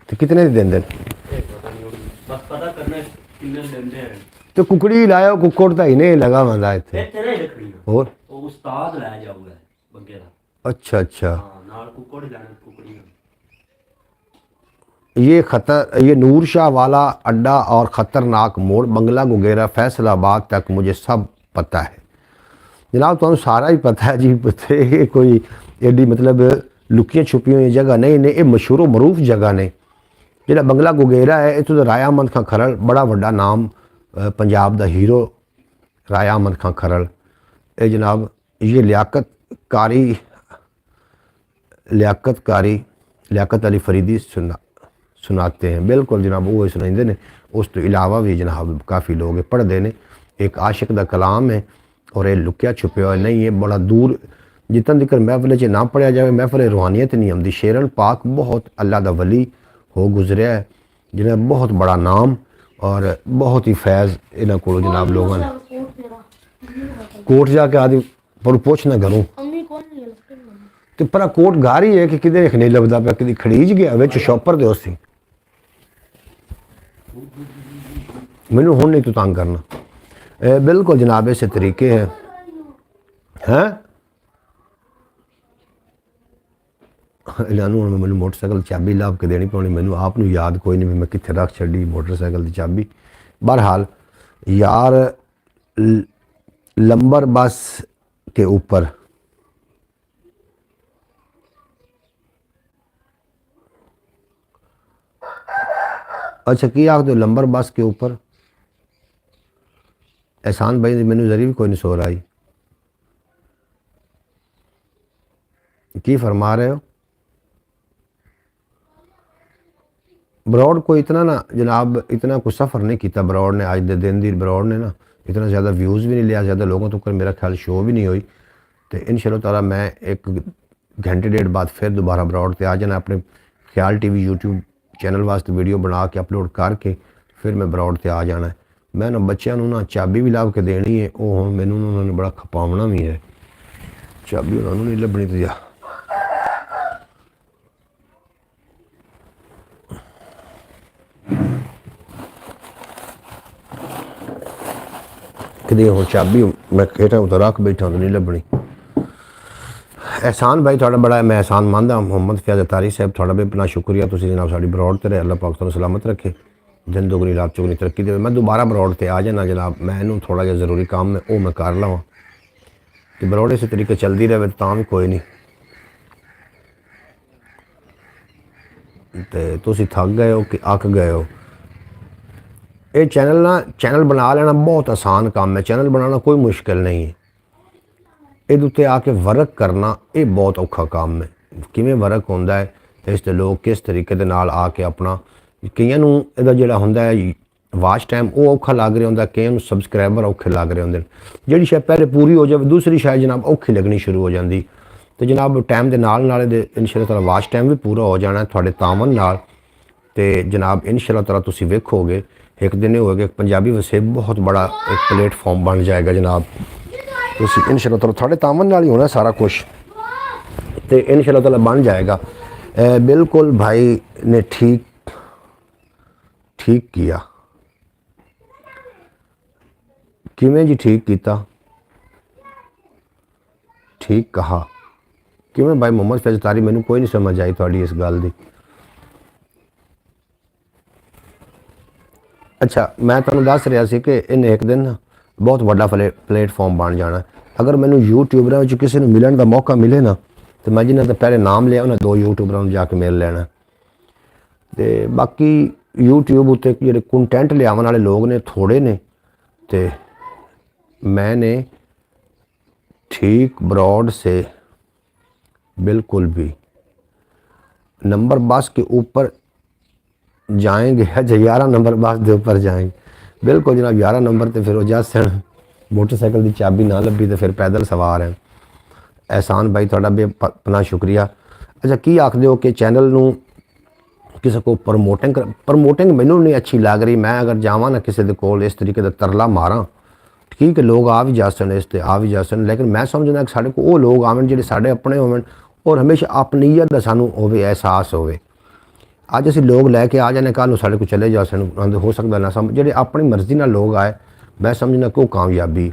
Speaker 1: ते कितने दी देंदे तो कुकड़ी लाया कुक्कड़ तो ही नहीं लगा वंदा इत्थे होर अच्छा अच्छा ये ये नूर शाह वाला अड्डा और ख़तरनाक मोड़ बंगला गुगेरा फैसलाबाद तक मुझे सब पता है जनाब। तुहानू सारा ही पता है जी ये कोई एडी मतलब लुकियां छुपियां हुई जगह नहीं ने, ये मशहूर मरूफ जगह ने। जिहड़ा बंगला गुगेरा है इत्थों दा राया अहमद खां खरड़ बड़ा वड्डा नाम पंजाब दा हीरो राया अहमद खां खरड़ ये जनाब ये लियाकत अली फरीदी सुनाते हैं। बिल्कुल जनाब वो सुनाते हैं। उस तो इलावा भी जनाब काफ़ी लोग पढ़ते हैं। एक आशिक दा कलाम है और ये लुकिया छुपया हुआ नहीं है, बड़ा दूर जितन तक महफिल च ना पढ़िया जाए महफिल रूहानियत नहीं आती। शेरन पाक बहुत अल्लाह दा वली हो गुजरिया है जिन्हें बहुत बड़ा नाम और बहुत ही फैज़ इन्हों को जनाब लोगों ने कोट जाके आदि पर पुछ ना करूँ तो पर कोट घर ही है कि कि नहीं लभदा पिया कि खड़ीज गया बिच शॉपर दे उसी मैनू हुण नहीं तू तंग करना। बिल्कुल जनाब इस तरीके हैं इन्होंने हूँ मैंने मोटरसाइकिल चाबी लाभ के देनी पौनी मैनू आप नू याद कोई नहीं मैं कित्थे रख छड़ी मोटरसाइकिल की चाबी। बहरहाल यार लंबर बस के ऊपर अच्छा की आख दो लंबर बस के ऊपर एहसान भाई मैनू जरी भी कोई नहीं सो रहा की फरमा रहे हो। ब्रॉड को इतना ना जनाब इतना कुछ सफ़र नहीं किया ब्रॉड ने अज के दिन दी ब्रॉड ने ना इतना ज़्यादा व्यूज़ भी नहीं लिया ज़्यादा लोगों तक मेरा ख्याल शो भी नहीं हुई। तो इंशाअल्लाह ताला मैं एक घंटे डेढ़ बाद फिर दोबारा ब्रॉड पे आ जाना अपने ख्याल टीवी यूट्यूब चैनल वास्ते वीडियो बना के अपलोड करके फिर मैं ब्रॉड पे आ जाना है। मैं ना बच्चों ना चाबी भी ला के देनी है वो हम मैनू उन्होंने बड़ा खपावना भी है चाबी उन्होंने नहीं लभनी तो या कि हूँ चाबी मैं हेठा तो रख बैठा तो नहीं लभनी। एहसान भाई थोड़ा बड़ा मैं एहसान मंद हाँ मोहम्मद फैज़ अतारी साहब थोड़ा भी अपना शुक्रिया तुम जनाब साड़ी ब्रॉड ते रहे अल्लाह पाक तुहानू सलामत रखे दिन दुगनी रात चौगनी तरक्की दे। मैं दोबारा ब्रॉड ते आ जाना जनाब मैं इनू थोड़ा जहा जरूरी काम है वो मैं कर लवां कि ब्रॉड इस तरीके चलती रहे तो भी कोई नहीं तो तुसी थक गए हो कि अक गए हो। ये चैनल बना लेना बहुत आसान काम है। चैनल बनाना कोई मुश्किल नहीं है। ये उत्ते आके वर्क करना ये बहुत औखा काम है। किमें वर्क होंदा है इस ते लोग किस तरीके दे नाल आके अपना कईयां नूं इहदा जिहड़ा हुंदा है वाच टाइम वो औखा लग रहा होंदा कईयां नूं सबसक्राइबर औखे लग रहे होंदे जिहड़ी शायद पहले पूरी हो जाए दूसरी शायद जनाब औखी लगनी शुरू हो जाती तो जनाब टाइम के नाल इंशाअल्लाह ताला वाच टाइम भी पूरा हो जाना थोड़े तावन नाल ते जनाब इंशाअल्लाह ताला तुसीं वेखोगे एक दिन होगा एक पंजाबी वसे बहुत बड़ा एक प्लेटफॉर्म बन जाएगा जनाब तो इंशाअल्लाह ताला थोड़े तावन नाल ही होना सारा कुछ तो इंशाअल्लाह ताला बन जाएगा। बिल्कुल भाई ने ठीक किया किमें जी ठीक किया ठीक कहा किमें भाई मोहम्मद फैज़ अतारी मैनू कोई नहीं समझ आई थोड़ी इस गल की। अच्छा मैं तुहानू दस रहा सी कि इन्हें एक दिन बहुत बड़ा प्लेटफॉर्म बन जाना। अगर मैनू यूट्यूबरों किसी को मिलने का मौका मिले ना तो मैं जिन्हें तो पहले नाम लिया उन्हें दो यूट्यूबरों जाके मिल लेना। तो बाकी यूट्यूब उत्ते जो कंटेंट लियावन वाले लोग ने थोड़े ने तो मैंने ठीक ब्रॉड से बिल्कुल भी नंबर बस के ऊपर जाएंगे अच्छा 11 नंबर बस के ऊपर जाएंगे बिल्कुल जनाब 11 नंबर तो फिर वो जस मोटरसाइकिल की चाबी ना लभी तो फिर पैदल सवार हैं। एहसान भाई थोड़ा भी अपना शुक्रिया। अच्छा की आखदे हो कि चैनल नू ਕਿਸੇ को प्रमोटिंग मैनू नहीं अच्छी लग रही। मैं अगर जावां ना किसी दे कोल इस तरीके का तरला मारां, ठीक है लोग आ भी जा सन, इस ते आ भी जा सन, लेकिन मैं समझना कि साढ़े को वो लोग आवन जिहड़े साढ़े अपने होवन और हमेशा अपनीयत दा सानू होवे एहसास होवे। अज असीं लोग लैके आ जाने, कल साढ़े को चले जा सन, हो सकता ना समझ जिहड़े अपनी मर्जी नाल लोग आए, मैं समझना कि वो कामयाबी।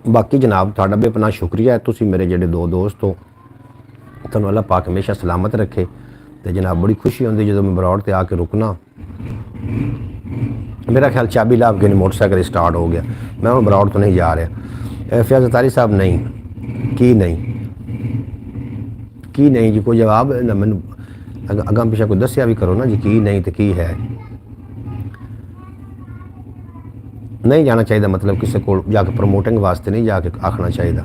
Speaker 1: बाकी जनाब तुहाडा भी अपना शुक्रिया है, तुसीं मेरे जिहड़े दो दोस्त हो, तुहानूं अल्लाह पाक हमेशा सलामत रखे। तो जनाब बड़ी खुशी होंदी जो मैं बरौड़ ते आके रुकना, मेरा ख्याल चाबी लाभ के मोटरसाइकिल स्टार्ट हो गया, मैं हूँ बरौड़ तो नहीं जा रहा। फयाज अतारी साहब नहीं की नहीं जी, कोई जवाब ना मैनू अगम पिछा कोई दस्या भी करो ना जी, की नहीं तो की है। नहीं जाना चाहिए, मतलब किसी को जाके प्रमोटिंग वास्ते नहीं जाके आखना चाहिए।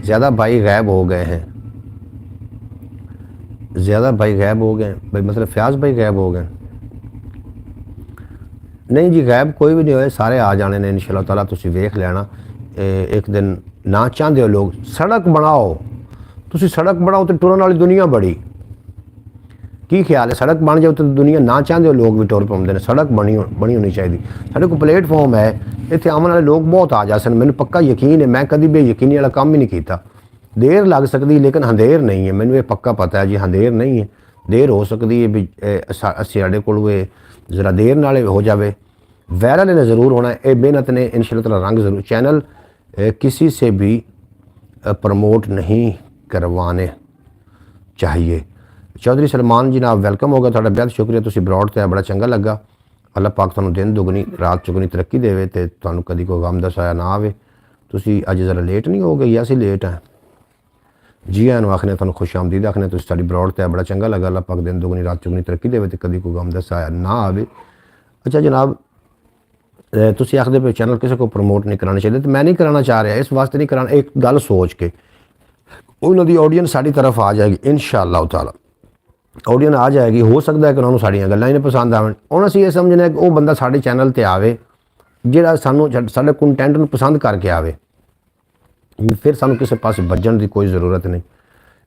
Speaker 1: ज़्यादा भाई गायब हो गए हैं, ज़्यादा भाई गायब हो गए भाई, मतलब फयाज भाई गायब हो गए। नहीं जी गायब कोई भी नहीं होए, सारे आ जाने ने इंशाअल्लाह ताला। तुसीं वेख लेना एक दिन, ना चाहते हो लोग सड़क बनाओ, तुसीं सड़क बनाओ तो टुरन वाली दुनिया बड़ी, की ख्याल है? सड़क बन जाओ तो दुनिया ना चाहते हो लोग भी टुर पाते हैं। सड़क बनी होनी चाहिए। साढ़े को प्लेटफॉर्म है, इतने आने वाले लोग बहुत आ जा सन, मैंने पक्का यकीन है। मैं कभी बेयकीनी वाला काम ही नहीं किया। देर लग सकती लेकिन अंधेर नहीं है, मैंने ये पक्का पता है जी, अंधेर नहीं है। देर हो सकती है भी साढ़े को ज़रा देर नाले हो जाए। वायरल ने ज़रूर होना है, मेहनत ने इंशाअल्लाह ताला रंग ज़रूर। चैनल किसी से भी प्रमोट नहीं करवाने चाहिए। चौधरी सलमान जी नाब वेलकम हो गया, तुहाडा बहुत शुक्रिया, तुसीं बरौड़ ते बड़ा चंगा लगा। अल्लाह पाक तुहानूं दिन दुगनी रात चुगनी तरक्की देवे ते तुहानूं कदी कोई गम दा साया ना आवे। तुसीं अज ज़रा लेट नहीं हो गई, असीं लेट हैं जी। आनूं आखने तुहानूं खुश आमदीद आखने, तुसीं साडी बरौड़ ते बड़ा चंगा लगा। अल्लाह पाक दिन दुगनी रात चुगनी तरक्की देवे ते कदी कोई गम दा साया ना आवे। अच्छा जनाब, तुसीं आखदे पे चैनल किसी को प्रमोट नहीं कराना चाहिए, तो मैं नहीं कराना चाह रहा, इस वास्ते नहीं कराना। एक गल सोच के उन्हों की ऑडियंस साड़ी तरफ आ जाएगी इंशाअल्लाह ताला, ऑडियंस आ जाएगी। हो सकता है कि उन्होंने साड़ियाँ गल्लां ही नहीं पसंद आवन, उन्होंने असीं ये समझना है कि वो बंदा साढ़े चैनल ते आवे जिहड़ा सानूं साडे कंटेंट नूं पसंद करके आवे, फिर सानूं किसी पासे भज्जण की कोई ज़रूरत नहीं।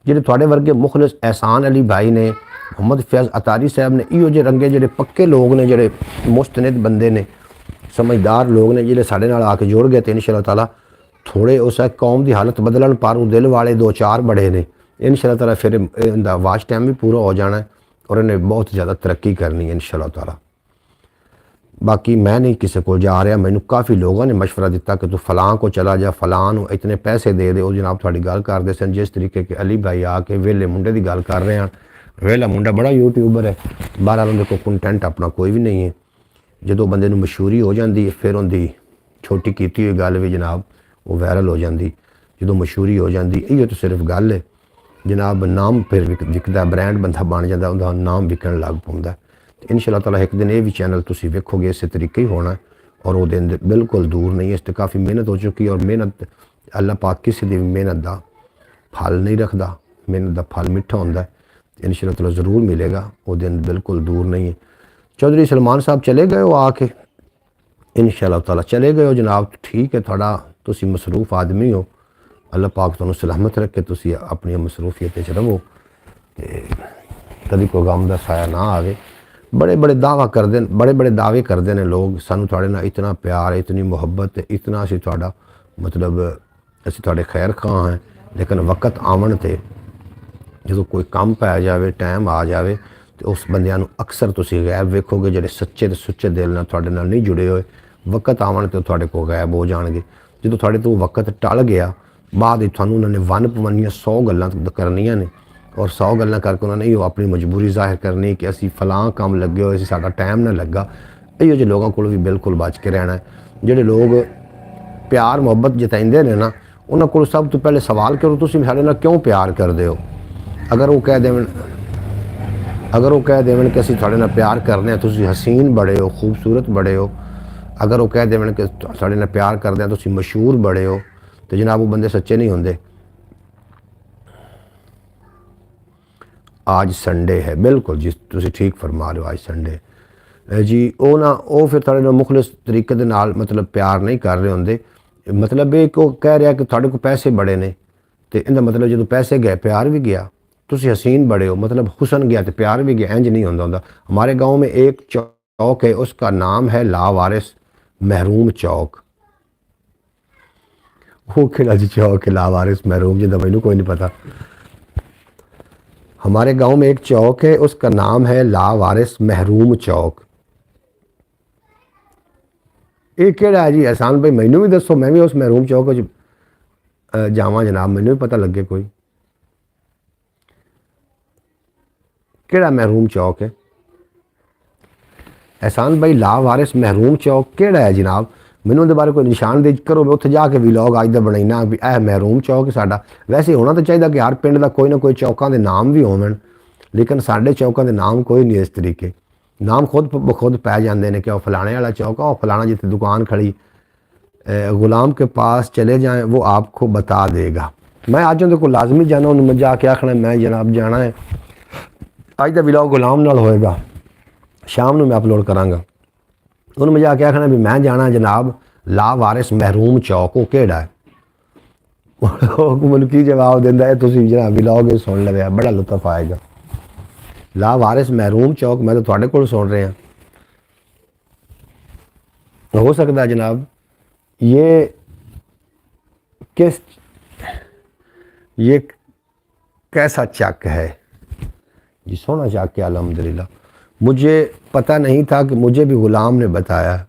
Speaker 1: जिहड़े तुहाडे वर्गे मुखलिस एहसान अली भाई ने, मोहम्मद फयाज अतारी साहब ने, इहो जे रंगे जिहड़े पक्के लोग ने, जिहड़े मुस्तनिद बंदे ने, समझदार लोग ने, जिहड़े साडे नाल आके जुड़ गए ते इंशाअल्लाह ताला थोड़े उस कौम की हालत बदलन, पर वो दिल वाले दो चार बड़े ने इंशाअल्लाह ताला। फिर इनका वाच टाइम भी पूरा हो जाना है और इन्हें बहुत ज़्यादा तरक्की करनी है इंशाअल्लाह ताला। बाकी मैं नहीं किसी को जा रहा, मैनू काफ़ी लोगों ने मशवरा दिता कि तू फलां को चला जा, फलां नूं इतने पैसे दे दे। वो जनाब थोड़ी गल करते सन जिस तरीके के अली भाई आके वेले मुंडे की गल कर रहे हैं। वेला मुंडा बड़ा यूट्यूबर है, बाहर उनके को कंटेंट अपना कोई भी नहीं है। जो बंदे नूं मशहूरी हो जाती है फिर उनकी छोटी की हुई गल भी जनाब वो वायरल हो जाती। जो मशहूरी हो जाती, इहो तो सिर्फ गल है जनाब, नाम फिर विकदा, ब्रांड बंदा बन जाता, उनका नाम विकन लग पाता। इंशाअल्लाह ताला एक दिन ये भी चैनल तुसीं वेखोगे इस तरीके ही होना और वो दिन बिल्कुल दूर नहीं है। इस पर काफ़ी मेहनत हो चुकी है और मेहनत अल्लाह पाक किसी की मेहनत का फल नहीं रखता, मेहनत का फल मिठा होता है। इंशाअल्लाह ताला ज़रूर मिलेगा, वो दिन बिल्कुल दूर नहीं है। चौधरी सलमान साहब चले गए हो आके, इंशाअल्लाह ताला चले गए हो जनाब, ठीक है, थोड़ा तुसीं मसरूफ़ आदमी हो, अल्लाह पाक तुहानूं सलामत रखे, तुसीं अपनी मसरूफियत च रहो, कभी कोई गम दा साया ना आवे। बड़े बड़े दावा करते, बड़े बड़े दावे करते हैं लोग, सानूं तुहाडे नाल इतना प्यार, इतनी मुहब्बत, इतना असीं तुहाडा मतलब असीं तुहाडे खैर खां हैं, लेकिन वक्त आवन ते जो कोई काम पै जाए, टाइम आ जाए, तो उस बंदियां नूं अक्सर तुसीं गैब वेखोगे, जिहड़े सच्चे ते सुच्चे दिल नाल तुहाडे नाल नहीं जुड़े होए। वक्त आवन ते तुहाडे कोल गैब हो जाणगे। जो तुहाडे तो वक्त टल गया, बाद तुहानूं उन्होंने वन पवनियां 100 गल्लां करनियां ने और 100 गल्लां करके उन्होंने इहो अपनी मजबूरी जाहिर करनी कि असीं फलां काम लगे होए सी, साडा टाइम ना लगा। इहो जे लोगों को भी बिल्कुल बच के रहना है। जिहड़े लोग प्यार मुहब्बत जताइंदे ने ना, उन्हां कोल सब तो पहले सवाल करो, तुसीं साडे नाल क्यों प्यार करदे हो। अगर वो कह देवन कि असीं तुहाडे नाल प्यार करने, तुसीं हसीन बड़े हो, खूबसूरत बड़े हो, अगर वो कह देवन कि साडे नाल प्यार करदे तुसीं मशहूर बड़े हो, तो जनाब वो बंदे सच्चे नहीं होंदे। आज संडे है, बिल्कुल जी तुसीं ठीक फरमा रहे हो, आज संडे जी। वो ना वो फिर थोड़े मुखलिस तरीके दे नाल मतलब प्यार नहीं कर रहे होंदे। मतलब ये को कह रहा कि थोड़े को पैसे बड़े ने, तो इनका मतलब जो पैसे गए प्यार भी गया। तुसी हसीन बड़े हो, मतलब हुसन गया तो प्यार भी गया, इंज नहीं होता। हमारे गांव में एक चौक है, उसका नाम है लावारिस महरूम चौक। वो किड़ा जी चौक है लावारिस महरूम जी, मैनू कोई नहीं पता। हमारे गांव में एक चौक है, उसका नाम है लावारिस महरूम चौक। ये केड़ा है जी एहसान भाई, मैनू भी दसो, मैं भी उस महरूम चौक जावा जनाब, मैनू भी पता लगे कोई केड़ा महरूम चौक है। एहसान भाई लावारिस महरूम चौक केड़ा है जनाब, मैनू उहदे बारे कोई निशानदेही करो, मैं उत्थे जाके व्लॉग अज दा बनाईना भी यह महरूम चौक है साडा। वैसे होना तो चाहिए कि हर पिंड का कोई ना कोई चौकों के नाम भी होवन, लेकिन साडे चौकों के नाम कोई नहीं इस तरीके। नाम खुद खुद पै जाते हैं कि वह फलाने वाला चौक है, वह फलाना जितने दुकान खड़ी गुलाम के पास चले जाएं, वो आपको बता देगा। मैं अज उन्हें को लाजमी जाना, उन्हें जाके आखना मैं जनाब जाना है। अज का व्लॉग गुलाम नाल होएगा, शाम को मैं अपलोड कराँगा। उन्हें जाके आखना भी मैं जाना जनाब लावारिस महरूम चौक, वो केड़ा है। मैं की जवाब देंदा है, तुसीं जनाब व्लॉग सुन लवे, बड़ा लुत्फ आएगा। लावारिस महरूम चौक मैं तो तुहाडे कोल सुन रहा। हो सकता है जनाब ये कैसा चक है जी, सोना चक है अल्हम्दुलिल्लाह। मुझे पता नहीं था कि मुझे भी गुलाम ने बताया।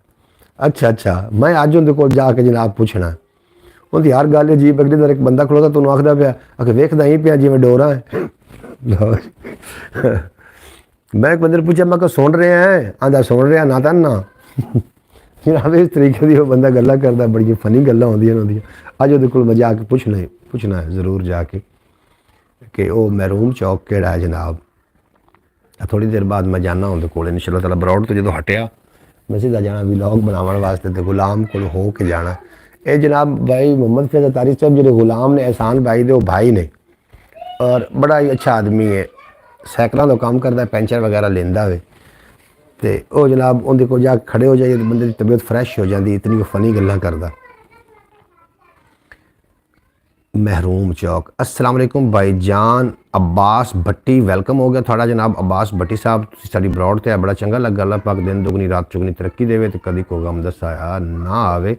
Speaker 1: अच्छा, मैं अज उनके कोल जाके जनाब पूछना। उनकी हर गल अजीब लगदी, एक बंदा खलोता तैनूं आखदा पिया कि वेखदा ही पिया जिवें डोरा है। मैं एक बंदे ने पूछा, मैं सुन रहे हैं, आंदा सुन रहा ना तन ना। जनाब इस तरीके की वो बंदा गल्लां करदा, बड़ी फनी गल्लां होंदियां होंदियां। अज उहदे कोल मैं जाके पूछना है ज़रूर जाके कि वो महरूम चौक केड़ा है जनाब। थोड़ी देर बाद मैं जाना उनके कोल इंशाअल्लाह ताला। ब्रॉड तो जो हटिया मैं सीधा जाना व्लॉग बनाने वास्ते, तो गुलाम को हो के जाना। ये जनाब भाई मोहम्मद फैज़ अतारी साहब जो गुलाम ने, एहसान भाई दे वो भाई ने, और बड़ा ही अच्छा आदमी है। सैकलों का काम करता है, पेंचर वगैरह लेंदा वे, तो वो जनाब उनके को जाके खड़े हो जाइए तो बंदे की तबीयत फ्रैश हो जाती, इतनी वो फनी गल्लां करदा। महरूम चौक। अस्सलाम वालेकुम भाईजान अब्बास भट्टी, वेलकम हो गया थोड़ा जनाब अब्बास भट्टी साहब, साड़ी ब्रॉड ते बड़ा चंगा लगा। अल्लाह पाक दिन दुगनी रात चुगनी तरक्की देवे, तो कभी कोई गम दसाया ना आवे।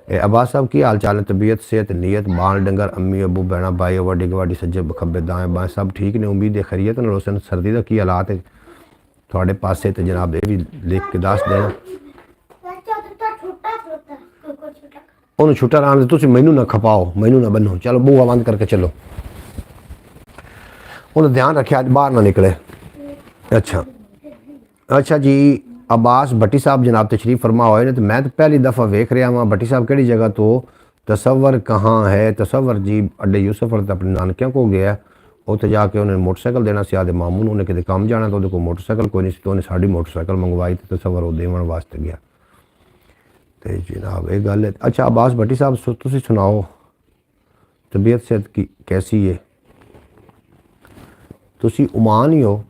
Speaker 1: अब्बास साहब की हाल चाल है, तबीयत सेहत नीयत बाल डंगर अम्मी अबू भैन भाई वाडी गवाडी सज्जे खब्बे दाएँ बाएँ सब ठीक ने, उम्मीद है खैरियत नाल होसन। सर्दी का की हालात है थोड़े पासे, तो जनाब ये भी लिख के दस देना। उन्होंने छुट्टा रहने दे, तुम मैनू ना खपाओ, मैनू ना बनो, चलो बूहा बंद करके चलो। उन्हें ध्यान रखे आज बाहर ना निकले। अच्छा जी अब्बास भट्टी साहब जनाब तशरीफ फरमा होए ने, तो मैं तो पहली दफ़ा वेख रहा वहाँ। भट्टी साहब किहड़ी जगह तो, तसव्वर कहाँ है? तसव्वर जी अड्डे यूसुफ तो अपने नानकियां को गया, उत्थे जाके उन्हें मोटरसाइकिल देना सी आदे मामू ने, उन्हें कितने काम जाना, तो उन्हें मोटरसाइकिल कोई नहीं सी, तो उन्हें साड़ी मोटरसाइकिल मंगवाई, तो तसव्वर वो देवन वास्ते गया। तो जनाब ये गल है। अच्छा अब्बास भट्टी साहब तुसी सुनाओ, तबीयत सेहत की कैसी है? तुसी ओमान ही हो?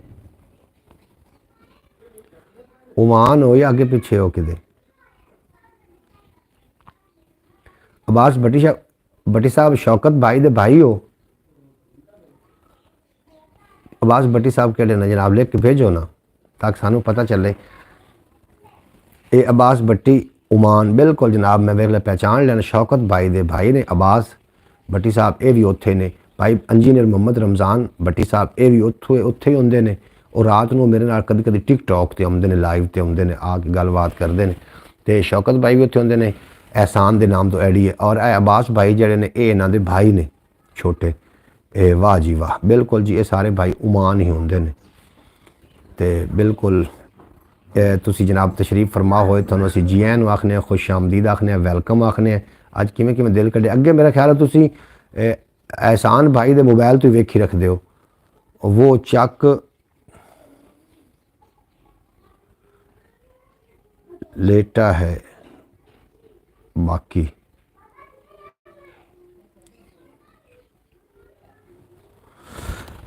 Speaker 1: ओमान हो या आगे पीछे हो किधर? अब्बास भट्टी साहब शौकत भाई दे भाई हो? अब्बास भट्टी साहब कह लेना जनाब, लिख के भेजो ना ताकि सानू पता चले। ये अब्बास भट्टी ओमान, बिल्कुल जनाब मैं वेख पहचान लेना, शौकत भाई दे भाई ने अब्बास भट्टी साहब, ये भी उत्थे ने। भाई इंजीनियर मोहम्मद रमज़ान भट्टी साहब, ये भी उत्थे ही होंदे ने, और रात को मेरे नाल कदी कदी टिकटॉक ते आउंदे ने, लाइव ते आउंदे ने, आके गलबात करते हैं। तो शौकत भाई भी उत्थे होंदे ने, एहसान के नाम तो एडी है। और अब्बास भाई जड़े ने ये इन्हां दे भाई ने छोटे। वाह जी वाह, बिल्कुल जी ये सारे भाई ओमान ही होंदे ने। तो बिल्कुल तुसी जनाब तशरीफ फरमा होए, तुहानू असीं जी आयां नूं आखने, खुश आमदीद आखने, वेलकम आखने। अज किवें किवें दिल कड्डे। अगे मेरा ख्याल है तुसी एहसान भाई दे मोबाइल तो वेखी रखते हो, वो चक लेटा है बाकी।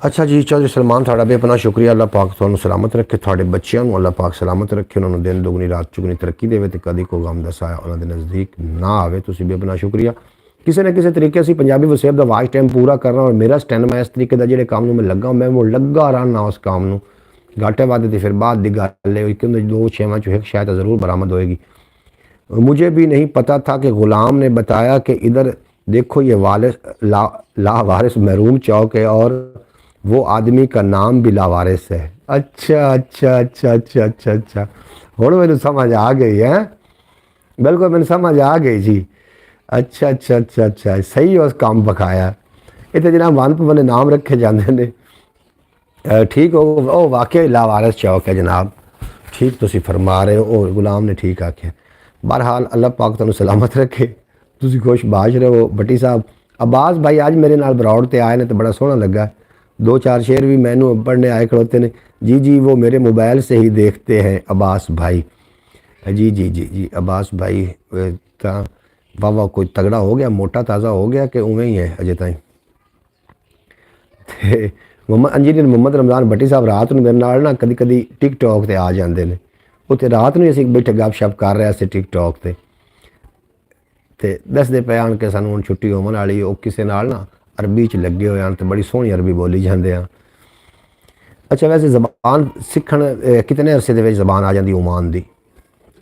Speaker 1: अच्छा जी चौधरी सलमान थोड़ा बेपना शुक्रिया, अल्लाह पाक तुहानू सलामत रखे, थोड़े बच्चों को अल्लाह पाक सलामत रखे, उन्होंने दिन दुगनी रात चुगनी तरक्की देवे, तो कभी कोई गम दसाया उन्होंने नज़दीक ना आवे। तुसी बेपना शुक्रिया। ਕਿਸੇ ਨਾ ਕਿਸੇ ਤਰੀਕੇ ਅਸੀਂ ਪੰਜਾਬੀ ਵਸੇਬ ਦਾ ਵਾਚ ਟਾਈਮ ਪੂਰਾ ਕਰਨਾ। ਔਰ ਮੇਰਾ ਸਟੈਂਡ ਮੈਂ ਇਸ ਤਰੀਕੇ ਦਾ ਜਿਹੜੇ ਕੰਮ ਨੂੰ ਮੈਂ ਲੱਗਾ, ਮੈਂ ਉਹ ਲੱਗਾ ਰਹਿਣਾ ਉਸ ਕੰਮ ਨੂੰ। घाटे वादे तो फिर बाद की गल है कि 2 6 चो एक शायद ज़रूर बरामद होएगी। मुझे भी नहीं पता था कि ग़ुलाम ने बताया कि इधर देखो ये लावारिस महरूम चौक है और वो आदमी का नाम भी लावारिस है। अच्छा अच्छा अच्छा अच्छा अच्छा अच्छा हुण मैनूं समझ आ गई है, बिल्कुल मैंने समझ आ गई जी। अच्छा अच्छा अच्छा अच्छा सही उस काम बखाया। इतने जनाब वन पवने नाम रखे जाते हैं। ठीक हो वो वाकई लावारिस चौक है जनाब, ठीक तुसी फरमा रहे हो। और गुलाम ने ठीक आख्या। बहरहाल अल्लाह पाक तुहानूं सलामत रखे, तुसी खुशबाश रहो। भट्टी साहब अब्बास भाई आज मेरे नाल बरौड़ ते आए ने तो बड़ा सोहना लगा। 2-4 शेर भी मैनू पढ़ने आए खड़ोते ने। जी जी वो मेरे मोबाइल से ही देखते हैं अब्बास भाई। जी जी जी जी अब्बास भाई तो वाह कोई तगड़ा हो गया, मोटा ताज़ा हो गया कि उवें ही है अजे ताईं। मोहम्मद इंजीनियर मोहम्मद रमज़ान भट्टी साहब रात में मेरे नाल ना कदी कदी टिकटॉक ते आ जाते हैं। उत्थे रात में असीं बैठे गपशप कर रहे थे टिकटॉक ते दसदे पे आन के सानूं हुण छुट्टी होवन वाली। वो किसी नाल ना अरबी च लगे हुए हैं तो बड़ी सोहनी अरबी बोली जाते हैं। अच्छा वैसे ज़बान सीखण कितने अरसे दे विच ज़बान आ जाती ओमान दी?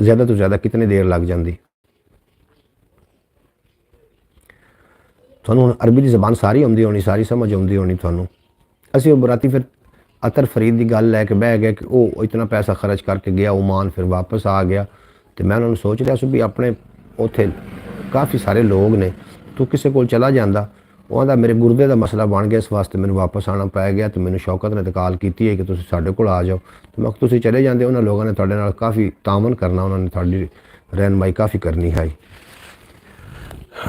Speaker 1: ज़्यादा तो ज़्यादा कितनी देर लग जाती? तुहानूं अरबी की ज़बान सारी आउंदी होनी, सारी समझ आउंदी होनी तुहानूं। असीं राती फिर अतर फरीद की गल लैके बह गए कि वो इतना पैसा खर्च करके गया ओमान, फिर वापस आ गया। तो मैं उन्होंने सोच रहा भी अपने उत्थे काफ़ी सारे लोग ने, तू किसी को चला जाता। वो आंदा मेरे गुरदे का मसला बन गया, इस वास्ते मैंने वापस आना पै गया। तो मैंने शौकत ने तो कॉल की है कि तुसीं साडे कोल आ जाओ। तो मैं तुसीं चले जाते, उन्होंने लोगों ने तुहाडे नाल काफ़ी तामन करना, उन्होंने तुहाडी रहनुमाई काफ़ी करनी है।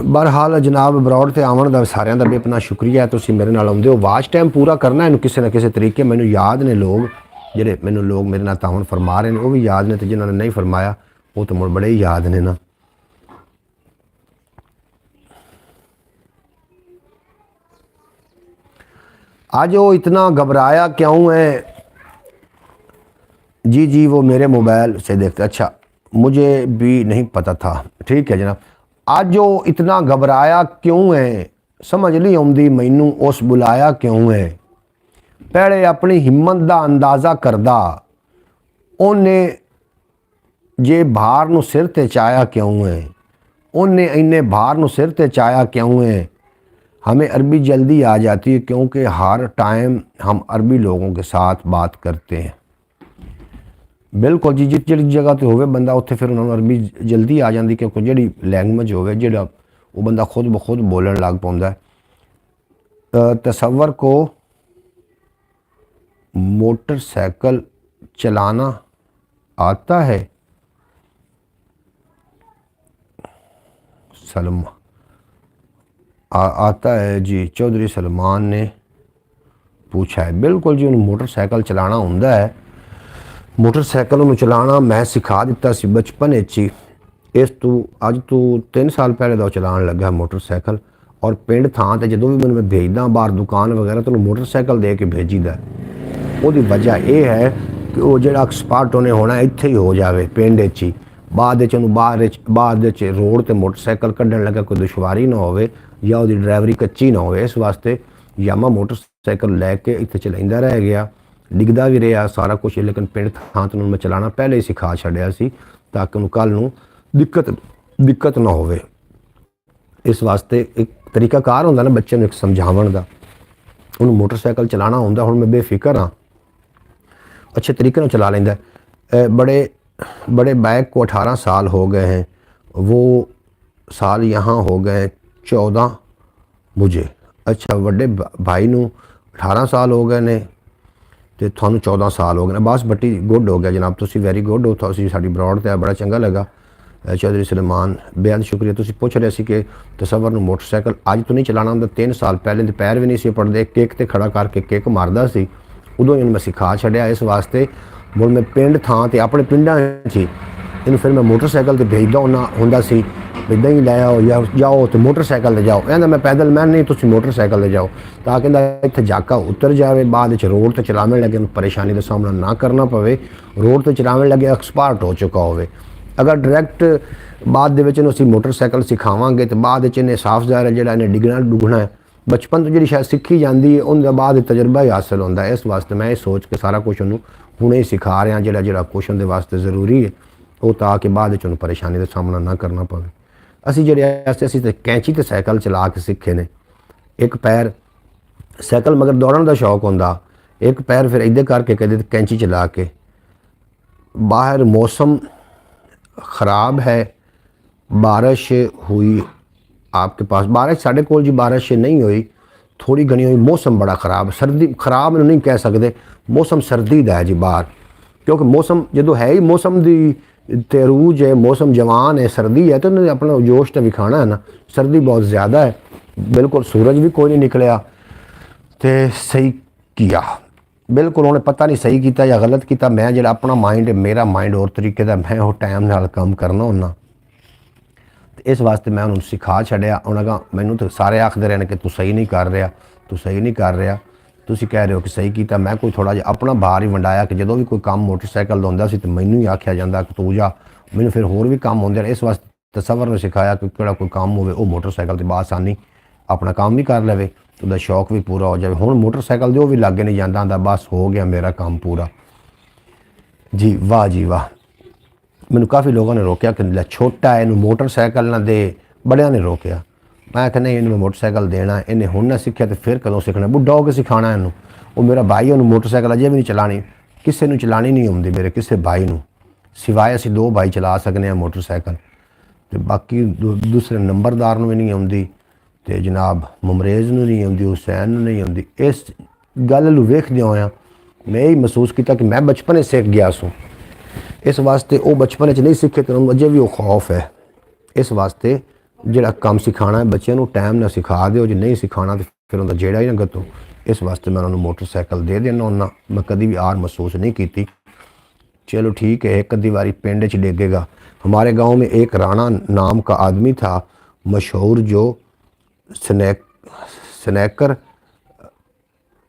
Speaker 1: बहरहाल जनाब बरौड़ ते आवन दा सारिਆਂ ਦਾ बेपना शुक्रिया है। तुसीं मेरे नाल आउंदे हो, वाच टाइम पूरा करना इनू किसी ना किसी तरीके। मैनू याद ने लोग जिहड़े मैनू लोग मेरे नाल तावन फरमा रहे हैं, वो भी याद ने, तो जिन्होंने नहीं फरमाया वो तो मुड़ बड़े ही याद ने ना। आज वो इतना घबराया क्यों है? जी जी वो मेरे मोबाइल से देखते। अच्छा मुझे भी नहीं पता था, ठीक है जनाब। आज वो इतना घबराया क्यों है? समझ नहीं आउंदी मैनू उस बुलाया क्यों है? पहले अपनी हिम्मत का अंदाज़ा करदा, उन्हें जे भार नूं सिर ते चाया क्यों है? उन्हें इन्ने भार नूं सिर ते चाया क्यों है? हमें अरबी जल्दी आ जाती है क्योंकि हर टाइम हम अरबी लोगों के साथ बात करते हैं। बिल्कुल जी, जिस जी जगह तो होवे बंदा उत्थे फिर उन्होंने अरबी जल्दी आ जाती, क्योंकि जी लैंग्वेज होवे जिहड़ा वो बंदा खुद ब खुद बोलन लग पाउंदा है। तसव्वुर को मोटरसाइकिल चलाना आता है? सलमा आता है जी, चौधरी सलमान ने पूछा है। बिल्कुल जी उन्हें मोटरसाइकिल चलाना हुंदा है। मोटरसाइकिल में चलाना मैं सिखा दिता सी बचपन ही। इस तू अज तू 3 साल पहले का चलान लगा मोटरसाइकिल। और पिंड थां ते जदों भी मैं भेजदा बाहर दुकान वगैरह तो मोटरसाइकिल दे के भेजीदा। उसकी वजह यह है कि वो जो एक्सपर्ट उन्हें होना इत्थे ही हो जाए पिंड ही। बाद रोड ते मोटरसाइकिल कढ़न लगा कोई दुश्वारी ना हो, या वो ड्राइवरी कच्ची ना हो। इस वास्ते यामा मोटरसाइकिल लैके इत्थे चलाइंदा रह गया, डिगदा भी रहा सारा कुछ। लेकिन पिंड थां तो मैं चलाना पहले ही सिखा छड़िया सी ताकि उन्होंने कल नूं दिक्कत ना हो। इस वास्ते एक तरीकाकार होंदा ना बच्चे नूं एक समझावन दा। उन्होंने मोटरसाइकिल चलाना होंदा, हुण मैं बेफिक्र हाँ, अच्छे तरीके नाल चला लैंदा। बड़े बैग को 18 साल हो गए हैं, वो साल यहाँ हो गए 14 मुझे। अच्छा वड्डे भाई नूं 18 साल हो गए ने तो थानू 14 साल हो गए। बस भट्टी गुड हो गया जनाब, तुसी वैरी गुड हो। तुसी साडी ब्रॉड ते बड़ा चंगा लगा। चौधरी सलमान बेहद शुक्रिया। तुसी पुछ रहे सी कि तसव्वुर नूं मोटरसाइकिल अज तो नहीं चलाना हुंदा, 3 साल पहले तो पैर भी नहीं सी पड़दे, केक ते खड़ा करके केक मारदा सी, उदों ही मैं सिखा छड़िया। इस वास्ते मुड़ मैं पिंड थां ते अपने पिंडां च इन्हूं फिर मैं मोटरसाइकिल ते भेजदा हुंदा सी, इदां ही लै आओ या जाओ तो मोटरसाइकिल ते जाओ। कहंदा मैं पैदल मैं नहीं, तुसीं मोटरसाइकिल ते जाओ, तां कहंदा इत्थे जाका उतर जाए। बाद च रोड ते चलावन लगे परेशानी का सामना ना करना पवे, रोड ते चलावन लगे एक्सपर्ट हो चुका होवे। अगर डायरैक्ट बाद दे विच इहनूं असीं मोटरसाइकिल सिखावांगे तो बाद विच इहने साफ ज़ाहिर है जिहड़ा इहने डिगना डुगना है। बचपन तो जिहड़ी शायद सीखी जाती है उहदे बाद तजर्बा ही हासिल होंदा है। इस वास्ते मैं ये सोच के सारा कुछ उहनूं हुणे ही सिखा रहा जिहड़ा जिहड़ा कुछ उहदे वास्ते ज़रूरी है वो, ताकि बाद विच उहनूं परेशानी का सामना ना करना पवे। असीं जिहड़े असीं ते कैंची ते साइकिल चला के सीखे ने। एक पैर साइकिल मगर दौड़न का शौक होंदा, एक पैर फिर इधर करके कदे कैंची चला के। बाहर मौसम ख़राब है, बारिश हुई आपके पास, बारिश साढ़े कोल जी बारिश नहीं हुई, थोड़ी घनी हुई। मौसम बड़ा ख़राब, सर्दी ख़राब नहीं कह सकते, मौसम सर्दी का है जी बाहर, क्योंकि मौसम जो है ही मौसम की तेरूज है, मौसम जवान है, सर्दी है तो उन्होंने अपना जोश तो विखाना है ना। सर्दी बहुत ज़्यादा है, बिल्कुल सूरज भी कोई नहीं निकलिया। तो सही किया बिल्कुल, उन्हें पता नहीं सही किया या गलत किया। मैं जो अपना माइंड है, मेरा माइंड और तरीके का, मैं वो टाइम नाल काम करना होना। इस वास्ते मैं उन्होंने सिखा छड़िया। उन्होंने मैनू तो सारे आखते रहे कि तू सही नहीं कर रहा, तू सही नहीं कर रहा, तुसी कह रहे हो कि सही किया। मैं कोई थोड़ा जिहा अपना भार ही वंडाया कि जो भी कोई काम मोटरसाइकिल का होंदा सी तो मैनू ही आख्या जाता कि तू जा, मैनू फिर होर भी काम होंदे। इस वास्ते तसव्वुर ने सिखाया कि किहड़ा कोई काम होवे वो मोटरसाइकिल ते बासानी अपना काम भी कर लवे, तो शौक भी पूरा हो जाए। हुण मोटरसाइकिल दे वो भी लागे नहीं जाता आंदा, बस हो गया मेरा काम पूरा जी। वाह जी वाह। मैनू काफ़ी लोगों ने रोकया कि छोटा है, इनू मोटरसाइकिल ना दे, बड़िया ने रोकया। मैं कहना इन्हें मोटरसाइकिल देना, इन्हें हुण ना सीखिया तो फिर कदों सीखना, बुढ़ा हो के सिखाना इनू। वो मेरा भाई उन्होंने मोटरसाइकिल अजे भी नहीं चलानी, किसी नू चलानी नहीं आउंदी मेरे किसी भाई नू, सिवाए असीं दो भाई चला सकने मोटरसाइकिल, तो बाकी दूसरे नंबरदार नू भी नहीं आउंदी, तो जनाब मुमरेज़ नू नहीं आउंदी, हुसैन नू नहीं आउंदी। इस गल नू वेखदे होया मैं यही महसूस किया कि मैं बचपन सीख गया सूँ। इस वास्ते वो बचपन नहीं सीखे तो उन्होंने अजे भी वो खौफ है। इस वास्ते जिहड़ा काम सिखाना है बच्चों को टाइम ना सिखा दो, जो नहीं सिखाना तो फिर उनका जेड़ा ही ना गतो। इस वास्ते मैं उन्होंने मोटरसाइकिल दे देना होना, मैं कभी भी आर महसूस नहीं की। चलो ठीक है, एक अद्धी बारी पिंड च डिगेगा। हमारे गांव में एक राणा नाम का आदमी था मशहूर, जो स्नैकर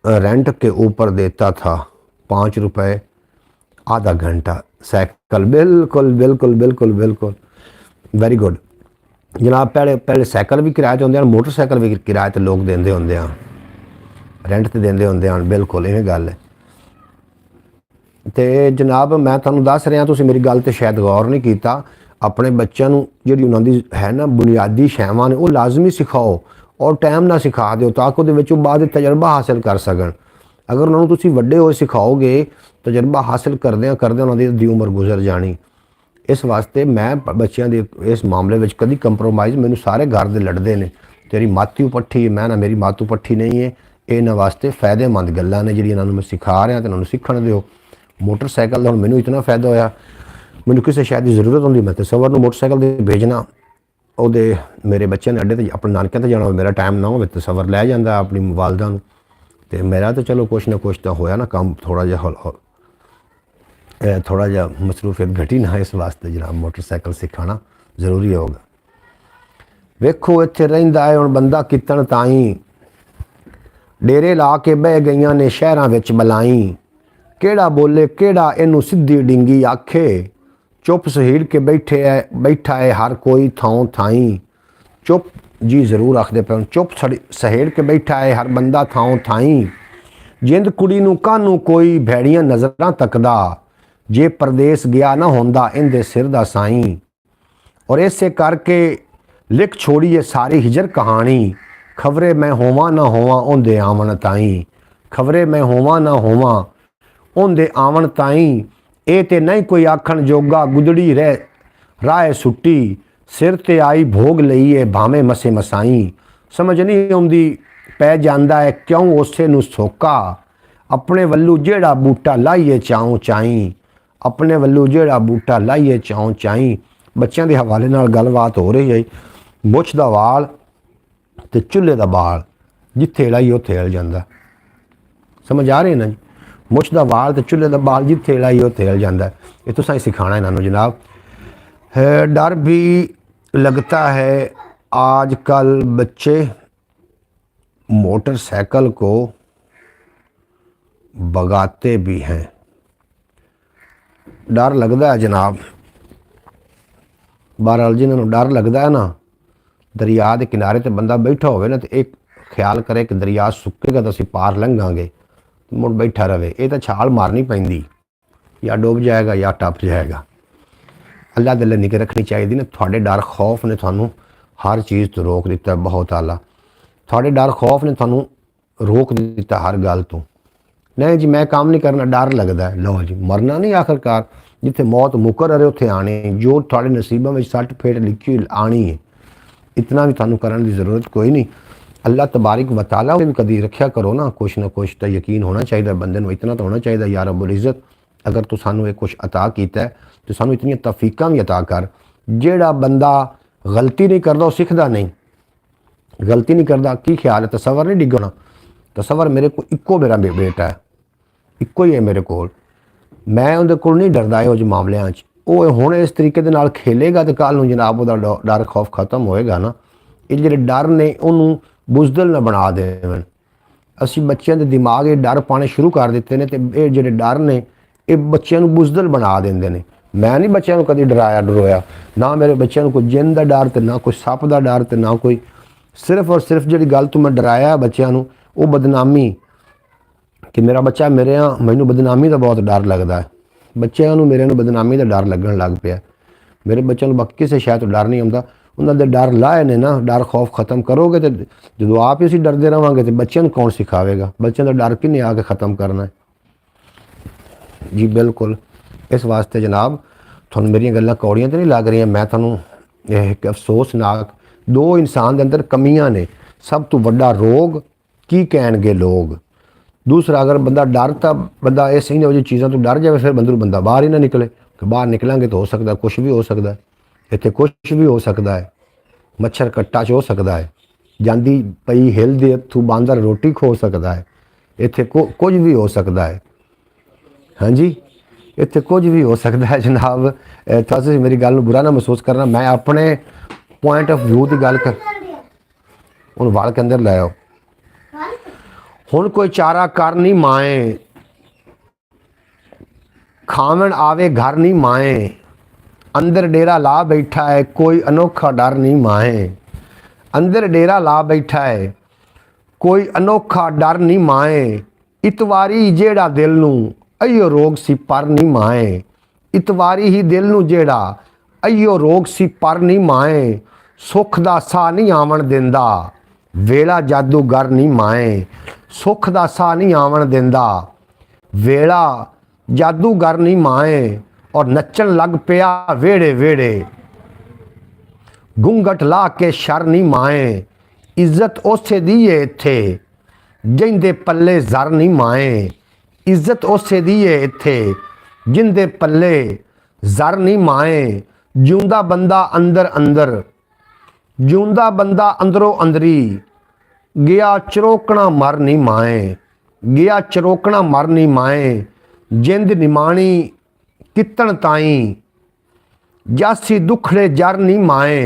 Speaker 1: रेंट के ऊपर देता था 5 रुपए आधा घंटा साइकिल। बिल्कुल बिल्कुल बिल्कुल बिल्कुल वेरी गुड जनाब। पहले साइकिल भी किराए ते होंदे, मोटरसाइकिल भी किराए ते लोग देंदे होंदे हैं, रेंट ते देंदे होंदे हैं। बिल्कुल इवें गल है। तो जनाब मैं तुहानूं दस रहा, तुसीं मेरी गल ते शायद गौर नहीं किया। अपने बच्चों को जिहड़ी उन्हां दी है ना बुनियादी शैवां ने वो लाजमी सिखाओ और टाइम ना सिखा दो, ताकि उहदे विच बाद तजर्बा हासिल कर सकन। अगर उन्होंने तुसीं वड्डे होए सिखाओगे, तजर्बा हासिल करदे उन्हां दी अद्धी उम्र गुजर जानी। इस वास्ते मैं बच्चों के इस मामले में कभी कंप्रोमाइज़, मैनू सारे घर दे लड़ते हैं तेरी मातू पट्ठी, मैं ना मेरी मातू पट्ठी नहीं है। इन्हां वास्ते फायदेमंद गल्लां ने जिहड़ियां इन्हां नूं मैं सिखा रहा, तो इन्हां नूं सीखण दिओ। मोटरसाइकिल का हुण मैनू इतना फायदा होया, मैनू किसी शायद की जरूरत होंदी मैं तसव्वुर नूं मोटरसाइकिल दे भेजना, ਉਹਦੇ मेरे बच्चे ने अड्डे ते अपने नानकिਆਂ ते जाना, मेरा टाइम ना हो तसव्वुर लै जांदा अपनी वालदा नूं। ते मेरा तो चलो कुछ ना कुछ तो होया ना काम, थोड़ा जिहा मसरूफियत घटी ना। इस वास्ते जनाब मोटरसाइकिल सिखाना जरूरी होगा। वेखो इत्थे रहिंदा है हुण बंदा कितन ताईं, डेरे ला के बह गईयां ने शहरां विच बलाईं, केड़ा बोले केड़ा इनू सीधी डिंगी आखे, चुप सहीड़ के बैठा है हर कोई थां थाई। चुप जी जरूर आखदे पे, चुप सहेड़ के बैठा है हर बंदा थां थाई। जिंद कुड़ी नूं कानू कोई भैड़ियां नज़रां तकदा, जे परदेस गया ना होंदा इंदे सिर दा साईं। और इसे करके लिख छोड़ी है सारी हिजर कहानी, खबरे मैं होवां ना होवां उंदे आवन ताई। खबरे मैं होवां ना होवां उंदे आवन ताई। ए ते नहीं कोई आखण जोगा, गुदड़ी रह राह सुट्टी, सिर ते आई भोग लईए भावें मसे मसाई। समझ नहीं आउंदी पै जांदा है क्यों उसे नूं सोका, अपने वल्लू जेड़ा बूटा लाइए चाऊं चाई। अपने वल्लू जेड़ा बूटा लाइए चाऊं चाई। बच्चों के हवाले नाल गलबात हो रही है। मुछ दा वाल ते चुल्हे दा बाल, जिथे लाइए उत्थे हिल जांदा। समझ आ रही है ना जी। मुछ दा वाल ते चुल्हे दा बाल, जिथे लाइए उत्थे हिल जांदा। ये तुसां सिखाना इन्होंने जनाब। डर भी लगता है आजकल बच्चे मोटरसाइकिल को भगाते भी हैं। डर लगता है जनाब बहरहाल जिन्होंने डर लगता है ना, दरिया के किनारे ते बंदा बैठा होवे ना, तो एक ख्याल करे कि दरिया सुकेगा तो असीं पार लंघांगे, मुड़ बैठा रहे। ये तो छाल मारनी पैंदी, या डुब जाएगा या टप जाएगा। अल्लाह दे निगे रखनी चाहिए ना। थोड़े डर खौफ ने थानू हर चीज़ तो रोक दिता, बहुत आला। थोड़े डर खौफ ने थानू रोक दिता हर गल तो। नहीं जी मैं काम नहीं करना, डर लगता है। लो जी मरना नहीं आखिरकार, जिथे मौत मुकर रहे उत्थे आनी, जो थोड़े नसीबों में सट फेट लिखी हुई आनी है। इतना भी थानू करने की ज़रूरत कोई नहीं। अल्लाह तबारक व तआला भी कदी रखा करो ना कुछ तो यकीन होना चाहिए बंदे नूं। इतना तो होना चाहिए या रब्बुल इज़्ज़त अगर तू सानू ये कुछ अता कीता है तो सानू इतनी तौफीकां भी अता कर। जेड़ा बंदा गलती नहीं करता वो सीखता नहीं, गलती नहीं करता की ख्याल है तसवर नहीं डिगना। तसवर मेरे को इक्को मेरा बेटा है, इक्को ही है मेरे को, मैं उहदे कोल नहीं डरदा इहो ਜਿਹੇ मामलिਆਂ 'ਚ। ਉਹ ਹੁਣ ਇਸ ਤਰੀਕੇ ਦੇ ਨਾਲ ਖੇਲੇਗਾ ਤੇ ਕੱਲ੍ਹ ਨੂੰ ਜਨਾਬ ਉਹਦਾ ਡਰ ਖੌਫ ਖਤਮ ਹੋਏਗਾ ਨਾ। ਇਹ ਜਿਹੜੇ ਡਰ ਨੇ ਉਹਨੂੰ ਬੁਜ਼ਦਲ ਨਾ ਬਣਾ ਦੇਣ। ਅਸੀਂ ਬੱਚਿਆਂ ਦੇ ਦਿਮਾਗ ਇਹ ਡਰ ਪਾਣੇ ਸ਼ੁਰੂ ਕਰ ਦਿੱਤੇ ਨੇ ਤੇ ਇਹ ਜਿਹੜੇ ਡਰ ਨੇ ਇਹ ਬੱਚਿਆਂ ਨੂੰ ਬੁਜ਼ਦਲ ਬਣਾ ਦਿੰਦੇ ਨੇ। ਮੈਂ ਨਹੀਂ ਬੱਚਿਆਂ ਨੂੰ ਕਦੀ ਡਰਾਇਆ ਨਾ ਮੇਰੇ ਬੱਚਿਆਂ ਨੂੰ ਕੋਈ ਜਿੰਨ ਦਾ ਡਰ ਤੇ ਨਾ ਕੋਈ ਸੱਪ ਦਾ ਡਰ ਤੇ ਨਾ ਕੋਈ। ਸਿਰਫ ਔਰ ਸਿਰਫ ਜਿਹੜੀ ਗੱਲ ਤੋਂ ਮੈਂ ਡਰਾਇਆ ਬੱਚਿਆਂ ਨੂੰ ਉਹ ਬਦਨਾਮੀ, कि मेरा बच्चा मेरे मैनू बदनामी का बहुत डर लगता है। बच्चों को मेरे बदनामी का डर लगन लग पाया। मेरे बच्चों को बाकी किसी शायद डर नहीं आता, उन्होंने डर लाए ने ना। डर खौफ खत्म करोगे तो जो आप ही असीं डरते रहोगे तो बच्चों को कौन सिखावेगा? बच्चों का डर किन्ने आके ख़त्म करना है जी। बिल्कुल इस वास्ते जनाब थोड़ी मेरिया गल्लां कौड़ियां तो नहीं लग रही। मैं थोनों एक अफसोसनाक दो इंसान के अंदर कमियां ने। सब तो वड्डा रोग की कहणगे लोग। दूसरा अगर बंदा डरता बंदा इस इन्हों जी चीज़ों तो डर जाए फिर बंदा बाहर ही ना निकले। कि बाहर निकलेंगे तो हो सकता है कुछ भी हो सकता है, इतने कुछ भी हो सकता है। मच्छर कट्टा च हो सकता है, जाती पई हिलदी हथू बांदर रोटी खो सकता है, इतने कुछ भी हो सकता है। हाँ जी इतने कुछ भी हो सकता है जनाब। तुसीं मेरी गल नूं बुरा ना महसूस करना। मैं अपने पॉइंट ऑफ व्यू की गल कर उन वाल के अंदर लै आओ। हुण कोई चारा कर नहीं माए, खावन आवे घर नहीं माए, अंदर डेरा ला बैठा है कोई अनोखा डर नहीं माए। अंदर डेरा ला बैठा है कोई अनोखा डर नहीं माए। इतवारी जेड़ा दिल नूं अइयो रोग सी पर नहीं माए। इतवारी ही दिल नूं जेड़ा अइयो रोग सी पर नहीं माए। सुख दा सा नहीं आवन दिंदा वेला जादूगर नहीं माए। सुख दा सा नहीं आवन दिंदा वेला जादूगर नहीं माए। और नचन लग पिया वेड़े वेड़े घूंघट ला के शर नहीं माए। इज्जत उसे दी है इत्थे जिंदे पल्ले जर नहीं माए। इज्जत उसे दी है इत्थे जिंदे पल्ले जर नहीं माए। जिंदा बंदा अंदर अंदर, जिंदा बंदा अंदरों अंदरी, गया चरोकना मर नहीं माए। गया चरोकना मर नहीं माए। जिंद निमाणी कितन ताई जासी दुखड़े जर नहीं माए।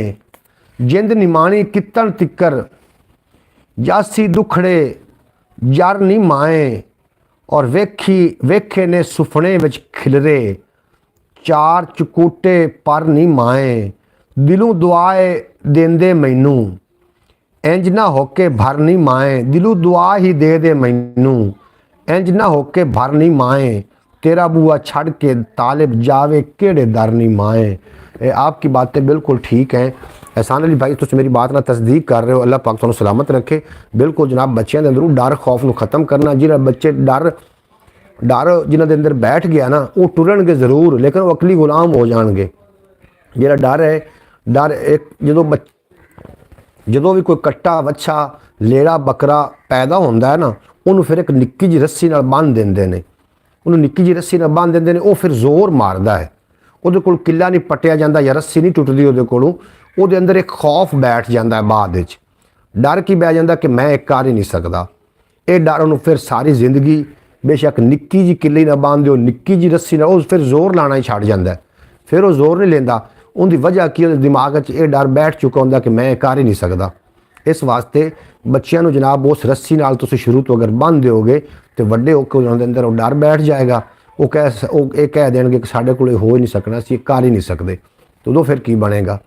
Speaker 1: जिंद निमाणी कितन तिकर जासी दुखड़े जर नहीं माए। और वेखे ने सुफने विच खिलरे चार चकूटे पर नहीं माए। दिलों दुआए देंदे मैनू इंज ना होके भर नहीं माए। दिलों दुआ ही दे मैनू इंज ना होके भर नहीं माए। तेरा बुआ छड़ के तालिब जावे केड़े दर नहीं माए। आपकी बातें बिल्कुल ठीक हैं एहसान अली भाई, तुम मेरी बात ना तस्दीक कर रहे हो। अल्लाह पाक तुहानू सलामत रखे। बिल्कुल जनाब बच्चों के अंदरों डर खौफ नूं खत्म करना। जिन्हें बच्चे डर जिन्हों के अंदर बैठ गया ना वो टुरनगे जरूर, लेकिन वो अकली गुलाम हो जाएंगे। जिहड़ा डर है डर एक जो भी कोई कट्टा वच्छा लेड़ा बकरा पैदा होता है ना उन्होंने फिर एक निक्की जी रस्सी नाल बन्ह देंदे ने। उन्होंने निक्की जी रस्सी नाल बन्ह देंदे ने, वो फिर जोर मारदा है। उहदे कोल किला नहीं पट्टिया जाता या रस्सी नहीं टुटदी उहदे कोलों। उहदे अंदर एक खौफ बैठ जाता है, बाद विच डर की बह जाता कि मैं एक कर ही नहीं सकता। ये डर उन्होंने फिर सारी जिंदगी बेशक निक्की जी किले ना बांध दो, निक्की जी रस्सी ना, फिर जोर लाना ही छड़ जाता है। फिर वो जोर नहीं लेंदा। उनकी वजह की दिमाग ये डर बैठ चुका होंगे कि मैं कर ही नहीं सकता। इस वास्ते बच्चों जनाब उस रस्सी नाल तुसीं शुरू तो अगर बन दोगे तो वड्डे होकर उन्होंने अंदर वो डर बैठ जाएगा। वो कह देंगे कि साढ़े कोल हो ही नहीं सकना, असीं कर ही नहीं सकते। ਤੇ ਉਦੋਂ ਫਿਰ ਕੀ ਬਣੇਗਾ।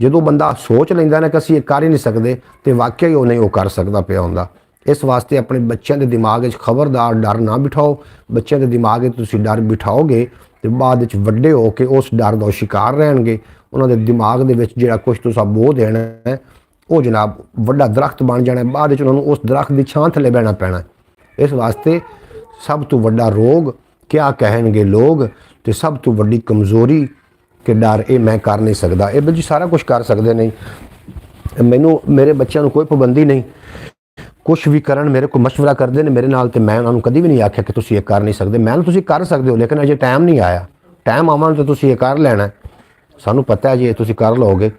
Speaker 1: ਜਦੋਂ ਬੰਦਾ ਸੋਚ ਲੈਂਦਾ ਨਾ ਕਿ ਅਸੀਂ ਇਹ ਕਰ ਹੀ ਨਹੀਂ ਸਕਦੇ, ਤੇ ਵਾਕਿਆ ਹੀ ਉਹ ਨਹੀਂ ਉਹ ਕਰ ਸਕਦਾ ਪਿਆ ਹੁੰਦਾ। ਇਸ ਵਾਸਤੇ ਆਪਣੇ ਬੱਚਿਆਂ ਦੇ ਦਿਮਾਗ 'ਚ ਖਬਰਦਾਰ ਡਰ ਨਾ ਬਿਠਾਓ। ਬੱਚਿਆਂ ਦੇ ਦਿਮਾਗ 'ਚ ਤੁਸੀਂ ਡਰ ਬਿਠਾਓਗੇ ਤੇ ਬਾਅਦ ਵਿੱਚ ਵੱਡੇ ਹੋ ਕੇ ਉਸ ਡਰ ਦਾ ਸ਼ਿਕਾਰ ਰਹਿਣਗੇ। ਉਹਨਾਂ ਦੇ ਦਿਮਾਗ ਦੇ ਵਿੱਚ ਜਿਹੜਾ ਕੁਛ ਤੁਸੀਂ ਬੋਹ ਦੇਣਾ ਹੈ ਉਹ ਜਨਾਬ ਵੱਡਾ ਦਰਖਤ ਬਣ ਜਾਣਾ। ਬਾਅਦ ਵਿੱਚ ਉਹਨਾਂ ਨੂੰ ਉਸ ਦਰਖਤ ਦੀ ਛਾਂ ਥੱਲੇ ਬਹਿਣਾ ਪੈਣਾ। ਇਸ ਵਾਸਤੇ ਸਭ ਤੋਂ ਵੱਡਾ ਰੋਗ ਕਿਆ ਕਹਿਣਗੇ ਲੋਕ, ਤੇ ਸਭ ਤੋਂ ਵੱਡੀ ਕਮਜ਼ੋਰੀ ਕਿ ਡਰ, ਇਹ ਮੈਂ ਕਰ ਨਹੀਂ ਸਕਦਾ। ਇਹ ਬੱਚੇ ਸਾਰਾ ਕੁਝ ਕਰ ਸਕਦੇ ਨਹੀਂ। ਮੈਨੂੰ ਮੇਰੇ ਬੱਚਿਆਂ ਨੂੰ ਕੋਈ ਪਾਬੰਦੀ ਨਹੀਂ, ਕੁਛ ਵੀ ਕਰਨ ਮੇਰੇ ਕੋਲ ਮਸ਼ਵਰਾ ਕਰਦੇ ਨੇ ਮੇਰੇ ਨਾਲ, ਤੇ ਮੈਂ ਉਹਨਾਂ ਨੂੰ ਕਦੀ ਵੀ ਨਹੀਂ ਆਖਿਆ ਕਿ ਤੁਸੀਂ ਇਹ ਕਰ ਨਹੀਂ ਸਕਦੇ। ਮੈਂ ਤੁਸੀਂ ਕਰ ਸਕਦੇ ਹੋ, ਲੇਕਿਨ ਅਜੇ ਟਾਈਮ ਨਹੀਂ ਆਇਆ। ਟਾਈਮ ਆਉਣ ਤਾਂ ਤੁਸੀਂ ਇਹ ਕਰ ਲੈਣਾ। ਸਾਨੂੰ ਪਤਾ ਹੈ ਜੀ ਇਹ ਤੁਸੀਂ ਕਰ ਲਓਗੇ।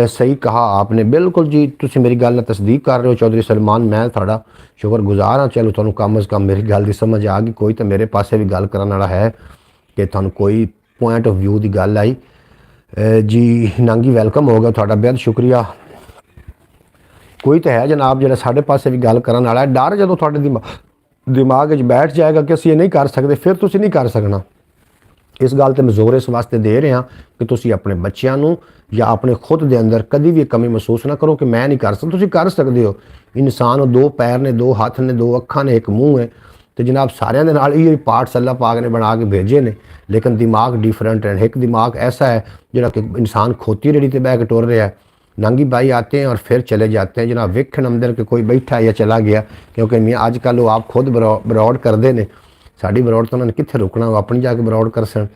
Speaker 1: ਸਹੀ ਕਹਾ ਆਪਨੇ, ਬਿਲਕੁਲ ਜੀ। ਤੁਸੀਂ ਮੇਰੀ ਗੱਲ ਨਾਲ ਤਸਦੀਕ ਕਰ ਰਹੇ ਹੋ ਚੌਧਰੀ ਸਲਮਾਨ। ਮੈਂ ਤੁਹਾਡਾ ਸ਼ੁਕਰਗੁਜ਼ਾਰ ਹਾਂ। ਚਲੋ ਤੁਹਾਨੂੰ ਕਮ ਅਜ਼ ਕਮ ਮੇਰੀ ਗੱਲ ਦੀ ਸਮਝ ਆ ਗਈ। ਕੋਈ ਤਾਂ ਮੇਰੇ ਪਾਸੇ ਵੀ ਗੱਲ ਕਰਨ ਵਾਲਾ ਹੈ ਕਿ ਤੁਹਾਨੂੰ ਕੋਈ ਪੁਆਇੰਟ ਆਫ ਵਿਊ ਦੀ ਗੱਲ ਆਈ। ਜੀ ਨਾਂਗੀ ਵੈਲਕਮ ਹੋ ਗਿਆ ਤੁਹਾਡਾ, ਬਹੁਤ ਸ਼ੁਕਰੀਆ। ਕੋਈ ਤਾਂ ਹੈ ਜਨਾਬ ਜਿਹੜਾ ਸਾਡੇ ਪਾਸੇ ਵੀ ਗੱਲ ਕਰਨ ਵਾਲਾ ਹੈ। ਡਰ ਜਦੋਂ ਤੁਹਾਡੇ ਦਿਮਾਗ ਵਿੱਚ ਬੈਠ ਜਾਏਗਾ ਕਿ ਅਸੀਂ ਇਹ ਨਹੀਂ ਕਰ ਸਕਦੇ, ਫਿਰ ਤੁਸੀਂ ਨਹੀਂ ਕਰ ਸਕਣਾ। ਇਸ ਗੱਲ 'ਤੇ ਮੈਂ ਜ਼ੋਰ ਇਸ ਵਾਸਤੇ ਦੇ ਰਿਹਾ ਕਿ ਤੁਸੀਂ ਆਪਣੇ ਬੱਚਿਆਂ ਨੂੰ ਜਾਂ ਆਪਣੇ ਖੁਦ ਦੇ ਅੰਦਰ ਕਦੀ ਵੀ ਕਮੀ ਮਹਿਸੂਸ ਨਾ ਕਰੋ ਕਿ ਮੈਂ ਨਹੀਂ ਕਰ ਸਕਦਾ। ਤੁਸੀਂ ਕਰ ਸਕਦੇ ਹੋ। ਇਨਸਾਨ ਉਹ 2 ਪੈਰ ਨੇ, 2 ਹੱਥ ਨੇ, 2 ਅੱਖਾਂ ਨੇ, 1 ਮੂੰਹ ਹੈ, ਤੇ ਜਨਾਬ ਸਾਰਿਆਂ ਦੇ ਨਾਲ ਇਹ ਪਾਰਟਸ ਅੱਲਾਹ ਪਾਕ ਨੇ ਬਣਾ ਕੇ ਭੇਜੇ ਨੇ, ਲੇਕਿਨ ਦਿਮਾਗ डिफरेंट है। एक दिमाग ऐसा है जोड़ा कि इंसान खोती रेड़ी ते बह के टुर रहा है। नांगी भाई आते हैं और फिर चले जाते हैं जनाब, वेखन अंदर के कोई बैठा या चला गया, क्योंकि मैं अजकल वो आप खुद बरौड़ करते हैं। साड़ी बरौड़ तो उन्होंने कित्थे रुकना, वो अपनी जाके बरौड़ कर सन।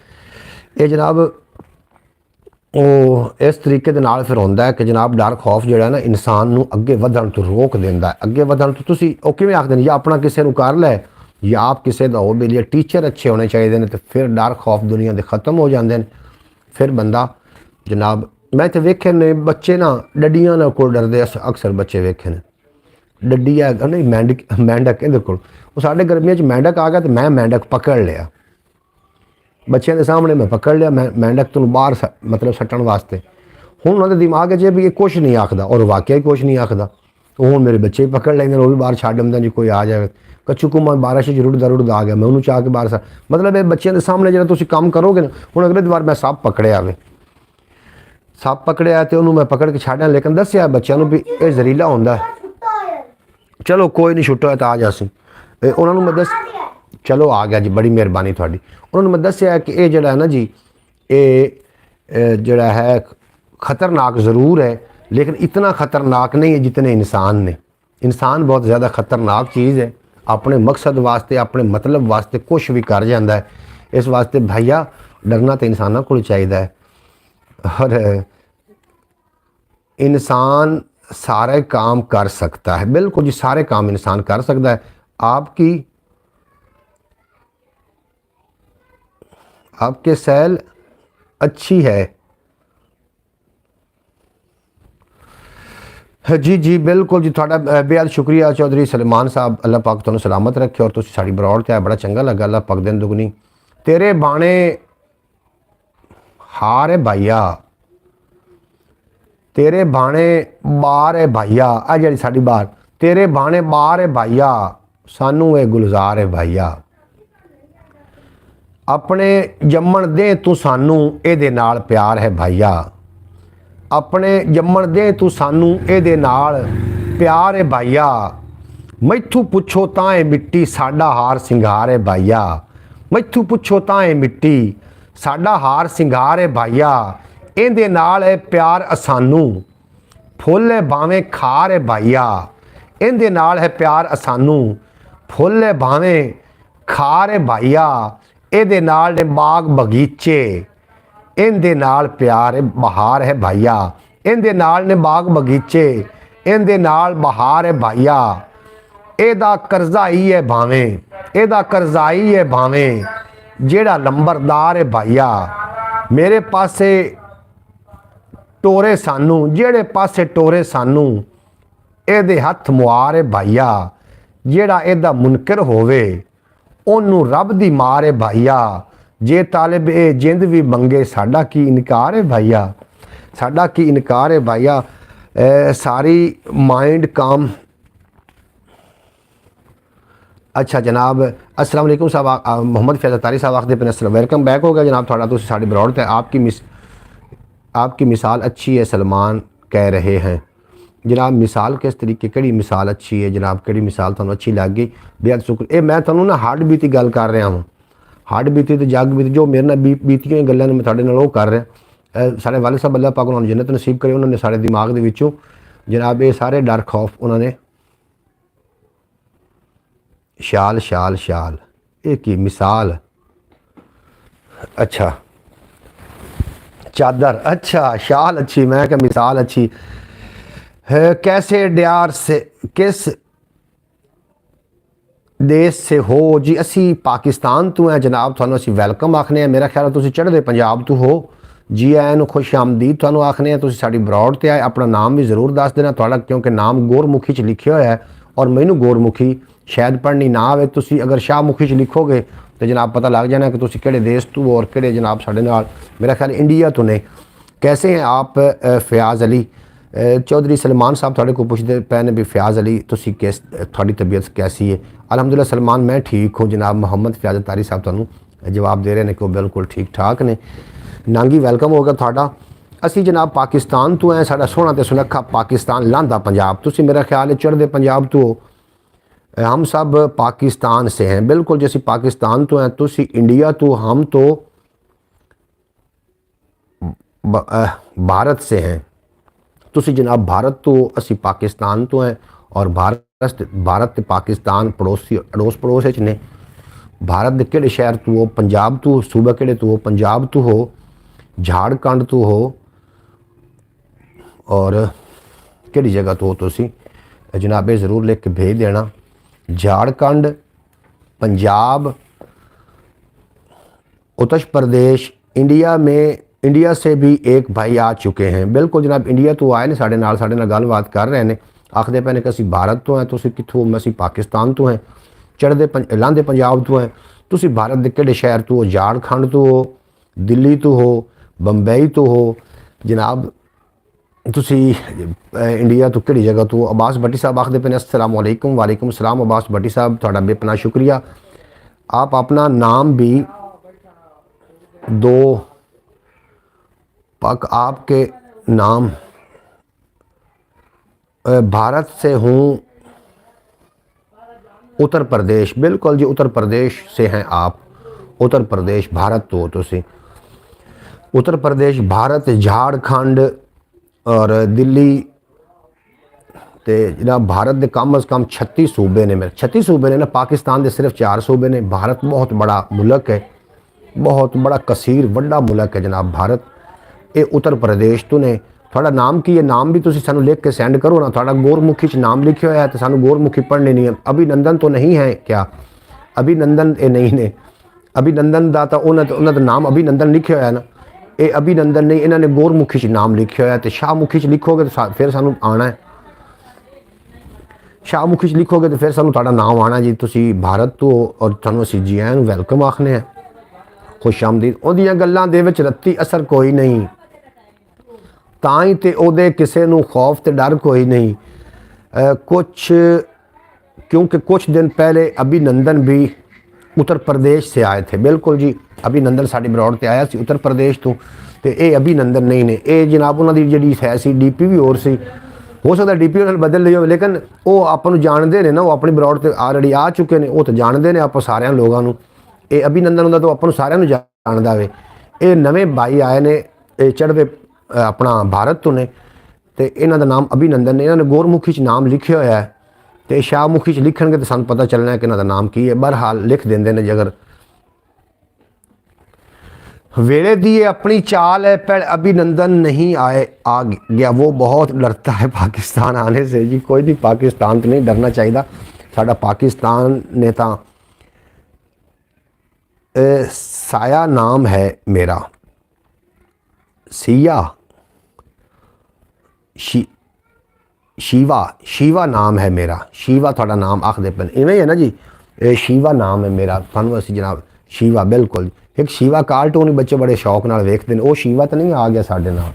Speaker 1: ये जनाब ਉਹ ਇਸ ਤਰੀਕੇ ਦੇ ਨਾਲ ਫਿਰ ਹੁੰਦਾ ਹੈ ਕਿ ਜਨਾਬ ਡਰ ਖੌਫ ਜਿਹੜਾ ਨਾ ਇਨਸਾਨ ਨੂੰ ਅੱਗੇ ਵਧਣ ਤੋਂ ਰੋਕ ਦਿੰਦਾ ਹੈ। ਅੱਗੇ ਵਧਣ ਤੋਂ ਤੁਸੀਂ ਉਹ ਕਿਵੇਂ ਆਖਦੇ ਨੇ, ਜਾਂ ਆਪਣਾ ਕਿਸੇ ਨੂੰ ਕਰ ਲੈ ਜਾਂ ਆਪ ਕਿਸੇ ਦਾ ਹੋ ਬੇਲੀਆ ਟੀਚਰ ਅੱਛੇ ਹੋਣੇ ਚਾਹੀਦੇ ਨੇ, ਤੇ ਫਿਰ ਡਰ ਖੌਫ ਦੁਨੀਆ ਦੇ ਖਤਮ ਹੋ ਜਾਂਦੇ ਨੇ। ਫਿਰ ਬੰਦਾ ਜਨਾਬ, ਮੈਂ ਤੇ ਵੇਖੇ ਨੇ ਬੱਚੇ ਨਾ ਡੱਡੀਆਂ ਨਾਲ ਕੋਲ ਡਰਦੇ, ਅਕਸਰ ਬੱਚੇ ਵੇਖੇ ਨੇ। ਡੱਡੀ ਹੈ ਨਹੀਂ ਮੈਂਡਕ ਇਹਦੇ ਕੋਲ, ਉਹ ਸਾਡੇ ਗਰਮੀਆਂ 'ਚ ਮੈਂਡਕ ਆ ਗਿਆ ਤੇ ਮੈਂ ਮੈਂਡਕ ਪਕੜ ਲਿਆ। ਬੱਚਿਆਂ ਦੇ ਸਾਹਮਣੇ ਮੈਂ ਪਕੜ ਲਿਆ ਮੈਂਡਕ ਤੋਂ ਬਾਹਰ ਮਤਲਬ ਸੱਟਣ ਵਾਸਤੇ। ਹੁਣ ਉਹਨਾਂ ਦੇ ਦਿਮਾਗ 'ਚ ਵੀ ਇਹ ਕੁਛ ਨਹੀਂ ਆਖਦਾ, ਔਰ ਵਾਕਿਆ ਹੀ ਕੁਛ ਨਹੀਂ ਆਖਦਾ। ਹੁਣ ਮੇਰੇ ਬੱਚੇ ਵੀ ਪਕੜ ਲੈਂਦੇ ਨੇ, ਉਹ ਵੀ ਬਾਹਰ ਛੱਡ ਦਿੰਦੇ ਜੀ ਕੋਈ ਆ ਜਾਵੇ। ਕੱਚੂ ਕੁੰਮਾ ਬਾਰਿਸ਼ 'ਚ ਰੁੜਦਾ ਆ ਗਿਆ, ਮੈਂ ਉਹਨੂੰ ਚਾਹ ਕੇ ਬਾਹਰ ਮਤਲਬ ਇਹ ਬੱਚਿਆਂ ਦੇ ਸਾਹਮਣੇ ਜਿਹੜਾ ਤੁਸੀਂ ਕੰਮ ਕਰੋਗੇ ਨਾ। ਹੁਣ ਅਗਲੇ ਵਾਰ ਮੈਂ ਸੱਪ ਪਕੜਿਆ ਵੇ, ਸੱਪ ਪਕੜਿਆ ਤੇ ਉਹਨੂੰ ਮੈਂ ਪਕੜ ਕੇ ਛੱਡਿਆ, ਲੇਕਿਨ ਦੱਸਿਆ ਬੱਚਿਆਂ ਨੂੰ ਵੀ ਇਹ ਜ਼ਹਿਰੀਲਾ ਹੁੰਦਾ। ਚਲੋ ਕੋਈ ਨਹੀਂ, ਛੁੱਟੋ ਤਾਂ ਆ ਜਾਸੀ। ਉਹਨਾਂ ਨੂੰ ਮੈਂ ਦੱਸ, ਚਲੋ ਆ ਗਿਆ ਜੀ, ਬੜੀ ਮਿਹਰਬਾਨੀ ਤੁਹਾਡੀ। ਉਹਨਾਂ ਨੂੰ ਮੈਂ ਦੱਸਿਆ ਕਿ ਇਹ ਜਿਹੜਾ ਹੈ ਨਾ ਜੀ, ਇਹ ਜਿਹੜਾ ਹੈ ਖਤਰਨਾਕ ज़रूर है, लेकिन इतना ख़तरनाक नहीं है जितने इंसान ने। इंसान बहुत ज़्यादा ख़तरनाक चीज़ है। अपने मकसद वास्ते, अपने मतलब वास्ते कुछ भी कर जाता है। इस वास्ते भैया डरना तो इंसानों को चाहिए है। और इंसान सारे काम कर सकता है, बिल्कुल जी सारे काम इंसान कर सकता है। आपके सैल अच्छी है जी जी बिल्कुल जी, थोड़ा बेहद शुक्रिया चौधरी सलमान साहब। अल्लाह पाक तुहानू सलामत रखे और तुसीं साडी बरौड़ ते आए, बड़ा चंगा लगा। अल्लाह पाक दिन दुगनी तेरे बाणे हार है भाईया, तेरे बाणे बार है भाईया। आ जी साडी बार, तेरे बाणे बार है भाईया, सानू ये गुलजार है भाईया। अपने जम्मण दे तू सानू एदे नाल प्यार है भाईया, अपने जम्मण दे तू सानू एदे नाल प्यार है भाईया। मैथू पुछो तां ए मिट्टी साडा हार सिंगार है भाईया, मैथू पुछो तां ए मिट्टी साडा हार सिंगार है भाईया। एंदे नाल है प्यार असानू, फुल है भावें खार है भाईया। एंदे नाल है प्यार असानू, फुल है भावें खार है भाईया। एदे नाल ने बाग बगीचे, इंदे नाल प्यार है बहार है भाईया। इंदे नाल ने बाग बगीचे, इंदे नाल बहार है भाईया। एदा करजाई है भावें, एदा करजाई है भावें, जेड़ा नंबरदार है भाईया। मेरे पासे टोरे सानू, जेड़े पासे टोरे सानू, एदे हथ मुआर है भाईया। जेड़ा एदा मुनकर होवे ओनू रब दी मार है भाईया। जे तालिब ए जिंद भी मंगे साडा की इनकार है भाईया, साडा की इनकार है भाईया। सारी माइंड काम। अच्छा जनाब अस्सलाम वालेकुम साहब, मोहम्मद फैज़ अतारी साहब आखदे पे वेलकम बैक हो गया जनाब थोड़ा, तुसीं साडी बरौड़ ते आपकी मिस आपकी मिसाल अच्छी है सलमान कह रहे हैं। जनाब मिसाल किस तरीके किहड़ी मिसाल अच्छी है जनाब, किहड़ी मिसाल तुहानूं अच्छी लग गई, बेहद शुक्र। ये मैं तुहानूं ना हार्ट बीती गल कर रहा हूँ, हार्ट बीती तो जग बीती, जो मेरे नाल बीतियां गल्लां मैं तुहाडे नाल ओह कर रहा। साडे वालिद साहब अल्लाह पाक उन्होंने जन्नत नसीब करे, उन्होंने साडे दिमाग दे विचों जनाब ये सारे डर खौफ उन्होंने शाल शाल शाल ये की मिसाल, अच्छा चादर, अच्छा शाल अच्छी, मैं क्या मिसाल अच्छी है। कैसे डियार से किस देश से हो जी? असी पाकिस्तान तो हैं जनाब, थानू असी वैलकम आखने हैं। मेरा ख्याल है तुसी चढ़दे पंजाब तो हो जी, आए नु खुश आमदीद थानू आखने हैं। तुसी साडी ब्रॉड ते आए, अपना नाम भी जरूर दस देना तुहाडा, क्योंकि नाम गोरमुखी च लिखिया होया है और मैनू गोरमुखी शायद पढ़नी ना आवे। तुसी अगर शाहमुखी च लिखोगे तो जनाब पता लग जाना कि तुसी किहड़े देश तो और किहड़े जनाब साडे नाल, मेरा ख्याल इंडिया तो ने। कैसे हैं आप फयाज़ अली चौधरी? सलमान साहब थोड़े को पूछते पे ने भी फयाज़ अली तुसी किस, थोड़ी तबीयत कैसी है? अलहमदुलिल्लाह सलमान मैं ठीक हूँ जनाब। मोहम्मद फयाज़ तारी साहब तुहानू जवाब दे रहे हैं कि वो बिल्कुल ठीक ठाक ने। नांगी वेलकम होगा थाड़ा। असी जनाब पाकिस्तान तो हैं, साडा सोहना ते सुनखा पाकिस्तान लांदा पंजाब। तुसी मेरा ख्याल है चढ़दे पंजाब तो हो। हम सब पाकिस्तान से हैं, बिल्कुल जैसी पाकिस्तान तो हैं, तुसी इंडिया तो, हम तो भारत से हैं। तुसी जनाब भारत तो, असी पाकिस्तान तो हैं और भारत ते पाकिस्तान पड़ोसी अड़ोस पड़ोस ने। भारत के किहड़े शहर तो हो? पंजाब तो, सूबा किहड़े तो हो? पंजाब तो हो, झारखंड तो हो और किहड़ी जगह तो हो तुसी जनाब? ये ज़रूर लिख के भेज देना। झारखंड, पंजाब, उत्तर प्रदेश, इंडिया से भी एक भाई आ चुके हैं। बिल्कुल जनाब इंडिया तो आए ने साढ़े नाल गलबात कर रहे हैं। आखते पे ने कि असी भारत तो हैं, तुसी कित्थों? असी पाकिस्तान तो हैं, चढ़दे लांदे पंजाब तो हैं। तुसी भारत के किहड़े शहर तो हो? झारखंड तो हो, दिल्ली तो हो, बंबई तो हो जनाब। तुसी इंडिया तो किहड़ी जगह तो? अब्बास भट्टी साहब आखते पे ने अस्सलाम वालेकुम। वालेकुम सलाम अब्बास भट्टी साहब, तुहाडा बेपनाह शुक्रिया। आप अपना नाम भी दो पक, आपके नाम भारत से हूँ, उत्तर प्रदेश। बिल्कुल जी उत्तर प्रदेश से हैं आप, उत्तर प्रदेश भारत तो हो तुसी। उत्तर प्रदेश भारत, झारखंड और दिल्ली ते जनाब भारत के कम अज़ कम 36 सूबे ने। मेरे 36 सूबे ने ना, पाकिस्तान के सिर्फ 4 सूबे ने। भारत बहुत बड़ा मुल्क है, बहुत बड़ा कसीर वड्डा मुल्क है जनाब भारत। ये उत्तर प्रदेश तो ने। थोड़ा नाम की है, नाम भी तुसी सानू लिख के सेंड करो ना। थोड़ा गोरमुखी च नाम लिखे हुआ है तो सानू गोरमुखी पढ़ने नहीं है। अभिनंदन तो नहीं है क्या? अभिनंदन ये नहीं ने, अभिनंदन का तो उन्होंने तो नाम अभिनंदन लिखे हुआ है ना, ये अभिनंदन नहीं, इन्होंने गोरमुखी च नाम लिखे हुआ है। तो शाहमुखी च लिखोगे तो फिर सानू आना है, शाहमुखी च लिखोगे तो फिर सानू तुहाडा नाम आना जी। तुसी भारत तो और तुहानू असीं जी आयां नूं वैलकम आखने हैं, खुश आमदीद। उहदियां गल्लां दे विच रत्ती असर कोई नहीं, तां ही ते उहदे किसे नूं खौफ ते डर कोई नहीं। क्योंकि कुछ दिन पहले अभिनंदन भी उत्तर प्रदेश से आए थे। बिल्कुल जी अभिनंदन साडी ब्रॉड ते आया सी उत्तर प्रदेश तो, ते ये अभिनंदन नहीं ने। ये जनाब उन्होंने जी है सी डीपी भी होर सी, हो सकता डीपी उन्होंने बदल ली हो, लेकिन वो आपां नूं जानते हैं ना, वो अपनी ब्रॉड ते ऑलरेडी आ चुके हैं, वो तो जानते हैं आप सारे लोगों को। ये अभिनंदन होंदा तो आपां नूं सारिਆਂ नूं जानदा वे। ये नवें भाई आए ने, ये चढ़दे अपना भारत तो ने, तो इन्हों का नाम अभिनंदन ने। इन्होंने गोरमुखी च नाम लिखे हुआ है, तो शाहमुखी च लिखणगे तो सानूं पता चलना है कि इन्हों का नाम की है। बहरहाल लिख देंगे ने। अगर वेले दी ये अपनी चाल है, पर अभिनंदन नहीं आ गया, वो बहुत डरता है पाकिस्तान आने से। जी कोई नहीं, पाकिस्तान तो नहीं डरना चाहिए। साडा पाकिस्तान ने तो साया नाम है मेरा, सिया शीवा नाम है मेरा। शीवा थोड़ा नाम आखदे पे इवें ही है ना जी, शीवा नाम है मेरा। थानू असी जनाब शीवा, बिल्कुल एक शीवा कार्टून बच्चे बड़े शौक नाल वेखदे ने। वो शीवा तो नहीं आ गया साडे नाल,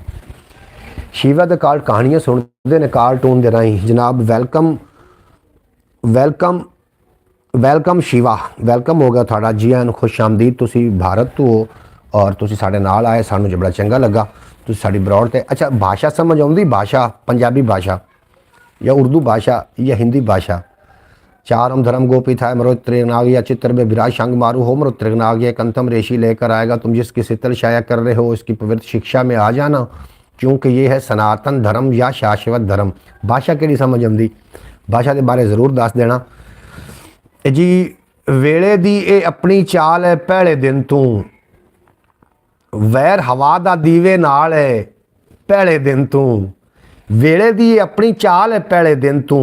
Speaker 1: शीवा तो कहानियां सुनते हैं कार्टून के राही जनाब। वेलकम वेलकम वेलकम शीवा, वेलकम हो गया थोड़ा जी आन, खुश आमदीद। तुसी भारत तो हो और तुसी साडे नाल आए, सानू जो बड़ा चंगा लगा। ਤੁਸੀਂ ਸਾਡੀ ਬਰੌਡ ਤੇ। ਅੱਛਾ, ਭਾਸ਼ਾ ਸਮਝ ਆਉਂਦੀ? ਭਾਸ਼ਾ पंजाबी भाषा या उर्दू भाषा या हिंदी भाषा? चारम धर्म गोपी था मरो त्रिनाग या चित्र में विराज शंग मारू हो मरो त्रिनाग एक अंतम रेशी लेकर आएगा, तुम जिसकी शीतल छाया कर रहे हो इसकी पवित्र शिक्षा में आ जाना, क्योंकि ये है सनातन धर्म या शाश्वत धर्म। भाषा किहड़ी समझ आउंदी? भाषा के बारे जरूर दस देना जी। वेले दी ये अपनी चाल है पहले दिन तू, वैर हवा दा दीवे नाल है पहले दिन तू। वेले दी अपनी चाल है पहले दिन तू,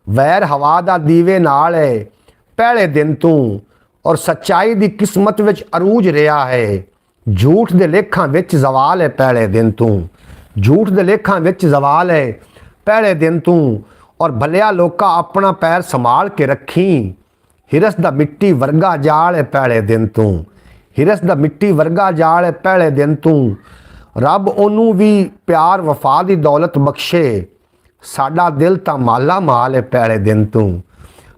Speaker 1: वैर हवा दा दीवे नाल है पहले दिन तू। और सच्चाई दी किस्मत विच अरूज रहा है, झूठ दे लेखां विच जवाल है पहले दिन तू। झूठ दे लेखां विच जवाल है पहले दिन तू। और भलिया लोका अपना पैर संभाल के रखी, हिरस दा मिट्टी वर्गा जाल है पहले दिन तू। हिरस दा मिट्टी वर्गा जाल है पहले दिन तू। रब ओनू भी प्यार वफा दी दौलत बख्शे, साडा दिल तां माला माल है पहले दिन तू।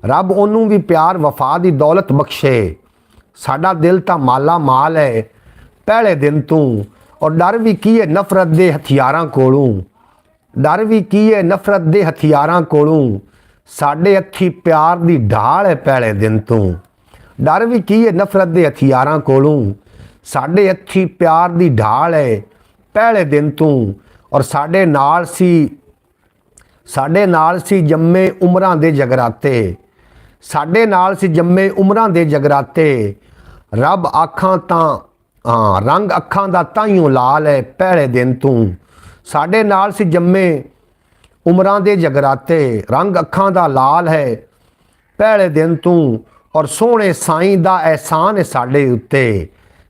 Speaker 1: रब ओनू भी प्यार वफा दी दौलत बख्शे, साडा दिल तां माला माल है पहले दिन तू। और डर भी की है नफरत दे हथियारां कोलों, डर भी की है नफरत दे हथियारां कोलों, साडे हथी प्यार दी ढाल है पहले दिन तू। डर भी की है नफरत दे हथियारां कोलों, साडे हथी प्यार दी ढाल है पहले दिन तू। और साडे नाल सी जम्मे उमरां दे जगराते, साडे नाल सी जम्मे उमरां दे जगराते। रब आखां तां रंग अखां दा ताइयों लाल है पहले दिन तू। साडे नाल सी जम्मे उमरां दे जगराते, रंग अखां दा लाल है पहले दिन तू। और सोहणे साईं दा एहसान है साडे उत्ते,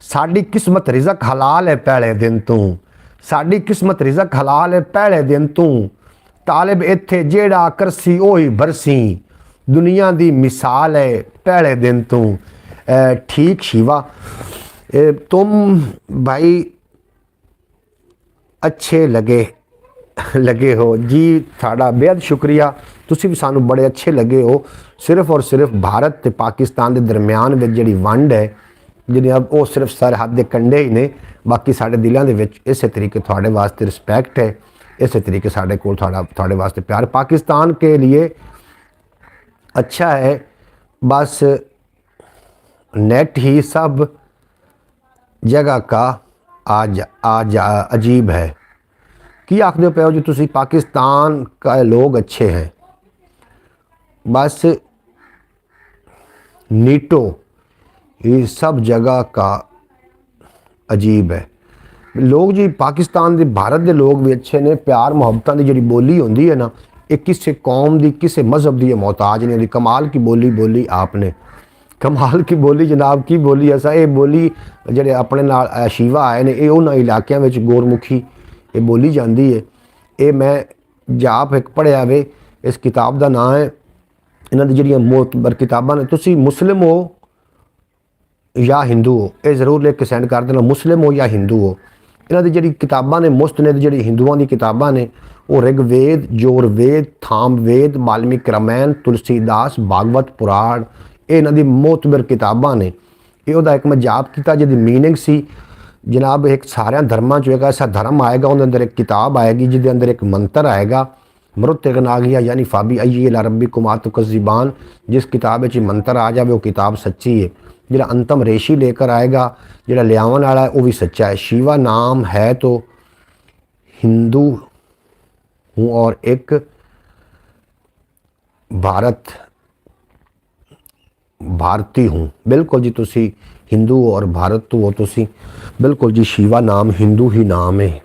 Speaker 1: साडी किस्मत रिज़क हलाल है पहले दिन तू। साडी किस्मत रिज़क हलाल है पहले दिन तू। तालिब इत्थे जेड़ा करसी ओही भरसी, दुनिया दी मिसाल है पहले दिन तू। ठीक शिवा, तुम भाई अच्छे लगे हो जी, थाड़ा बेहद शुक्रिया। तुसी भी सानू बड़े अच्छे लगे हो। सिर्फ और सिर्फ भारत ते पाकिस्तान के दरम्यान में जिहड़ी वंड है, जिहड़ी वो सिर्फ सरहद के कंढे ही ने, बाकी साडे दिलों दे विच इस तरीके थोड़े वास्ते रिस्पैक्ट है, इस तरीके साडे कोल थोड़े वास्ते प्यार। पाकिस्तान के लिए अच्छा है, बस नेट ही सब जगह का आज अजीब है। की आखदे पे हो जी तुसी? पाकिस्तान का लोग अच्छे हैं, बस नीटो ये सब जगह का अजीब है। लोग जी पाकिस्तान के भारत के लोग भी अच्छे ने। प्यार मुहब्बत की जी बोली होंगी है ना, ये किसी कौम की किसी मजहब की मोहताज नहीं होती। कमाल की बोली आपने, कमाल की बोली जनाब, की बोली ऐसा। ये बोली जेडे अपने नाल शिवा आए ने, ये उन्होंने इलाकों में गोरमुखी ये बोली जाती है। ये मैं जाप एक पढ़िया वे, इस किताब का नाम है, इन्हों की जी मोतबर किताबां ने। तुसी मुस्लिम हो या हिंदू हो, ये जरूर लिख के सेंड कर देना, मुस्लिम हो या हिंदू हो। इन्हों की जी किताबां ने मुस्तनद जी हिंदुओं की किताबां ने, वो ऋग्वेद, जोरवेद, थामवेद, वाल्मीकि रामायण, तुलसीदास, भागवत पुराण, ये इन्हों की मोतबर किताबां ने। ये एक मैं जाप किया जिहदी मीनिंग सी जनाब, एक सारे धर्मां चो एक ऐसा धर्म आएगा, उनके अंदर एक किताब आएगी जिसके अंदर एक मंत्र आएगा, मरुत्तगनागिया यानी फाबी अय्यी इला रब्बिकुम तुकज़्ज़िबान। जिस किताब में मंत्र आ जाए वो किताब सच्ची है। जिहड़ा अंतम रेशी लेकर आएगा, जिहड़ा लियावन वाला है वो भी सच्चा है। शिवा नाम है तो हिंदू हूँ और एक भारती हूँ। बिल्कुल जी, तुसी हिंदू और भारत तो हो तुसी, बिल्कुल जी। शिवा नाम हिंदू ही नाम है।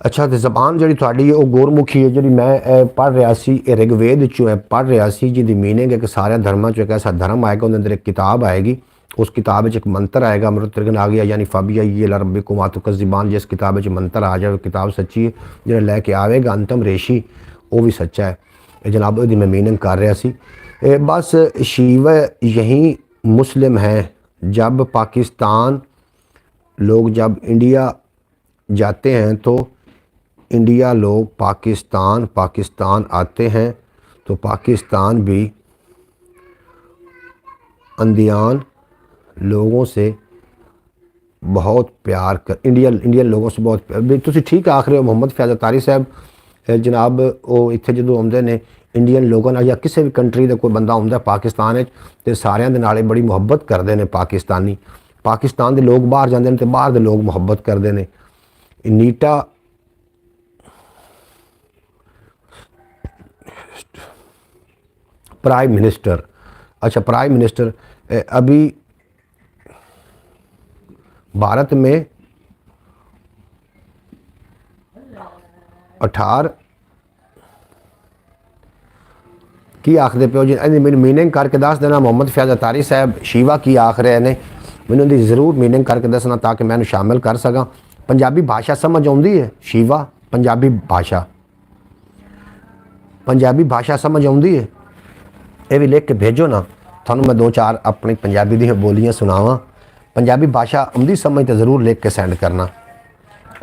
Speaker 1: अच्छा, तो जबान जी थोड़ी है वो गोरमुखी है, जी मैं पढ़ रहा सी, ऋग्वेद चो पढ़ रहा सी, जिसकी मीनिंग है कि सारे धर्मों चो एक ऐसा धर्म आएगा, उनके अंदर एक किताब आएगी, उस किताब में एक मंत्र आएगा, अमृतगनागिया यानी फाबिया ये रब्बिकुम तुकज़्ज़िबान। जिस किताब में मंत्र आ जाए किताब सच्ची है, जो लैके आएगा अंतम रेशी वो भी सच्चा है। जनाब मैं मीनिंग कर रहा सी। बस शिव यही मुस्लिम है। जब पाकिस्तान लोग जब इंडिया जाते हैं तो इंडिया लोग पाकिस्तान आते हैं तो पाकिस्तान भी अंदियान लोगों से बहुत प्यार कर इंडियन लोगों से बहुत प्यार। तुसीं ठीक आख रहे हो मोहम्मद फैज़ अतारी साहब जनाब, वो इत्थे जो आउंदे ने इंडियन लोगों नाल या किसी भी कंट्री का कोई बंदा आउंदा पाकिस्तान तो सारिਆਂ ਦੇ नाल बड़ी मुहब्बत करते हैं। पाकिस्तान के लोग बाहर जाते हैं तो बाहर के लोग मुहब्बत करते हैं। नीटा प्राइम मिनिस्टर, अच्छा प्राइम मिनिस्टर अभी भारत में 18 की आखते पे हो जी, मैंने मीनिंग करके दस देना। मोहम्मद फैज़ अतारी साहब शीवा की आख रहे हैं, मैंने उनकी ज़रूर मीनिंग करके दसना ताकि मैं शामिल कर सका। पंजाबी भाषा समझ आती है शीवा? पंजाबी भाषा समझ आती है? ये भी लिख के भेजो ना, थानू मैं 2-4 अपनी पंजाबी दी बोलियां सुनावा। पंजाबी भाषा आती समझ तो ज़रूर लिख के सेंड करना।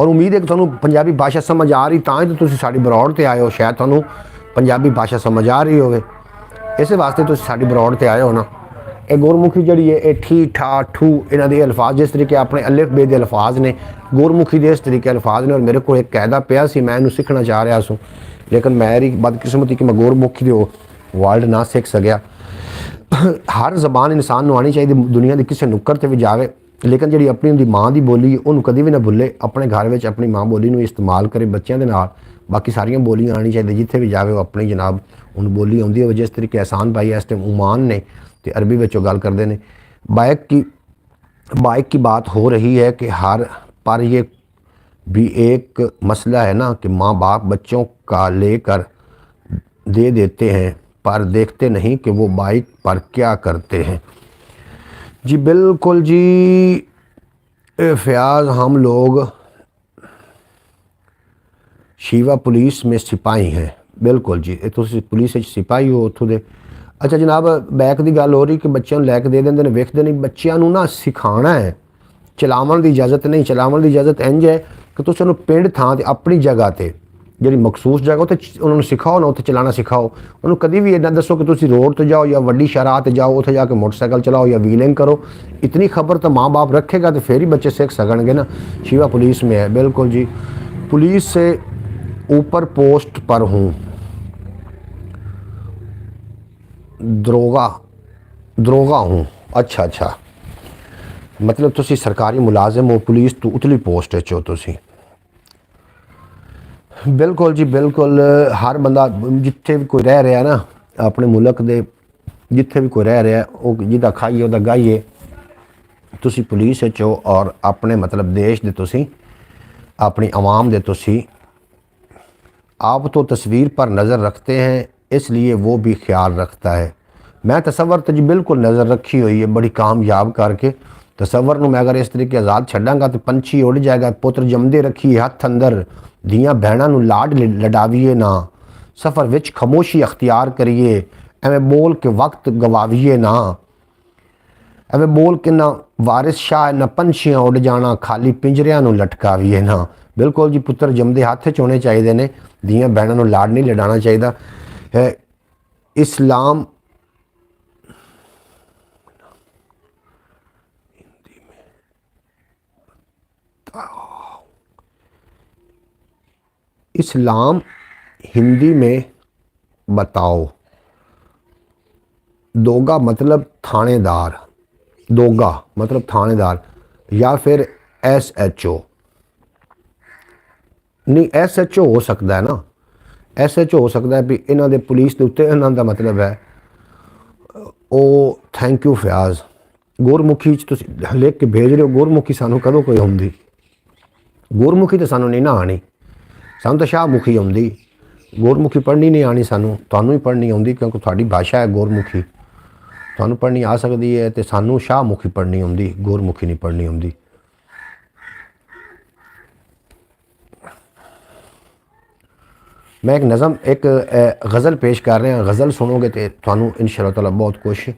Speaker 1: और उम्मीद है कि थानू पंजाबी भाषा समझ आ रही तां ही तो तुसीं साडी बरौड़ ते आए हो। शायद थानू पंजाबी भाषा समझ आ रही होवे, इस वास्ते तुसीं साडी बरौड़ ते आए हो ना। ये गुरमुखी जिहड़ी है, ठी ठा ठू इन्हां दे अल्फाज जिस तरीके अपने अलिफ बे दे अल्फाज ने, गुरमुखी दे इस तरीके अल्फाज ने। और मेरे को एक कायदा पिया सी, मैं इन्हूं सीखना चाह रहा सूँ, लेकिन मेरी बदकिस्मती कि मैं गुरमुखी दे वर्ड ना सीख सकिया। हर जबान इंसान नूं आनी चाहिए, दुनिया की किसी नुक्कर ते भी जावे, लेकिन जी अपनी उनकी माँ की बोली उन्होंने कभी भी ना भुले। अपने घर में अपनी माँ बोली में इस्तेमाल करे बच्चों के नाल। बाकी सारिया बोलियां आनी चाहिए, जिथे भी जावे वो अपनी जनाब उन बोली आती है। जिस तरीके एहसान भाई इस टाइम ओमान ने तो अरबी में गल करते हैं। बाइक की बात हो रही है कि हर पर ये भी एक मसला है ना कि माँ बाप बच्चों का लेकर दे देते हैं पर देखते नहीं कि वो बाइक पर क्या करते हैं। जी बिल्कुल जी फयाज, हम लोग शीवा पुलिस में सिपाही हैं। बिल्कुल जी, तुसीं पुलिस सिपाही हो उत्थों दे। अच्छा जनाब, बैक की गल हो रही कि बच्चों लैके दे देंगे, वेखते नहीं। बच्चों ना सिखाना है, चलावन की इजाजत नहीं। चलावन की इजाजत इंज है कि तुसीं उन्हें पिंड थां ते अपनी जगह ते जी मखसूस जगह उत्थे उन्होंने सिखाओ ना, उत्थे चलाना सिखाओ। उन्होंने कभी भी इन्ना दसो कि तुसीं रोड तो जाओ या वड्डी शाहराह ते जाओ, उत्थे जाके मोटरसाइकिल चलाओ या व्हीलिंग करो। इतनी खबर तो माँ बाप रखेगा तो फिर ही बच्चे सीख सकणगे ना। शीवा पुलिस में है, बिल्कुल जी, पुलिस से ऊपर पोस्ट पर हूँ। दरोगा हूँ। अच्छा, मतलब तुसी सरकारी मुलाजिम हो, पुलिस तो उतली पोस्ट हो तुसी। बिल्कुल जी बिल्कुल, हर बंदा जिथे भी कोई रह रहा है ना अपने मुल्क दे, जिथे भी कोई रह रहा है वो जिदा खाइए वह गाइए। तुसी पुलिस हो और अपने मतलब देश दे तुसी अपनी आवाम दे तुसी आप तो तस्वीर पर नज़र रखते हैं, इसलिए वो भी ख्याल रखता है। मैं तसव्वुर तो जी बिल्कुल नज़र रखी हुई है बड़ी कामयाब करके। तसव्वुर नूं मैं अगर इस तरीके आज़ाद छड्डांगा तो पंछी उड़ जाएगा। पुत्र जमदे रखिए हथ अंदर, धियाँ भैणां नूं लाड लडावीए ना। सफ़र विच खामोशी अख्तियार करिए, एवें बोल के वक्त गवावीए ना। एवें बोल के ना वारिस शाह ना पंछियां उड़ जाना, खाली पिंजरियां नूं लटकावीए ना। बिल्कुल जी, पुत्र जमदे हथ च होने चाहिए ने, धियाँ भैणां नूं लाड नहीं लडाना चाहिए। इस्लाम इस्लाम हिंदी में बताओ। दोगा मतलब थानेदार, दोगा मतलब थानेदार या फिर SHO। नहीं SHO हो सकता है ना, SHO हो सकता है भी इन्हों के पुलिस के उत्ते इन्हों का मतलब है। ओ थैंक यू फयाज। गुरमुखी तुसीं लिख के भेज रहे हो, गुरमुखी सानू कदों कोई आउंदी? गुरमुखी तो सानू नहीं ना आनी, सानू तो शाहमुखी आउंदी। गुरमुखी पढ़नी नहीं आनी सानू, तुहानू ही पढ़नी आउंदी क्योंकि तुहाडी भाषा है गुरमुखी। तुहानू पढ़नी आ सकती है तो सानू शाहमुखी पढ़नी आउंदी, गुरमुखी नहीं पढ़नी आउंदी। मैं एक नज़म एक गज़ल पेश कर रहे हैं, गज़ल सुनोगे तो तुहानू इंशाअल्लाह ताला बहुत कुछ।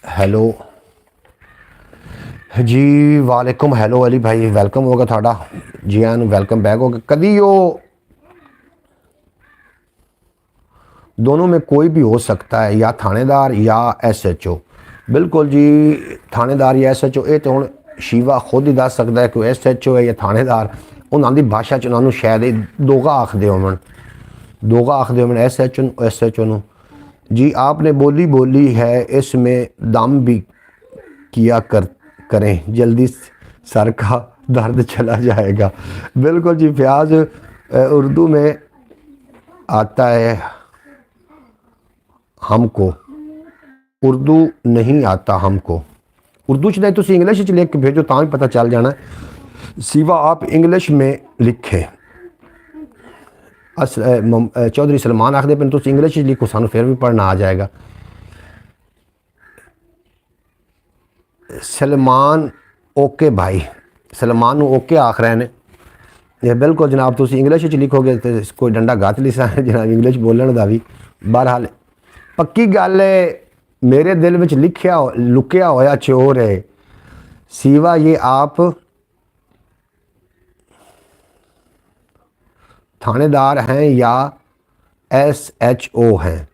Speaker 1: हैलो जी, वालेकुम हेलो अली भाई, वेलकम होगा थोड़ा जी, आन वेलकम बैक होगा। कभी वो दोनों में कोई भी हो सकता है, या थानेदार या SHO। बिल्कुल जी, थानेदार या SHO। ये तो हुण ਸ਼ੀਵਾ ਖੁਦ ਹੀ ਦੱਸ ਸਕਦਾ ਹੈ ਕਿ SHO ਹੈ ਜਾਂ ਥਾਣੇਦਾਰ, ਉਹਨਾਂ ਦੀ ਭਾਸ਼ਾ 'ਚ ਉਹਨਾਂ ਨੂੰ ਸ਼ਾਇਦ ਇਹ ਦੋਗਾ ਆਖਦੇ ਹੋਵਣ, SHO ਨੂੰ। जी आपने बोली बोली है इसमें दम भी किया करें, जल्दी सर का दर्द चला जाएगा। बिल्कुल जी फयाज, उर्दू में आता है हमको, उर्दू नहीं आता हमको। उर्दू च नहीं, तुम इंग्लिश च लिख के भेजो तो भी पता चल जाना। सिवा आप इंग्लिश में लिखें। चौधरी सलमान आखते पे तुम इंग्लिश लिखो, सानू फिर भी पढ़ना आ जाएगा। सलमान ओके भाई, सलमान ओके आख रहे हैं ये। बिल्कुल जनाब, तुम इंग्लिश लिखोगे तो कोई डंडा गत नहीं सा जनाब इंग्लिश बोलने का भी। बहरहाल पक्की गल है, मेरे दिल में लिखिया लुकिया होया चोर है। सिवा ये आप थानेदार हैं या SHO हैं।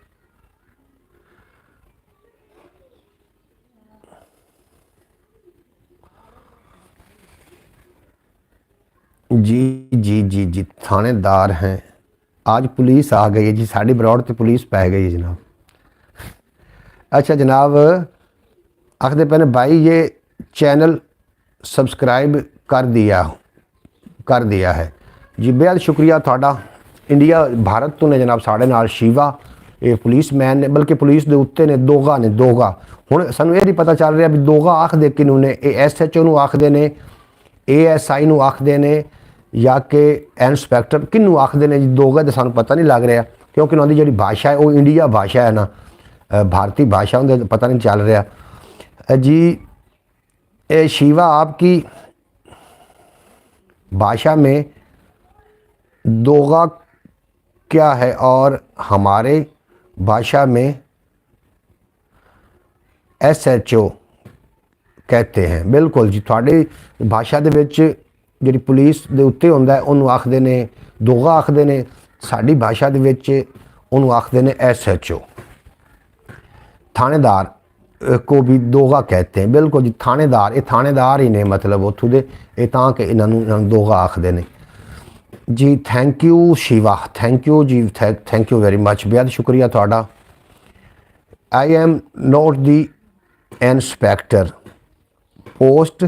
Speaker 1: जी जी जी जी थानेदार हैं। आज पुलिस आ गई है जी, साड़ी बरौड़ ते पुलिस पै गई है जनाब। अच्छा जनाब आखते पे ने भाई ये चैनल सब्सक्राइब कर दिया है जी, बेहद शुक्रिया थोड़ा। इंडिया भारत तो ने जनाब साढ़े नाल शिवा ये पुलिस मैन ने, बल्कि पुलिस के उत्ते ने दोगा हुण सानू ये नहीं पता चल रहा भी दोगा आखदे किनू ने, SHO नू आखदे ने, ASI नू आखदे ने या कि इंस्पैक्टर किनू आखदे ने जी। दोगा तो सानू पता नहीं लग रहा, क्योंकि उन्होंने जी भाषा है वो इंडिया भाषा है ना, भारतीय भाषा उनके पता नहीं चल रहा जी। ये शिवा आपकी भाषा में दोगा क्या है और हमारे भाषा में SHO कहते हैं। बिल्कुल जी, थोड़ी भाषा दे विच जिहड़ी पुलिस दे उत्ते हुंदा है उन्होंने आखदे ने दोगा आखदे ने, साडी भाषा दे विच उन्होंने आखदे ने SHO। थानेदार को भी दोगा कहते हैं। बिल्कुल जी, थानेदार ये थानेदार ही ने, मतलब उथों दे ये तां कि इन्हां दोगा आखदे ने जी। Thank you Shiva, thank you जी, थैंक यू वेरी मच, बेहद शुक्रिया थोड़ा। I am not the inspector post.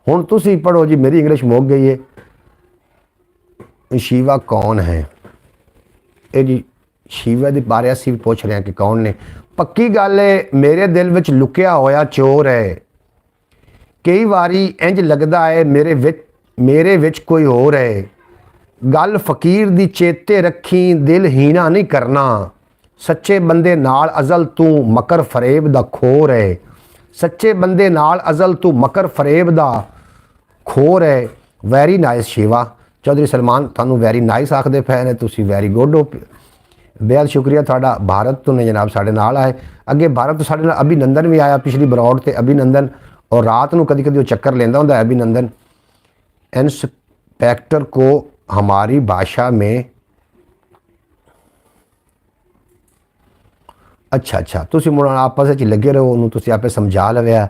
Speaker 1: हुण तुसी पढ़ो जी, मेरी इंग्लिश मुक गई है। शिवा कौन है ये जी? शिवा के बारे असीं भी पूछ रहे हैं कि कौन ने। पक्की गल है, मेरे दिल विच लुकिया होया चोर है। कई बारी इंज लगदा है मेरे विच कोई होर है। गल फकीर दी चेते रखी, दिल हीना नहीं करना। सच्चे बंदे नाल अज़ल तू मकर फरेब दा खोर है। सच्चे बंदे नाल अज़ल तू मकर फरेब दा खोर है। Very nice Shiva. चौधरी सलमान थानू वैरी नाइस आखदे पे ने, तुसी वैरी गुड हो। बेहद शुक्रिया थोड़ा। भारत तो ने जनाब साढ़े नाल आए, अगे भारत तो साढ़े नाल अभिनंदन भी आया पिछली बरौड़ ते अभिनंदन, और रात को कदी कदी चक्कर लेंदा हुंदा है अभिनंदन। इंस्पेक्टर को हमारी भाषा में अच्छा तुसी मुड़ आपस में लगे रहो, उन्होंने तुसी आपे समझा लविया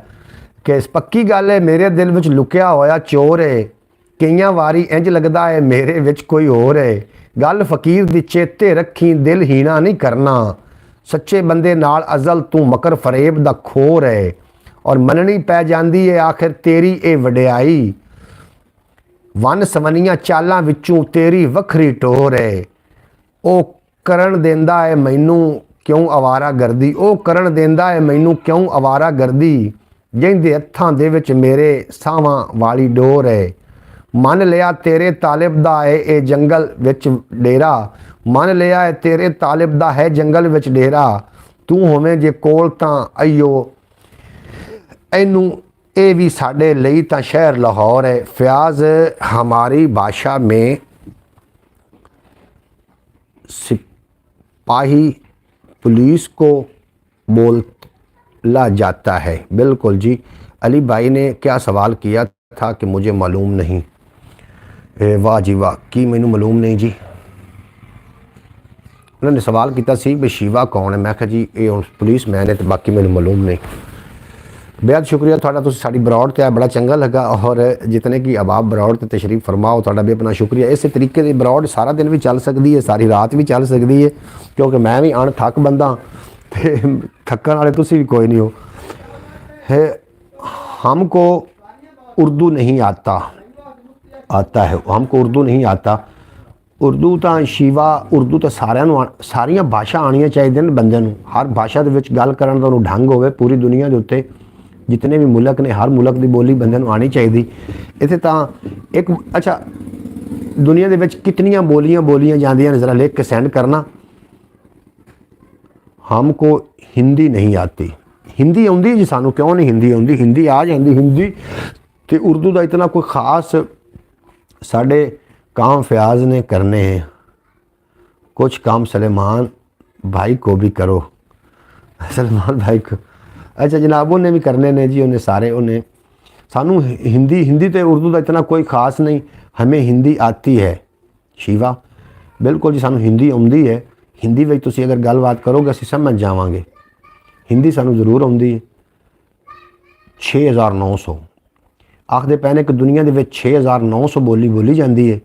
Speaker 1: कि पक्की गल है, मेरे दिल विच लुकिया होया चोर है। कई वारी इंज लगदा है मेरे विच कोई होर है। गल फकीर दी चेते रखी, दिल हीना नहीं करना। सच्चे बंदे नाल अज़ल तू मकर फरेब दा खोर है। और मननी पै जांदी है आखिर तेरी ए वडियाई। वन सवनिया चालां विचों तेरी वखरी टोर है। ओ करन देंदा है मैनू क्यों आवारा गर्दी। ओ करन देंदा है मैनू क्यों आवारा गर्दी। जिंदे हत्थां दे विच मेरे सावां वाली डोर है। मन लिया तेरे तालिब दा है ए जंगल विच डेरा। मन लिया है तेरे तालिब दा है जंगल विच डेरा। तू होवें जे कोल तां अइयो इनू ये भी साढ़े लिए तो शहर लाहौर है। फयाज हमारी भाषा में सिपाही पुलिस को बोला जाता है। बिल्कुल जी, अली भाई ने क्या सवाल किया था कि मुझे मालूम नहीं। वाह जी वाह, की मैनू मालूम नहीं जी। उन्होंने सवाल किया सी भी शिवा कौन है, मैं कहा जी ये पुलिस मैन है, तो बाकी मैनू मालूम नहीं। बेहद शुक्रिया थोड़ा, तुसीं साडी बरौड़ ते आए, बड़ा चंगा लगा। और जितने कि अहबाब बरौड़ ते तशरीफ फरमाओ, थोड़ा भी अपना शुक्रिया। इस तरीके की बरौड़ सारा दिन भी चल सकती है, सारी रात भी चल सकती है, क्योंकि मैं भी अणथक बंदा ते थकन वाले तुसीं भी कोई नहीं हो। है हमको उर्दू नहीं आता है, हमको उर्दू नहीं आता। उर्दू तो शिवा, उर्दू तो सारिया भाषा आनिया चाहिए बंदे नूं। हर भाषा दे विच गल करन दा उहनूं ढंग होवे। पूरी दुनिया के उत्ते जितने भी मुल्क ने, हर मुल्क की बोली बंदे नूं आनी चाहिए। इत्थे तां एक अच्छा, दुनिया दे विच कितनियां बोलियां जांदियां ने, ज़रा लिख के सेंड करना। हमको हिंदी नहीं आती। हिंदी आउंदी जी सानू, क्यों नहीं हिंदी आउंदी? हिंदी आ जाती। हिंदी ते उर्दू का इतना कोई खास साढ़े काम फयाज ने करने हैं, कुछ काम सलेमान भाई को भी करो। सलमान भाई को, अच्छा जनाब, उन्हें भी करने ने जी, उन्हें सारे, उन्हें सानू हिंदी तो उर्दू का इतना कोई खास नहीं। हमें हिंदी आती है शिवा, बिल्कुल जी, सानू हिंदी आउंदी है। हिंदी में तुसीं अगर गलबात करोगे असीं समझ जावांगे। हिंदी सानू जरूर आउंदी है। 6900 आखदे पैने कि दुनिया के 6900 बोली जाती है,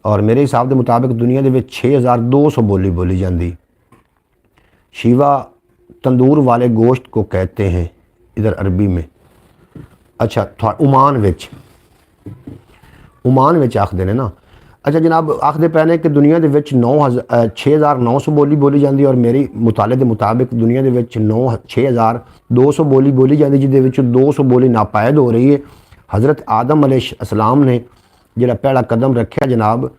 Speaker 1: और मेरे हिसाब के मुताबिक दुनिया के 6200 बोली जाती। शिवा तंदूर वाले गोश्त को कहते हैं इधर अरबी में। अच्छा उमान विच आखते ने ना। अच्छा जनाब, आखते पै ने कि दुनिया के 6900 बोली जाती, और मेरी मुताले के मुताबिक दुनिया के 6200 बोली जाती, जिसके 200 बोली नापायद हो रही है। हज़रत आदम अलैहिस्सलाम ने जिहड़ा पहला कदम रखा जनाब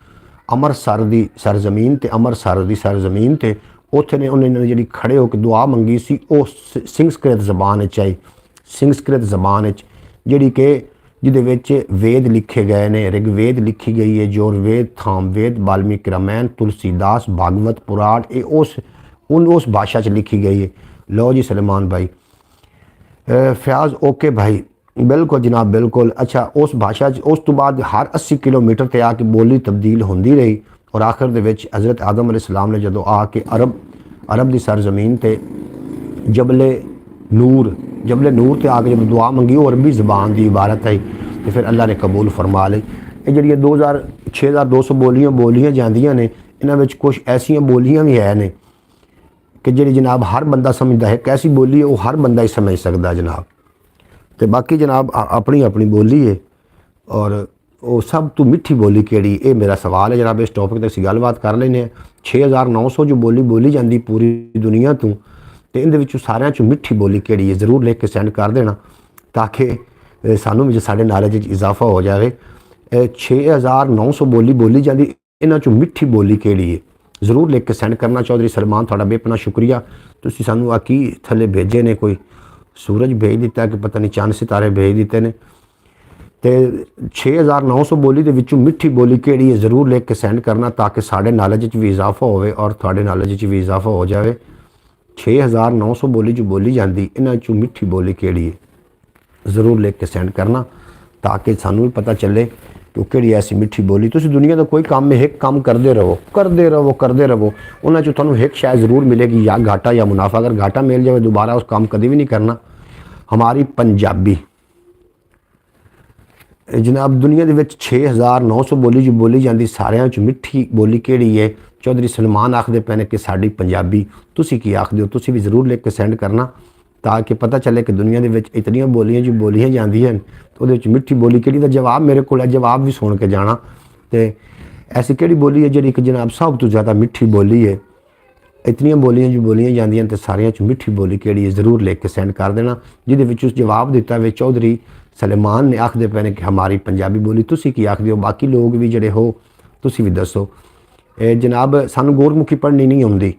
Speaker 1: अमृतसर की सरजमीन ते, अमृतसर की सरजमीन ते, उत्थे ने उन्होंने जी खड़े होकर दुआ मंगी सी, वो संस्कृत जबान आई, संस्कृत जबान जी कि जिहदे वेद लिखे गए ने, ऋग्वेद लिखी गई है, जोरवेद, थामवेद, वाल्मीकि रामायण, तुलसीदास, भागवत, पुराण, ये उस भाषा च लिखी गई है। लो जी सलमान भाई, फयाज ओके भाई, बिल्कुल जनाब बिल्कुल। अच्छा उस भाषा उस तो बाद हर 80 किलोमीटर ते आके बोली तब्दील होंदी रही, और आखिर दे विच हज़रत आदम अलैहिस्सलाम ने जदों आके अरब की सरजमीन ते जबले नूर ते आके जब दुआ मंगी, और अरबी ज़बान की इबारत आई, तो फिर अल्लाह ने कबूल फरमा ली। ये जी 6200 बोलियां जांदियां ने, इन्हां विच कुछ ऐसियां बोलियां भी है ने कि जी जनाब हर बंदा समझदा है। कैसी बोली है वो हर बंदा ही समझ सकदा जनाब। तो बाकी जनाब अपनी अपनी बोली है, और वो सब तो मिठी बोली केड़ी, ये मेरा सवाल है जनाब। इस टॉपिक तक असीं गलबात कर लेने। 6900 जो बोली जाती पूरी दुनिया तो इहदे विचों सारियां चों मिठी बोली केड़ी है, ज़रूर लिख के सेंड कर देना, ताकि सानू भी साडे नॉलेज च इजाफा हो जाए। 6900 बोली जाती, इन्हां चों मिठी बोली केड़ी है, ज़रूर लिख के सेंड करना। चौधरी सलमान तुहाडा बेपना शुक्रिया। तुसीं सानू आ की थल्ले भेजे ने, कोई सूरज भेज दिता कि पता नहीं चंद सितारे भेज दिते ने। तो 6900 बोली के विचों मिठी बोली केड़ी है, ज़रूर लिख के सेंड करना, ताकि साढ़े नॉलेज च भी इजाफा होवे और थोड़े नॉलेज च भी इजाफा हो जाए। 6900 बोली जो बोली जाती, इन्हां चों मिठी बोली केड़ी है, ज़रूर लिख के सेंड करना, ताकि सानू भी पता चले कि केड़ी ऐसी मिठी बोली। तुसीं दुनिया का कोई काम में एक काम करते रहो, उन्हां चों तुहानूं एक शायद ज़रूर मिलेगी, या घाटा या मुनाफा। अगर घाटा मिल जाए दोबारा उस काम कभी भी नहीं करना। हमारी पंजाबी जनाब दुनिया के 6900 बोली जो बोली जाती, सारियां च मिठी बोली केड़ी है? चौधरी सलमान आखदे पे ने कि साडी पंजाबी। तुसीं की आखदे हो? तुसीं भी ज़रूर लिख के सेंड करना, ताकि पता चले कि दुनिया के इतनियां बोलियां जो बोलियां जांदियां तो उहदे विच मिठी बोली केड़ी दा जवाब मेरे को, जवाब भी सुन के जाना। तो ऐसी केड़ी बोली है जी कि जनाब सब तो ज़्यादा मिठी बोली है? इतनियां बोलियां जो बोलियां जांदियां तो सारियां च मिठी बोली केड़ी है, ज़रूर लिख के सेंड कर देना। जिहदे विच उस जवाब दिता वे चौधरी सलेमान ने आखदे पे ने कि हमारी पंजाबी बोली। तुसीं की आखदे हो? बाकी लोग भी जिहड़े हो तुसीं भी दसो। जनाब सानू गुरमुखी पढ़नी नहीं आउंदी,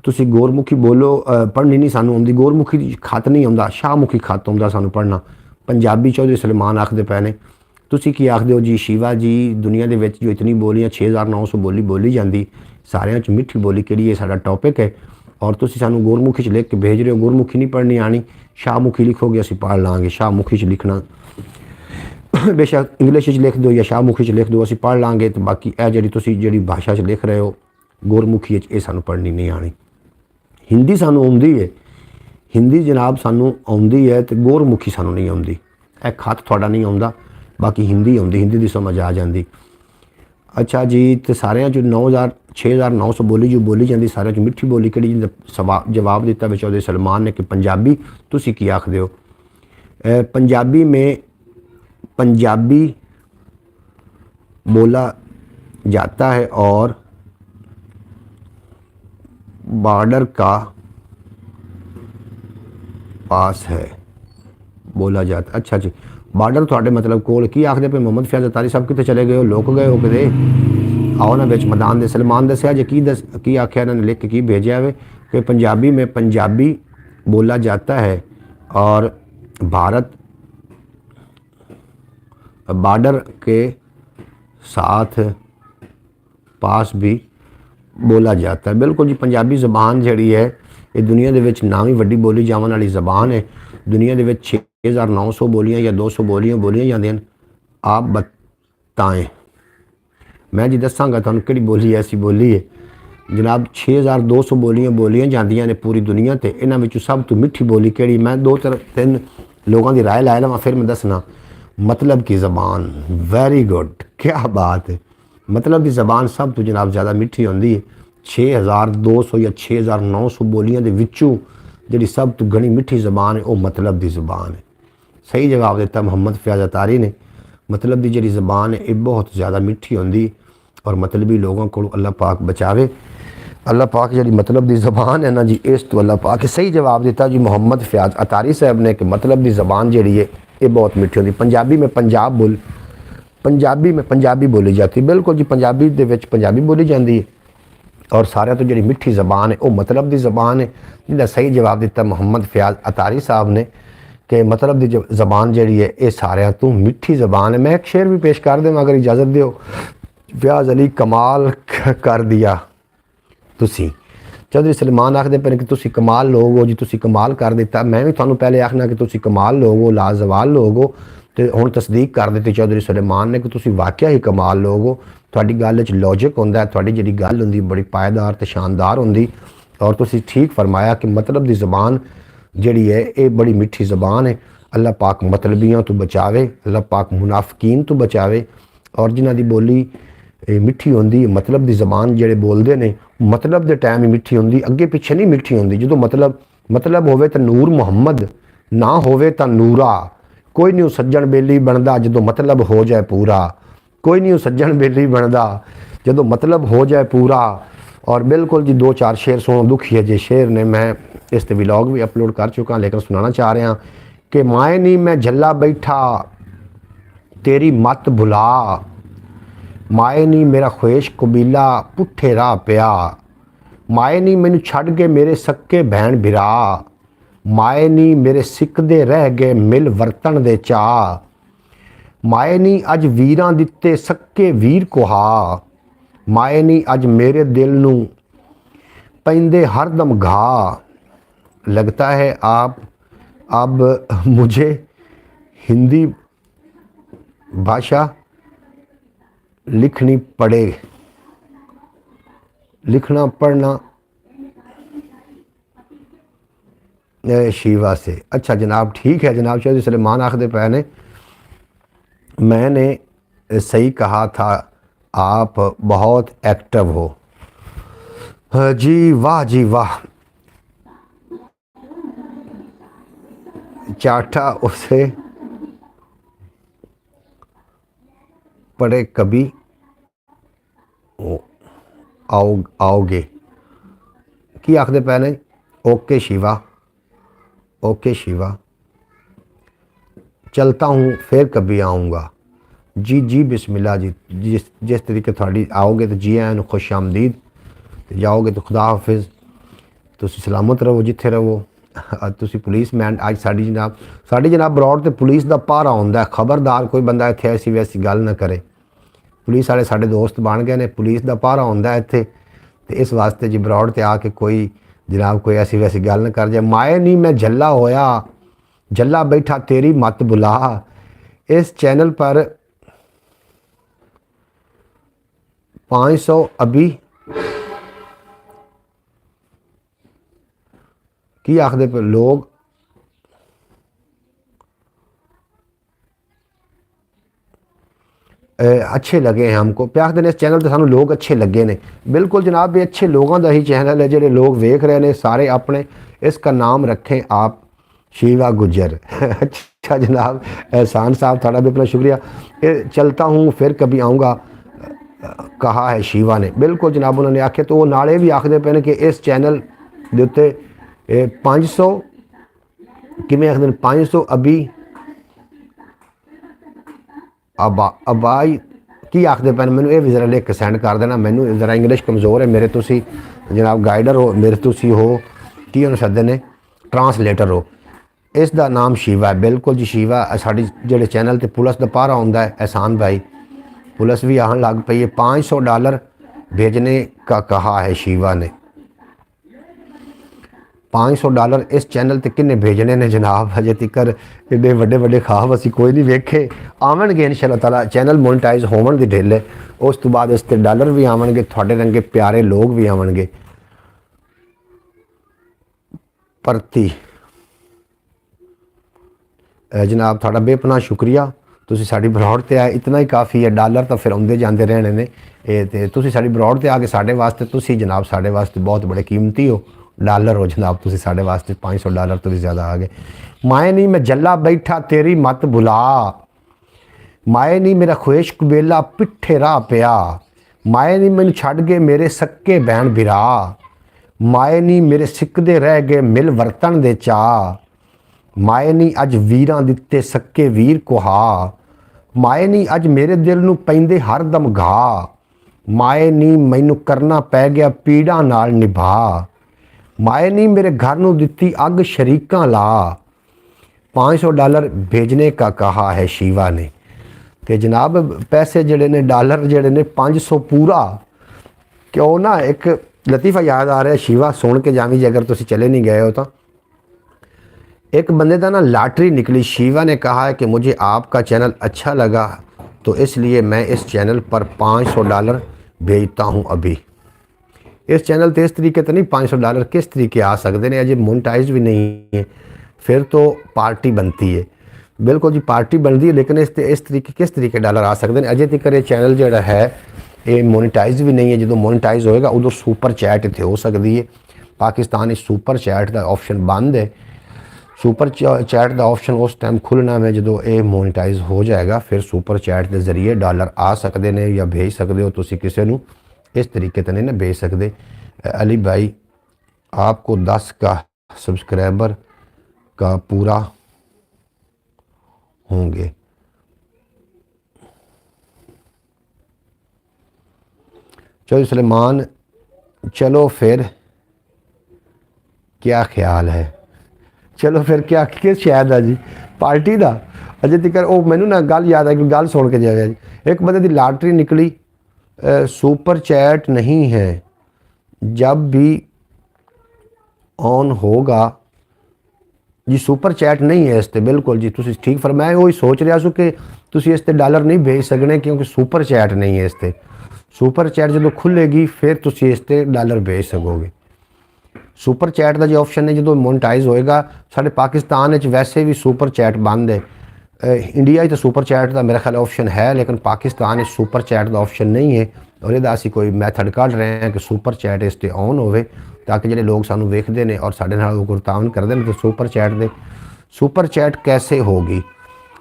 Speaker 1: तुसीं गुरमुखी बोलो। पढ़नी नहीं सानू आउंदी, गुरमुखी खत नहीं आउंदा, शाहमुखी खत आउंदा सानू पढ़ना। पंजाबी चौधरी सलेमान आखदे पे ने। तुसीं की आखदे हो जी? शिवा जी दुनिया के जो इतनी बोलियां 6900 बोली जाती, सारियां च मिठी बोली केड़ी है साडा टॉपिक है। और तुसीं सानू गुरमुखी च लिख के भेज रहे हो। गुरमुखी नहीं पढ़नी आनी, शाहमुखी लिखोगे असीं पढ़ लांगे। शाहमुखी च लिखना बेशक इंग्लिश च लिख दो या शाहमुखी च लिख दो, असीं पढ़ लांगे। तो बाकी ए जिहड़ी तुसीं जिहड़ी भाषा च लिख रहे हो गुरमुखी च, ये सानू पढ़नी नहीं आनी। हिंदी सानू आउंदी है, हिंदी जनाब सानू आउंदी है तो गुरमुखी सानू नहीं आउंदी। ਇਹ खत थोड़ा नहीं आउंदा, बाकी हिंदी आउंदी, हिंदी की समझ आ जाती। अच्छा जी, तो सारे जो 9000 6900 बोली जो बोली जाती सारे चो मिठी बोली कि जवाब दिता में चौधरी सलमान ने कि पंजाबी तुसी की आखदे हो। पंजाबी में पंजाबी बोला जाता है और बॉर्डर का पास है बोला जाता। अच्छा जी, बार्डर थोड़े मतलब कोल की आखदे पे मोहम्मद फैज़ अतारी साहब कितने चले गए हो, लोक गए हो किते? आओ ना बिच मैदान दे। सलमान दसिया जे की आख्या इन्होंने लिख के की भेजा है कि पंजाबी में पंजाबी बोला जाता है और भारत बॉर्डर के साथ पास भी बोला जाता है। बिल्कुल जी, पंजाबी ज़बान जी है ये दुनिया के नामी वड्डी बोली जाने वाली ज़बान है। दुनिया के 6900 बोलियां या 200 बोलियां बोलियां जांदियां। आप बताएं, मैं जी दसांगा तुहानूं किहड़ी बोली ऐसी बोली है जनाब। 6200 बोलियां बोलियां जांदियां ने पूरी दुनिया ते। इन्हां विचों सब तो मिठी बोली किहड़ी? मैं 2-3 लोगों की राय लै लवां फिर मैं दसना। मतलब की ज़बान। वेरी गुड, क्या बात है। मतलब की ज़बान सब तो जनाब ज़्यादा मिठी होंदी है। 6200 या 6900 बोलियां दे विचों जिहड़ी सब तो घनी मिठी ज़बान है वो मतलब की ज़बान है। सही जवाब दिता मोहम्मद फैज़ अतारी ने। मतलब की जी ज़बान है ये बहुत ज़्यादा मिठी होंदी और मतलबी लोगों को अल्लाह पाक बचावे। अल्लाह पाक जी मतलब की ज़बान है ना जी, इस तो अल्लाह पाक सही जवाब दिता जी मोहम्मद फैज़ अतारी साहब ने कि मतलब की ज़बान जी है ये बहुत मिठी होंदी। पंजाबी में पंजाबी बोली जाती। बिल्कुल जी, पंजाबी दे विच पंजाबी बोली जाती है और सारे तो जी मिठी ज़बान है वो मतलब की ज़बान है। जिसका सही जवाब दिता मोहम्मद फैज़ अतारी साहब ने कि मतलब की ज़बान जी है ये सारे तो मिठी ज़बान है। मैं एक शेर भी पेश कर देवां अगर इजाज़त दो। फैज़ अली कमाल कर दिया तुसी। चौधरी सलमान आखदे पे कि तुसी कमाल लोग हो जी, तुसी कमाल कर दिता। मैं भी तुहानूं पहले आखना कि तुसी कमाल लोग हो, लाजवाल लोग हो, तो हुण तस्दीक कर दी चौधरी सलमान ने कि तुसी वाकया ही कमाल लोग हो। तुहाडी गल च लॉजिक होंदा है, तुहाडी जिहड़ी गल होंदी बड़ी पायदार ते शानदार होंदी। और तुसी ठीक फरमाया कि मतलब की ज़बान जिहड़ी है ये बड़ी मिठी ज़बान है। अल्लाह पाक मतलबियों तो बचावे, अल्लाह पाक मुनाफिकीन तो बचावे। और जिन्हां दी बोली मिठी होंदी मतलब की ज़बान जिहड़े बोलते हैं मतलब के टाइम ही मिठी होंदी, अगे पिछे नहीं मिठी होंदी। जो मतलब होवे तो नूर मुहम्मद, ना होवे तो नूरा। कोई नहीं सज्जन बेली बनता जो मतलब हो जाए पूरा। कोई नहीं सज्जन बेली बनता जो मतलब हो जाए पूरा। और बिल्कुल जी 2-4 शेर सुनो दुखी है जे शेर ने। मैं इस ते व्लॉग भी अपलोड कर चुका लेकिन सुनाना चाह रहा कि माए नी मैं झल्ला बैठा तेरी मत भुला। माए नी मेरा ख्वेश कबीला पुठे राह पिया। माए नी मैनू छड़ के मेरे सक्के भैन बिरा। माए नी मेरे सिकदे रह गए मिल वरतन दे चा। माए नी अज वीरां दिते सक्के वीर कुहा। माए नी अज मेरे दिल नू पैंदे हरदम घा। लगता है आप अब मुझे हिंदी भाषा लिखनी पड़े, लिखना पढ़ना शिवा से। अच्छा जनाब, ठीक है जनाब। चौधरी सलेमान आखदे पे ने मैंने सही कहा था, आप बहुत एक्टिव हो। जी वाह जी वाह। चाटा उसे पढ़े कभी आओगे की आखदे पे ने। ओके शिवा, ओके शिवा, चलता हूँ फिर कभी आऊँगा। जी जी बिस्मिल्लाह जी। जिस तरीके थोड़ी आओगे तो जी आन खुश आमदीद, जाओगे तो खुदा हाफिज़। तुसी सलामत रहो जिथे रहो। तुसी पुलिस मैन अज साड़ी जनाब बरौड़ तो पुलिस का पहरा होंदा। खबरदार कोई बंदा इत्थे ऐसी वैसी गल ना करे। पुलिस वाले साढ़े दोस्त बन गए ने, पुलिस का पहरा होंदा इत्थे। तो इस वास्ते जी बरौड़ ते आके कोई जनाब कोई ऐसी वैसी गल ना कर जाए। माए नहीं मैं झल्ला होया झल्ला बैठा तेरी मत बुला। इस चैनल पर 500 अभी की आखदे पे लोग अच्छे लगे हैं हमको पे आखदे ने इस चैनल ते सानू लोग अच्छे लगे ने। बिल्कुल जनाब, ये अच्छे लोगों का ही चैनल है जो लोग वेख रहे हैं सारे अपने। इसका नाम रखें आप शीवा गुज्जर। अच्छा जनाब, एहसान साहब थोड़ा भी अपना शुक्रिया। चलता हूँ फिर कभी आऊँगा कहा है शीवा ने। बिल्कुल जनाब, उन्होंने आखे तो वो नाले भी आखते पे ने कि इस चैनल के उत्ते 500 किमें आखते 500 अभी अबाई की आखते पे मैंने ये भी जरा लिख सेंड कर देना। मैनू जरा इंग्लिश कमज़ोर है मेरे, तुसी जनाब गाइडर हो मेरे, तुसी हो की उन्होंने सदे ने ट्रांसलेटर हो। इसका नाम शीवा है। बिल्कुल जी शीवा साड़ी जो चैनल ते पुलिस का पहरा आंदा है। एहसान भाई पुलिस भी आन लग पई है। $500 भेजने का कहा है शीवा ने। $500 इस चैनल ते किन्ने भेजने ने जनाब? हजे तिकर एडे वड्डे वड्डे ख्वाब असी कोई नहीं वेखे। आवेंगे इंशाअल्लाह ताला, चैनल मोनेटाइज होवन दी ढिल है। उस तो बाद इस ते डॉलर भी आवेंगे, थोड़े रंगे प्यारे लोग भी आवेंगे। परती जनाब थोड़ा बेपनाह शुक्रिया, तुसी साड़ी बरौड़ ते आए, इतना ही काफ़ी है। डॉलर तो फिर आउंदे जाते रहने ने। ते तुसी साड़ी बरौड़ ते आके साढ़े वास्ते, तुसी जनाब साढ़े वास्ते बहुत बड़े कीमती हो। डॉलर हो जनाब, तुसी साढ़े वास्ते $500 तो भी ज़्यादा आ गए। माए नहीं मैं जल्ला बैठा तेरी मत बुला, माए नहीं मेरा ख्वेश कुबेला पिट्ठे राह पिया, माए नहीं मैनू छड़ गए मेरे सक्के भैन बिरा, माए नहीं मेरे सिकदे रह गए मिल वरतन दे चा, माए नहीं अज वीरां दिते सक्के वीर कुहा, माए नहीं अज मेरे दिल नू पैंदे हर दम घा, माए नहीं मैनू करना पै गया पीड़ा नाल निभा, माए नहीं मेरे घर नू दिती अग शरीकां ला। $500 भेजने का कहा है शीवा ने। तो जनाब पैसे जड़े ने डॉलर जड़े ने 500 पूरा क्यों ना। एक लतीफ़ा याद आ रहा है शीवा, सुन के जावी जी अगर तुसी चले नहीं गए हो तो। एक बंदे का ना लॉटरी निकली। शीवा ने कहा है कि मुझे आपका चैनल अच्छा लगा तो इसलिए मैं इस चैनल पर $500 भेजता हूँ अभी। इस चैनल तो इस तरीके तो नहीं $500 किस तरीके आ सकते हैं, अजय मोनेटाइज भी नहीं है, फिर तो पार्टी बनती है। बिल्कुल जी पार्टी बनती है, लेकिन इस तरीके किस तरीके डॉलर आ सकते हैं अजय तक। ये चैनल जो है ये मोनेटाइज भी नहीं है। जो मोनेटाइज होएगा उदो सुपर चैट इतने हो सकती है। पाकिस्तान इस सुपर चैट का ऑप्शन बंद है। सुपर चैट का ऑप्शन उस टाइम खुलना है जो ये मोनेटाइज हो जाएगा, फिर सुपर चैट के जरिए डॉलर आ सकते हैं या भेज सकते हो। तुसी किसी को इस तरीके तो नहीं ना भेज सकते। अली भाई आपको 10 का सब्सक्राइबर का पूरा होंगे। चलो सलेमान, चलो फिर क्या ख्याल है? चलो फिर क्या किस शायद है जी पार्टी का अजय तक वो मैनू ना गल याद है कि गल सुन के जाएगा जी। एक बंदे की लॉटरी निकली, सुपर चैट नहीं है, जब भी ऑन होगा जी सुपर चैट नहीं है इसते। बिल्कुल जी तुसी ठीक फरमाया। वही सोच रहा सू कि तुसी इसते डॉलर नहीं भेज सकने क्योंकि सुपर चैट नहीं है इसते। सुपर चैट जो खुलेगी फिर तुसी इसते डॉलर भेज सकोगे। सुपर चैट का जो ऑप्शन है जो मोनेटाइज होएगा, साढ़े पाकिस्तान वैसे भी सुपर चैट बंद है। इंडिया तो सुपर चैट का मेरा ख्याल ऑप्शन है, लेकिन पाकिस्तान सुपर चैट का ऑप्शन नहीं है। और यदा असी कोई मैथड कढ़ रहे हैं कि सुपर चैट इस पर ऑन हो, ताकि जो लोग सानू वेखते हैं और साढ़े नाल गुरतावन करते हैं तो सुपर चैट कैसे होगी?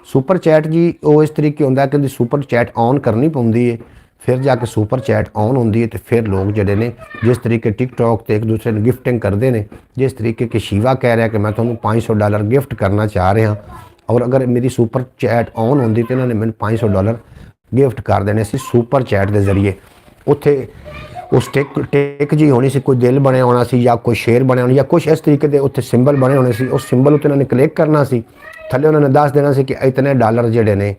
Speaker 1: सुपर चैट जी वो इस तरीके होंगे कि सुपर चैट ऑन करनी पौंदी है, फिर जाके सुपर चैट ऑन होंगी है। तो फिर लोग जोड़े ने जिस तरीके टिकटॉक से एक दूसरे ने गिफ्टिंग करते हैं, जिस तरीके के शीवा कह रहा है कि मैं तुम्हें $500 गिफ्ट करना चाह रहा, और अगर मेरी सुपर चैट ऑन होंगी तो इन्होंने मैंने $500 गिफ्ट कर देने से सुपर चैट के जरिए। उत्थे उस टेक जी होनी सी, कोई दिल बने होना सी या कोई शेर बने होना या कुछ इस तरीके के उत्थे सिंबल बने होने सी। उस सिंबल उत्ते उन्होंने क्लिक करना सी, थले उन्होंने दस देना सी कि इतने डॉलर जोड़े ने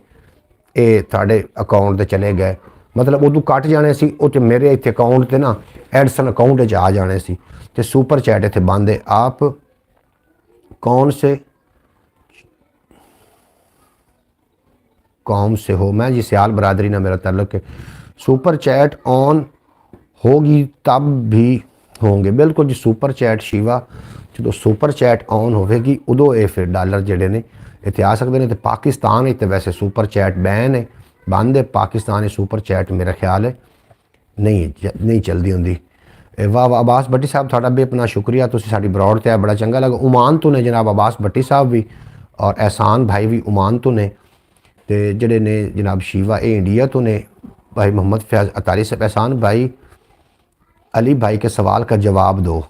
Speaker 1: ये तुहाडे अकाउंट ते चले गए, मतलब उदू कट जाने सी। उत मेरे इतने अकाउंट से ना एडसन अकाउंट आ जाने सी। ते सुपर चैट इतने बंद है। आप कौन से कौम से हो? मैं जी सियाल बरादरी ना मेरा ताल्लुक है। सुपर चैट ऑन होगी तब भी होंगे। बिल्कुल जी सुपर चैट शीवा जो सुपर चैट ऑन होगी उदों ये फिर डॉलर जोड़े ने इतने आ सकते हैं। तो पाकिस्तान तो वैसे सुपर चैट बैन है, बंद है। पाकिस्तान सुपर चैट मेरा ख्याल है नहीं चलती होंगी। वाह वाह अब्बास भट्टी साहब थोड़ा भी अपना शुक्रिया, तुम साड़ी ब्रॉड ते बड़ा चंगा लगा। उमान तो ने जनाब अब्बास भट्टी साहब भी और एहसान भाई भी उमान तो ने, ते जड़े ने जनाब शिवा ये इंडिया तो ने। भाई मोहम्मद फयाज अतारी से एहसान भाई अली भाई के सवाल का जवाब दो।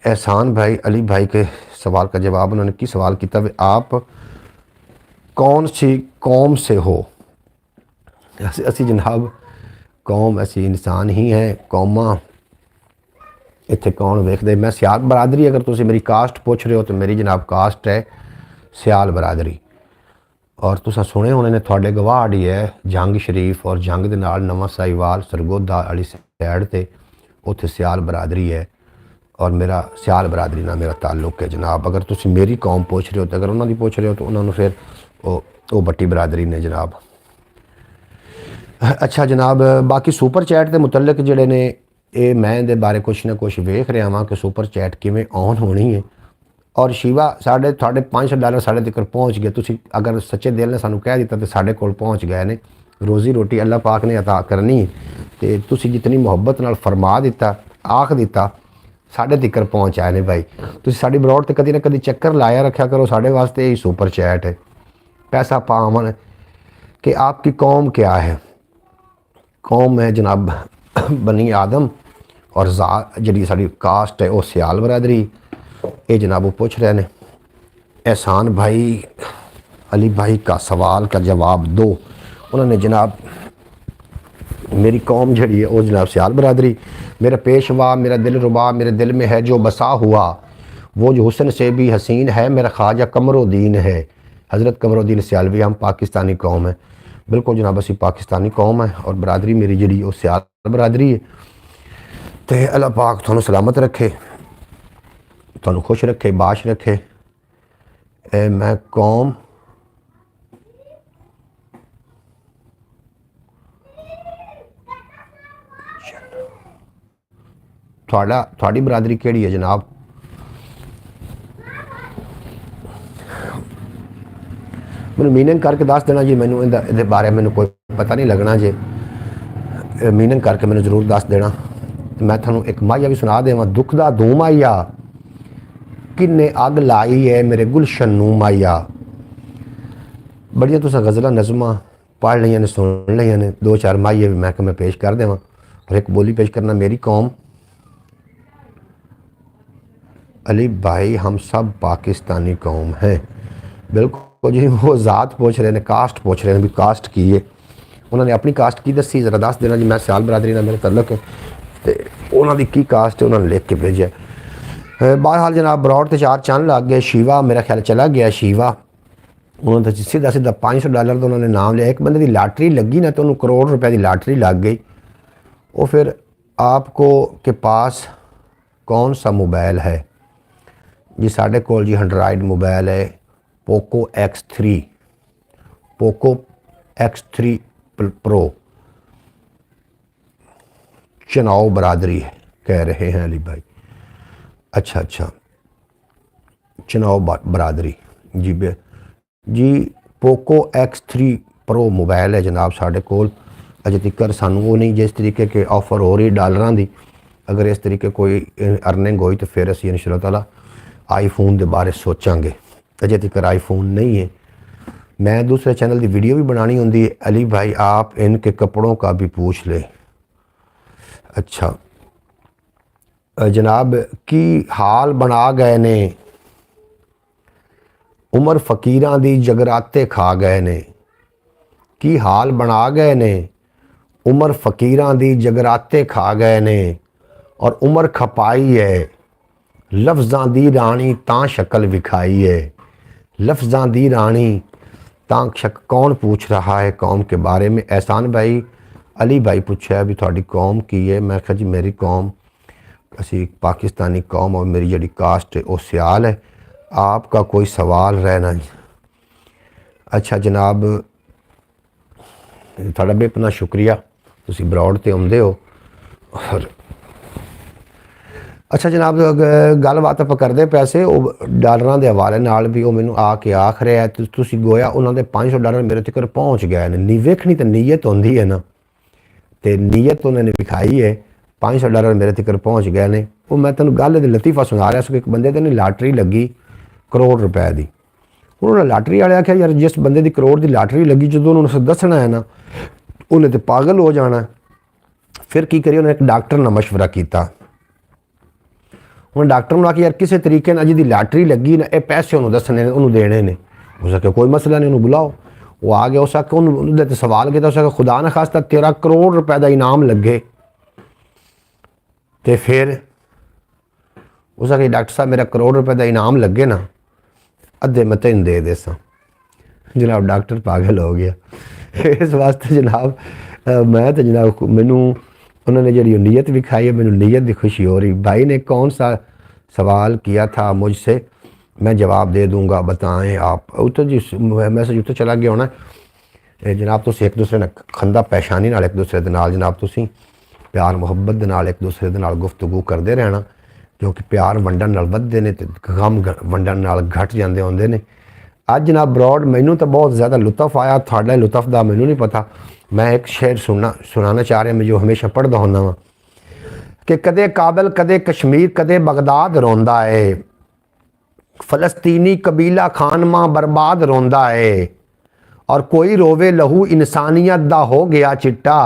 Speaker 1: एहसान भाई अली भाई के सवाल का जवाब उन्होंने की सवाल किया, आप कौन सी कौम से हो? असी जनाब कौम असी इंसान ही हैं, कौमां इत्थे कौन वेखदे। मैं सियाल बरादरी, अगर तुम मेरी कास्ट पूछ रहे हो तो मेरी जनाब कास्ट है सियाल बरादरी। और तुसा सुने होने ने थोड़े गवाह ही है जंग शरीफ और जंग दे नाल नवां साहिवाल सरगोधा वाली साइड ते उत्थे सियाल बरादरी है और मेरा सियाल बरादरी नाल मेरा ताल्लुक है जनाब। अगर तुम मेरी कौम पूछ रहे हो तो अगर उन्होंने पूछ रहे हो तो उन्होंने फिर वो बट्टी बरादरी ने जनाब। अच्छा जनाब बाकी सुपर चैट के मुतलक जोड़े ने ये मैं दे बारे कुछ ना कुछ वेख रहा वहाँ कि सुपर चैट किमें ऑन होनी है। और शिवा साढ़े $500 साढ़े तक पहुँच गए। तुसी अगर सच्चे दिल ने सानू कह दिता तो साढ़े कोल पहुँच गए ने। रोज़ी रोटी अल्लाह पाक ने अता करनी, तो तुसी जितनी मुहब्बत नाल फरमा दिता आख दिता साढ़े तक पहुँच आए ने। भाई तुसी साड़ी ब्रॉड ते कदी ना कदी चक्कर लाया रखा करो, साढ़े वास्ते यही सुपर चैट है। पैसा पावन कि आपकी कौम क्या है? कौम है जनाब बनी आदम और जी साड़ी कास्ट है वो सियाल बरादरी। ये जनाब वो पूछ रहे हैं एहसान भाई अली भाई का सवाल का जवाब दो। उन्होंने जनाब मेरी कौम जड़ी है वो जनाब सियाल बरादरी। मेरा पेशवा मेरा दिल रुबा मेरे दिल में है जो बसा हुआ, वो जो हुस्न से भी हसीन है मेरा ख्वाजा कमरुद्दीन है। हज़रत कमरुद्दीन सियालवी हम पाकिस्तानी कौम है, बिल्कुल जनाब असी पाकिस्तानी कौम है और बरादरी मेरी जी वो सियाल बरादरी है। तो अल्लाह पाक थानू सलामत रखे, थानू खुश रखे, बाश रखे। मैं कौम थोड़ी बरादरी केड़ी है जनाब? मैं मीनिंग करके दस देना जी, मैनू इहदे बारे मैनू कोई पता नहीं लगना जे, मीनिंग करके मैनू जरूर दस देना। मैं थानू एक माहिया भी सुना देवां। दुख दा धूम आईया किन्ने अग लाई है मेरे गुलशन नू माइया। बड़िया तुसां गज़लां नज़मां पढ़ लियां ने सुन लियां ने, दो चार माहिए भी मैं पेश कर देवां और एक बोली पेश करना। मेरी कौम अली भाई हम सब पाकिस्तानी कौम है। बिल्कुल जी वो ज़ात पूछ रहे हैं, कास्ट पूछ रहे हैं भी कास्ट की है। उन्होंने अपनी कास्ट की दसी जरा दस देना जी। मैं सियाल बरादरी ना मेरे तल्लक है तो उन्होंने की कास्ट है उन्होंने लिख के भेजा। बहरहाल जनाब ब्रॉड ते चार चंद लग गए। शिवा मेरा ख्याल चला गया शिवा, उन्होंने तो सीधा सीधा $500 तो उन्होंने नाम लिया। एक बंदे की लाटरी लगी ना तो उन्होंने करोड़ रुपए की लाटरी लग गई। वो फिर आपको के पास कौन सा मोबाइल है जी? साढ़े कोल जी एंड्राइड मोबाइल है Poco X3, Poco X3 pro. चनाव बरादरी है कह रहे हैं अली भाई। अच्छा अच्छा चनाव बरादरी जी पोको X3 प्रो मोबाइल है जनाब साढ़े कोल। अजे तक सानू वो नहीं जिस तरीके के ऑफर हो रही डॉलर की, अगर इस तरीके कोई अर्निंग हुई तो फिर असी इंशाअल्लाह ताला आईफोन के बारे सोचांगे। अजे तक आईफोन नहीं है। मैं दूसरे चैनल की वीडियो भी बनानी होंगी है। अली भाई आप इनके कपड़ों का भी पूछ ले। अच्छा जनाब की हाल बना गए ने, उमर फकीरां दी जगराते खा गए ने। की हाल बना गए ने, उमर फकीरां दी जगराते खा गए ने। और उमर खपाई है लफ्ज़ां दी रानी तां शक्ल विखाई है। लफ्ज़ां दी रानी तां शक कौन पूछ रहा है कौम के बारे में? एहसान भाई अली भाई पूछा भी थोड़ी कौम की है। मैं कहा जी मेरी कौम असी पाकिस्तानी कौम और मेरी जी कास्ट है वो सियाल है। आपका कोई सवाल रहना जी? अच्छा जनाब थोड़ा भी अपना शुक्रिया, तुसी ब्रॉड ते आउंदे हो। और ਅੱਛਾ ਜਨਾਬ, ਗੱਲਬਾਤ ਆਪਾਂ ਕਰਦੇ ਪੈਸੇ ਉਹ ਡਾਲਰਾਂ ਦੇ ਹਵਾਲੇ ਨਾਲ ਵੀ ਉਹ ਮੈਨੂੰ ਆ ਕੇ ਆਖ ਰਿਹਾ ਤੁਸੀਂ ਗੋਇਆ ਉਹਨਾਂ ਦੇ $500 ਮੇਰੇ ਤੱਕ ਪਹੁੰਚ ਗਏ ਨੇ। ਨਹੀਂ ਵੇਖਣੀ ਤਾਂ ਨੀਅਤ ਹੁੰਦੀ ਹੈ ਨਾ, ਤੇ ਨੀਅਤ ਉਹਨਾਂ ਨੇ ਵਿਖਾਈ ਹੈ। $500 ਮੇਰੇ ਤੱਕ ਪਹੁੰਚ ਗਏ ਨੇ। ਉਹ ਮੈਂ ਤੈਨੂੰ ਗੱਲ ਦੀ ਲਤੀਫਾ ਸੁਣਾ ਰਿਹਾ ਸੀ। ਇੱਕ ਬੰਦੇ ਤੇ ਲਾਟਰੀ ਲੱਗੀ ਕਰੋੜ ਰੁਪਏ ਦੀ। ਉਹਨਾਂ ਨੇ ਲਾਟਰੀ ਵਾਲੇ ਆਖਿਆ ਯਾਰ ਜਿਸ ਬੰਦੇ ਦੀ ਕਰੋੜ ਦੀ ਲਾਟਰੀ ਲੱਗੀ ਜਦੋਂ ਉਹਨੂੰ ਦੱਸਣਾ ਹੈ ਨਾ ਉਹਨੇ ਤੇ ਪਾਗਲ ਹੋ ਜਾਣਾ। ਫਿਰ ਕੀ ਕਰੀ, ਉਹਨੇ ਇੱਕ ਡਾਕਟਰ ਨਾਲ ਮਸ਼ਵਰਾ ਕੀਤਾ। ਹੁਣ ਡਾਕਟਰ ਨੂੰ ਆਖਿਆ ਯਾਰ ਕਿਸੇ ਤਰੀਕੇ ਨਾਲ ਜਿਹਦੀ ਲਾਟਰੀ ਲੱਗੀ ਨਾ ਇਹ ਪੈਸੇ ਉਹਨੂੰ ਦੱਸਣੇ ਨੇ, ਉਹਨੂੰ ਦੇਣੇ ਨੇ। ਉਸ ਆਖਿਆ ਕੋਈ ਮਸਲਾ ਨਹੀਂ, ਉਹਨੂੰ ਬੁਲਾਓ। ਉਹ ਆ ਗਿਆ। ਉਸ ਆਖਿਆ ਉਹਨੂੰ ਉਹਦੇ ਤੇ ਸਵਾਲ ਕੀਤਾ। ਉਸ ਆਖਿਆ ਖੁਦਾ ਨਾ ਖਾਸਤਾ ਤੇਰਾ ਕਰੋੜ ਰੁਪਏ ਦਾ ਇਨਾਮ ਲੱਗੇ ਤੇ ਫਿਰ ਉਸ ਆਖਿਆ ਡਾਕਟਰ ਸਾਹਿਬ ਮੇਰਾ ਕਰੋੜ ਰੁਪਏ ਦਾ ਇਨਾਮ ਲੱਗੇ ਨਾ ਅੱਧੇ ਮੈਂ ਤੈਨੂੰ ਦੇ ਦੇਸਾਂ। ਜਨਾਬ ਡਾਕਟਰ ਪਾਗਲ ਹੋ ਗਿਆ। ਇਸ ਵਾਸਤੇ ਜਨਾਬ मैं तो जनाब मैनू उन्होंने जी नीयत दिखाई है, मैनू नीयत की खुशी हो रही। भाई ने कौन सा सवाल किया था मुझसे, मैं जवाब दे दूंगा, बताएं आप। उतो जी मैसेज उत्ते चला गया होना। जनाब तुसीं एक दूसरे ने खंदा पेशानी नाल एक दूसरे दे नाल जनाब तुसीं प्यार मुहब्बत दे नाल एक दूसरे दे नाल गुफ्तगू करते रहना, क्योंकि प्यार वंडन नाल वधदे ने ते गम वंडन नाल घट जांदे होंदे ने। अज जनाब ब्रॉड मैनू तो बहुत ज़्यादा लुत्फ आया, थोड़ा लुत्फ का मैनू नहीं पता। मैं एक शेर सुनाना चाह रहा, मैं जो हमेशा पढ़ता होंदा वा कि कदे काबल कदे कश्मीर कदे बगदाद रोंदा है, फलस्तीनी कबीला खान मां बर्बाद रोंदा है, और कोई रोवे लहू इंसानियत दा हो गया चिट्टा,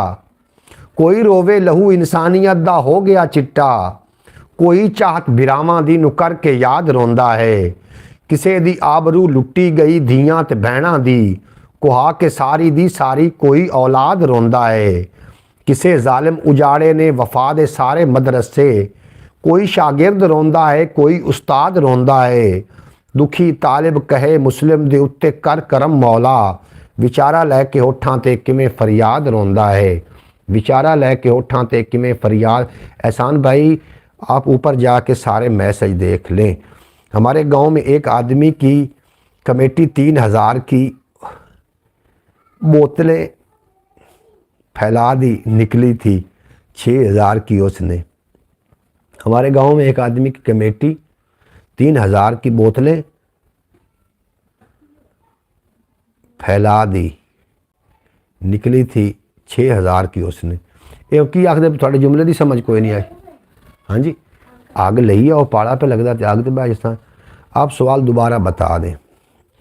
Speaker 1: कोई रोवे लहू इंसानियत दा हो गया चिट्टा, कोई चाहत बिरावां दी नु करके याद रोंदा है, किसे दी आबरू लुट्टी गई धियां ते भैणां दी, कुहा के सारी दी सारी कोई औलाद रोंदा है, किसे जालिम उजाड़े ने वफा दे सारे मदरसे, कोई शागिर्द रोंदा है कोई उस्ताद रोंदा है, दुखी तालिब कहे मुस्लिम दे उत्ते कर करम मौला, विचारा लैके होठां ते किमें फरियाद रोंदा है, विचारा लैके होठां ते किमें फरियाद। एहसान भाई आप ऊपर जाके सारे मैसेज देख लें। हमारे गांव में एक आदमी की कमेटी 3000 की बोतलें फैला दी, निकली थी 6000 की उसने। हमारे गांव में एक आदमी की कमेटी 3000 की बोतलें फैला दी, निकली थी 6000 की उसने। ये की आखदे थोड़े जुमले की समझ कोई नहीं आई। हाँ जी, आग लई है और पाला पे लगता तो आग तो बाजिस्तान। आप सवाल दोबारा बता दें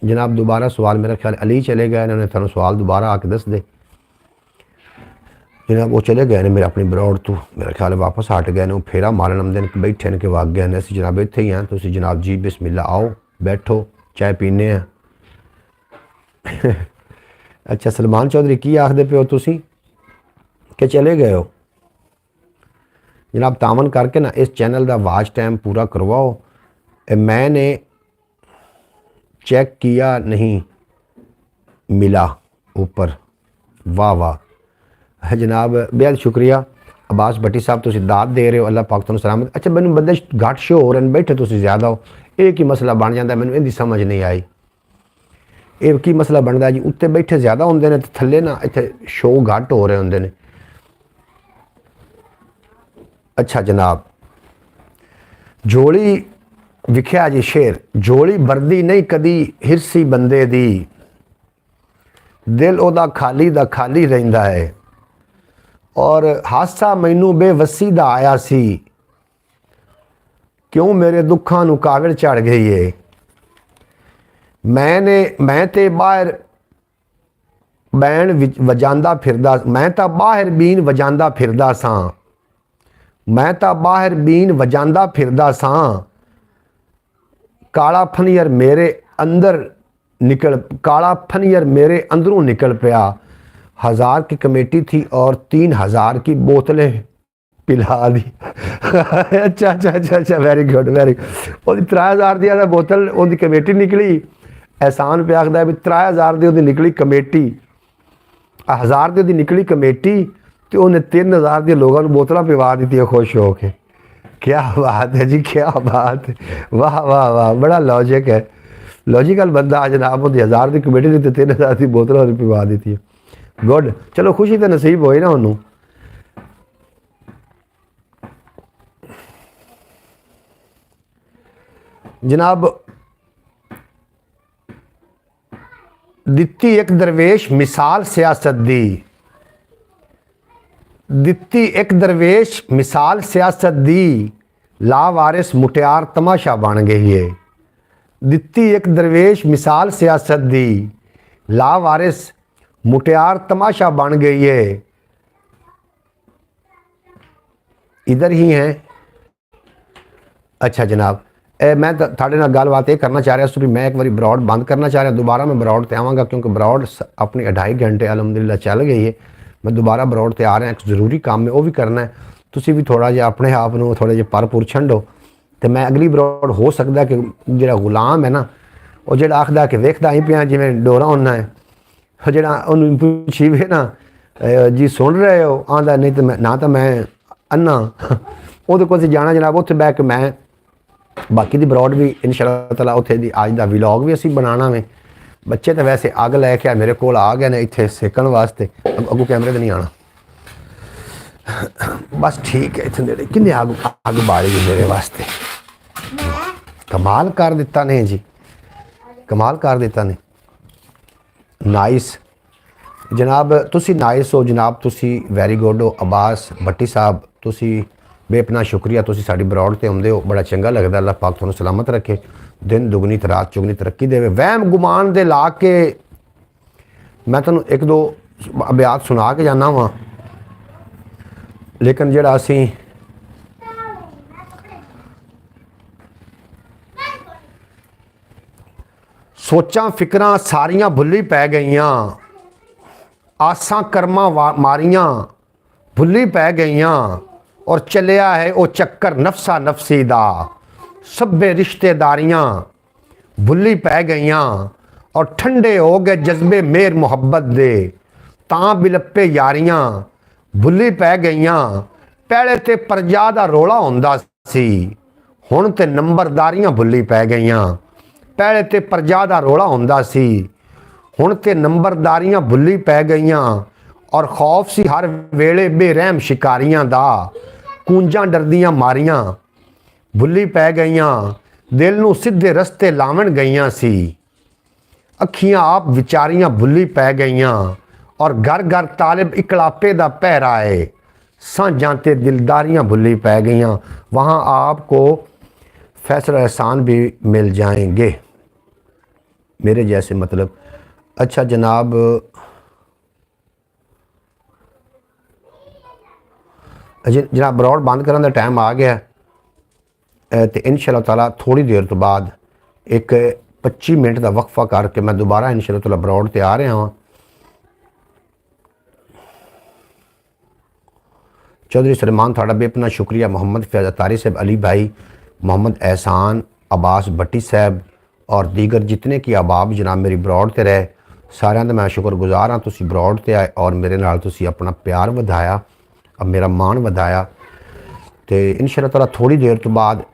Speaker 1: जनाब। दोबारा सवाल मेरा ख्याल अली चले गए, इन्होंने थानू सवाल दोबारा आके दस दे जनाब। वो चले गए ने मेरे अपनी ब्रॉड तो मेरा ख्याल वापस हट गए ने, फेरा मारन आते हैं बैठे ने कि वग गए ने। असीं जनाब इत्थे ही हैं, तुसीं जनाब जी बिस्मिल्ला आओ बैठो चाय पीने हैं। अच्छा सलमान चौधरी की आखदे पे हो तुसीं कि चले गए हो जनाब? तावन करके ना इस चैनल का वाच टाइम पूरा करवाओ। मैंने चेक किया नहीं मिला ऊपर। वाह वाह जनाब, बेहद शुक्रिया अब्बास भट्टी साहब, तुसीं दाद दे रहे हो, अल्लाह पाक तुहानू सलामत। अच्छा मैनू बंदे घट शो हो रहे हैं, बैठे तुसीं ज़्यादा हो, एक ही मसला बन जाता है। मैनू इहदी समझ नहीं आई ये की मसला बनता जी। उत्ते बैठे ज़्यादा होंदे ने ते थल्ले ना इत्थे शो घट हो रहे होंदे ने। अच्छा जनाब, जोड़ी विख्या जी शेर, जोड़ी बरदी नहीं कदी हिरसी बंदे दी, दिल ओदा खाली दा खाली रहिंदा है, और हासा मैनू बेवसी दा आया सी, क्यों मेरे दुखां नू काविड़ चढ़ गई है। मैं ते बाहर बैन वजांदा फिरदा, मैं तां बाहर बीन वजांदा फिरदा सां, मैं तां बाहर बीन वजांदा फिरदा सां, काला फनियर मेरे अंदर निकल, काला फनियर मेरे अंदरों निकल पिया। 1000 की कमेटी थी और 3000 की बोतलें पिला दी। अच्छा अच्छा अच्छा अच्छा, वेरी गुड वेरी गुड। 3000 दी बोतल उनकी कमेटी निकली। एहसान पे आखदा भी 3000 दी उनकी निकली कमेटी, 1000 दी निकली कमेटी, तो उन्हें 3000 के लोगों को बोतल पिवा दी खुश हो के। क्या बात है जी, क्या बात है, वाह वाह वाह, बड़ा लॉजिक है, लॉजिकल बंदा। जनाब उनकी 1000 की कमेटी दी तो 3000 की बोतल पिवा दी थी। गुड, चलो खुशी तो नसीब होई ना उन्होंने। जनाब दित्ती एक दरवेश मिसाल सियासत दी, दित्ती एक दरवेश मिसाल सियासत दी, लावारिस मुटियार तमाशा बन गई है। दित्ती एक दरवेश मिसाल सियासत दी, लावारिस मुटियार तमाशा बन गई है। इधर ही हैं। अच्छा जनाब मैं थोड़े नाल गलबात ये करना चाह रहा सी, मैं एक बार ब्रॉड बंद करना चाह रहा, दोबारा मैं ब्रॉड ते आवांगा क्योंकि ब्रॉड अपनी 2.5 घंटे अलहमदुलिल्लाह चल गई है। मैं दोबारा ब्रॉड ते आ रहा, एक ज़रूरी काम है वो भी करना है। तुसी भी थोड़ा जिहा अपने आप नूं थोड़े जे पर पुर छंडो तो मैं अगली ब्रॉड हो सकता कि जिहड़ा गुलाम है ना वो जिहड़ा आखदा कि वेखदा ही पिया जिवें डोरा होना है, जिहड़ा उन्होंने पुछीवे ना जी सुन रहे हो, आंदा नहीं तो मैं ना तो मैं अन्ना वो कोल जाना जनाब, उत्थे बह के मैं बाकी दी ब्रॉड भी इंशाअल्लाह ताला उत्थे दी अज दा व्लॉग भी असीं बनाना वे। बच्चे तो वैसे अग लैके मेरे कोल आ गए ने इत्थे सेकण वास्ते, अगू कैमरे ते नहीं आना बस ठीक है। इत्थे नेड़े किन्ने अग अग बाली मेरे वास्ते, कमाल कर दिता ने जी, कमाल कर दिता ने। नाइस जनाब, तुसी नाइस हो जनाब, तुसी वैरी गुड हो। अब्बास भट्टी साहब तुसी बेपना शुक्रिया, तुसी साडी ब्रॉड ते आउंदे हो, बड़ा चंगा लगदा। अल्लाह पाक तुहानूं सलामत रखे, दिन दुगनी ते रात चुगनी तरक्की देवे। वहम गुमान दे ला के मैं तुहानूं एक दो अबियात सुना के जाना वा, लेकिन जिहड़ा असीं सोचां फिकरां सारियां भुल्ली पै गईयां, आसां कर्मां मारियां भुल्ली पै गईयां, और चलिया है वो चक्कर नफसा नफसी दा, सब्बे रिश्तेदारियां भुल्ली पै गईयां, और ठंडे हो गए जज्बे मेर मुहब्बत दे, तां बिलप्पे यारियां भुल्ली पै गईयां। पहले ते प्रजा दा रोला हुंदा सी, हुण ते नंबरदारियां भुल्ली पै गईयां। पहले ते प्रजा दा रोला हुंदा सी, हुण ते नंबरदारियां भुल्ली पै गईयां, और खौफ सी हर वेले बेरहम शिकारियां दा, कूंजां डरदियां मारियां भुल्ली पै गईयां। दिल नूं सीधे रस्ते लावण गईयां सी, अखियां आप विचारियां भुल्ली पै गईयां, और घर घर तालिब इकलापे दा पहरा है, सांझां ते दिलदारियां भुल्ली पै गईयां। वहाँ आपको फैसल एहसान भी मिल जाएंगे मेरे जैसे, मतलब। अच्छा जनाब जनाब ब्रॉड बंद करने का टाइम आ गया तो इंशाअल्लाह ताला थोड़ी देर तो बाद एक 25 मिनट का वक्फा करके मैं दोबारा इंशाअल्लाह ताला ब्रॉड ते आ रहा हाँ। चौधरी सलमान थोड़ा बेपना शुक्रिया, मोहम्मद फैज़ अतारी साहब, अली भाई, मोहम्मद एहसान, अब्बास भट्टी साहब और दीगर जितने की अहबाब जनाब मेरी ब्रॉड ते रहे, सारिਆਂ ਦਾ मैं शुक्रगुजार हाँ। तुसी ब्रॉड ते आए और मेरे नाल तुसी अपना प्यार वधाया, अब मेरा मान वधाया। तो इंशाअल्लाह ताला थोड़ी देर तो बाद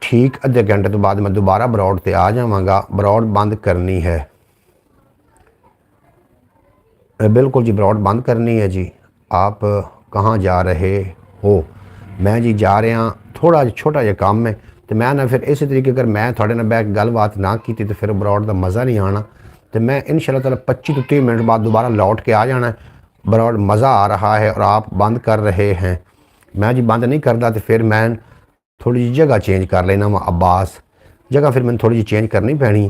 Speaker 1: ठीक अद्धे घंटे तो बाद मैं दोबारा ब्रॉड ते आ जावांगा। ब्रॉड बंद करनी है, बिल्कुल जी ब्रॉड बंद करनी है जी। आप कहाँ जा रहे हो? मैं जी जा रहा थोड़ा छोटा जिहा काम है, तो मैं ना फिर इस तरीके अगर मैं थोड़े नाल बैठ गलबात ना की तो फिर ब्रॉड का मज़ा नहीं आना। तो मैं इंशाअल्लाह ताला 25 तो 30 मिनट बाद दोबारा लौट के आ जाना है। ब्रॉड मज़ा आ रहा है और आप बंद कर रहे हैं, मैं जी बंद नहीं करता तो फिर मैं थोड़ी जी जगह चेंज कर लेना वा। अब्बास जगह फिर मैंने थोड़ी जी चेंज करनी पैनी,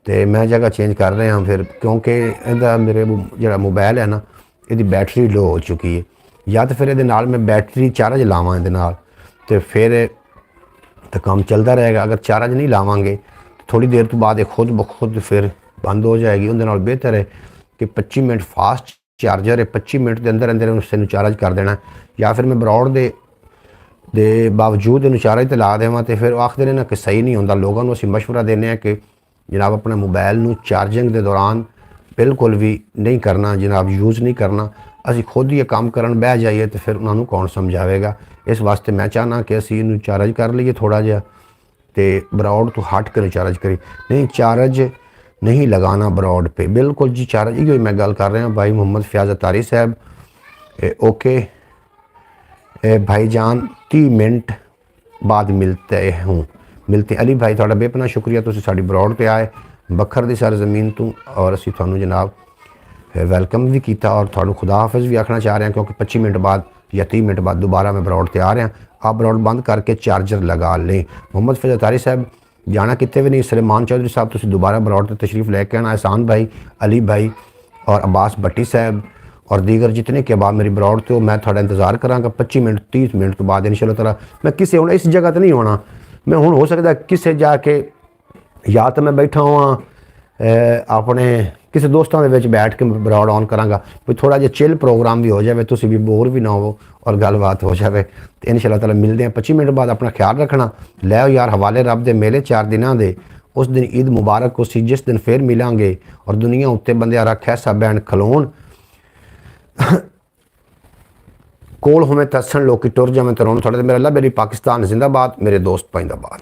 Speaker 1: तो मैं जगह चेंज कर रहा फिर, क्योंकि इहदा मेरे जो मोबाइल है ना ये बैटरी लो हो चुकी है, या तो फिर ये मैं बैटरी चार्ज लावां इहदे नाल तो फिर तो काम चलता रहेगा। अगर चार्ज नहीं लावांगे तो थोड़ी देर तो बाद खुद ब खुद फिर बंद हो जाएगी। उहदे नाल बेहतर है कि 25 मिनट फास्ट चार्जर है, 25 मिनट के अंदर अंदर उससे चार्ज कर देना, या फिर मैं ब्रॉड दे बावजूद इन चार्ज तो ला देवां तो फिर आखते हैं ना कि सही नहीं होंदा। लोगों को असीं मशवरा देने कि जनाब अपने मोबाइल नूं चार्जिंग के दौरान बिल्कुल भी नहीं करना जनाब, यूज़ नहीं करना। असीं खुद ही काम करन बह जाइए तो फिर उन्होंने कौन समझाएगा। इस वास्ते मैं चाहना कि असीं इनू चार्ज कर लीए थोड़ा जिहा, तो ब्रॉड तो हट कर चार्ज करी, नहीं चार्ज नहीं लगाना ब्रॉड पे, बिल्कुल जी चार्ज ही मैं गल कर रहा भाई मोहम्मद फयाज अतारी साहब। ओके भाईजान 30 मिनट बाद मिलते हूँ, ਮਿਲਤੇ ਅਲੀ ਭਾਈ ਤੁਹਾਡਾ ਬੇਪਨਾ ਸ਼ੁਕਰੀਆ, ਤੁਸੀਂ ਸਾਡੀ ਬਰੌਡ ਤੇ ਆਏ ਬੱਖਰ ਦੀ ਸਰਜ਼ਮੀਨ ਤੋਂ, ਔਰ ਅਸੀਂ ਤੁਹਾਨੂੰ ਜਨਾਬ ਵੈਲਕਮ ਵੀ ਕੀਤਾ ਔਰ ਤੁਹਾਨੂੰ ਖੁਦਾ ਹਾਫਿਜ਼ ਵੀ ਆਖਣਾ ਚਾਹ ਰਹੇ ਹਾਂ, ਕਿਉਂਕਿ 25 ਮਿੰਟ ਬਾਅਦ ਜਾਂ 30 ਮਿੰਟ ਬਾਅਦ ਦੁਬਾਰਾ मैं ਬਰੌਡ ਤੇ ਆ ਰਿਹਾ। आप ਬਰੌਡ ਬੰਦ करके चार्जर लगा लें। मोहम्मद फैज़ल तारी साहब जाना कितने भी नहीं, सलेमान चौधरी साहब तुसी दोबारा बरौड ते तशरीफ लैके आना, एहसान भाई, अली भाई और अब्बास भट्टी साहब और दीगर जितने के बाद मेरी बरौड तो मैं थोड़ा इंतज़ार कराँगा 25 मिनट 30 मिनट तो बाद इंशाअल्लाह ताला। मैं किसे हूँ इस जगह तो नहीं होना, मैं हूँ हो सकता किसे जाके या तो मैं बैठा हुआ अपने किसी दोस्तों के विच बैठ के बरौड ऑन कराँगा, कोई थोड़ा जिहा चिल प्रोग्राम भी हो जाए, तुसी भी बोर भी ना हो और गलबात हो जाए। तो इंशाअल्लाह ताला मिलते हैं 25 मिनट बाद। अपना ख्याल रखना। लै यार हवाले रब दे मेले 4 दिनों के, उस दिन ईद मुबारक को सी जिस दिन फिर मिलांगे और दुनिया उत्ते बंदे रख ऐसा बैन खलोन कोल होवे तसन लोग टुर जावें तो रोन थोड़े। मेरा अल्लाह मेरी पाकिस्तान जिंदाबाद, मेरे दोस्त पाइंदाबाद।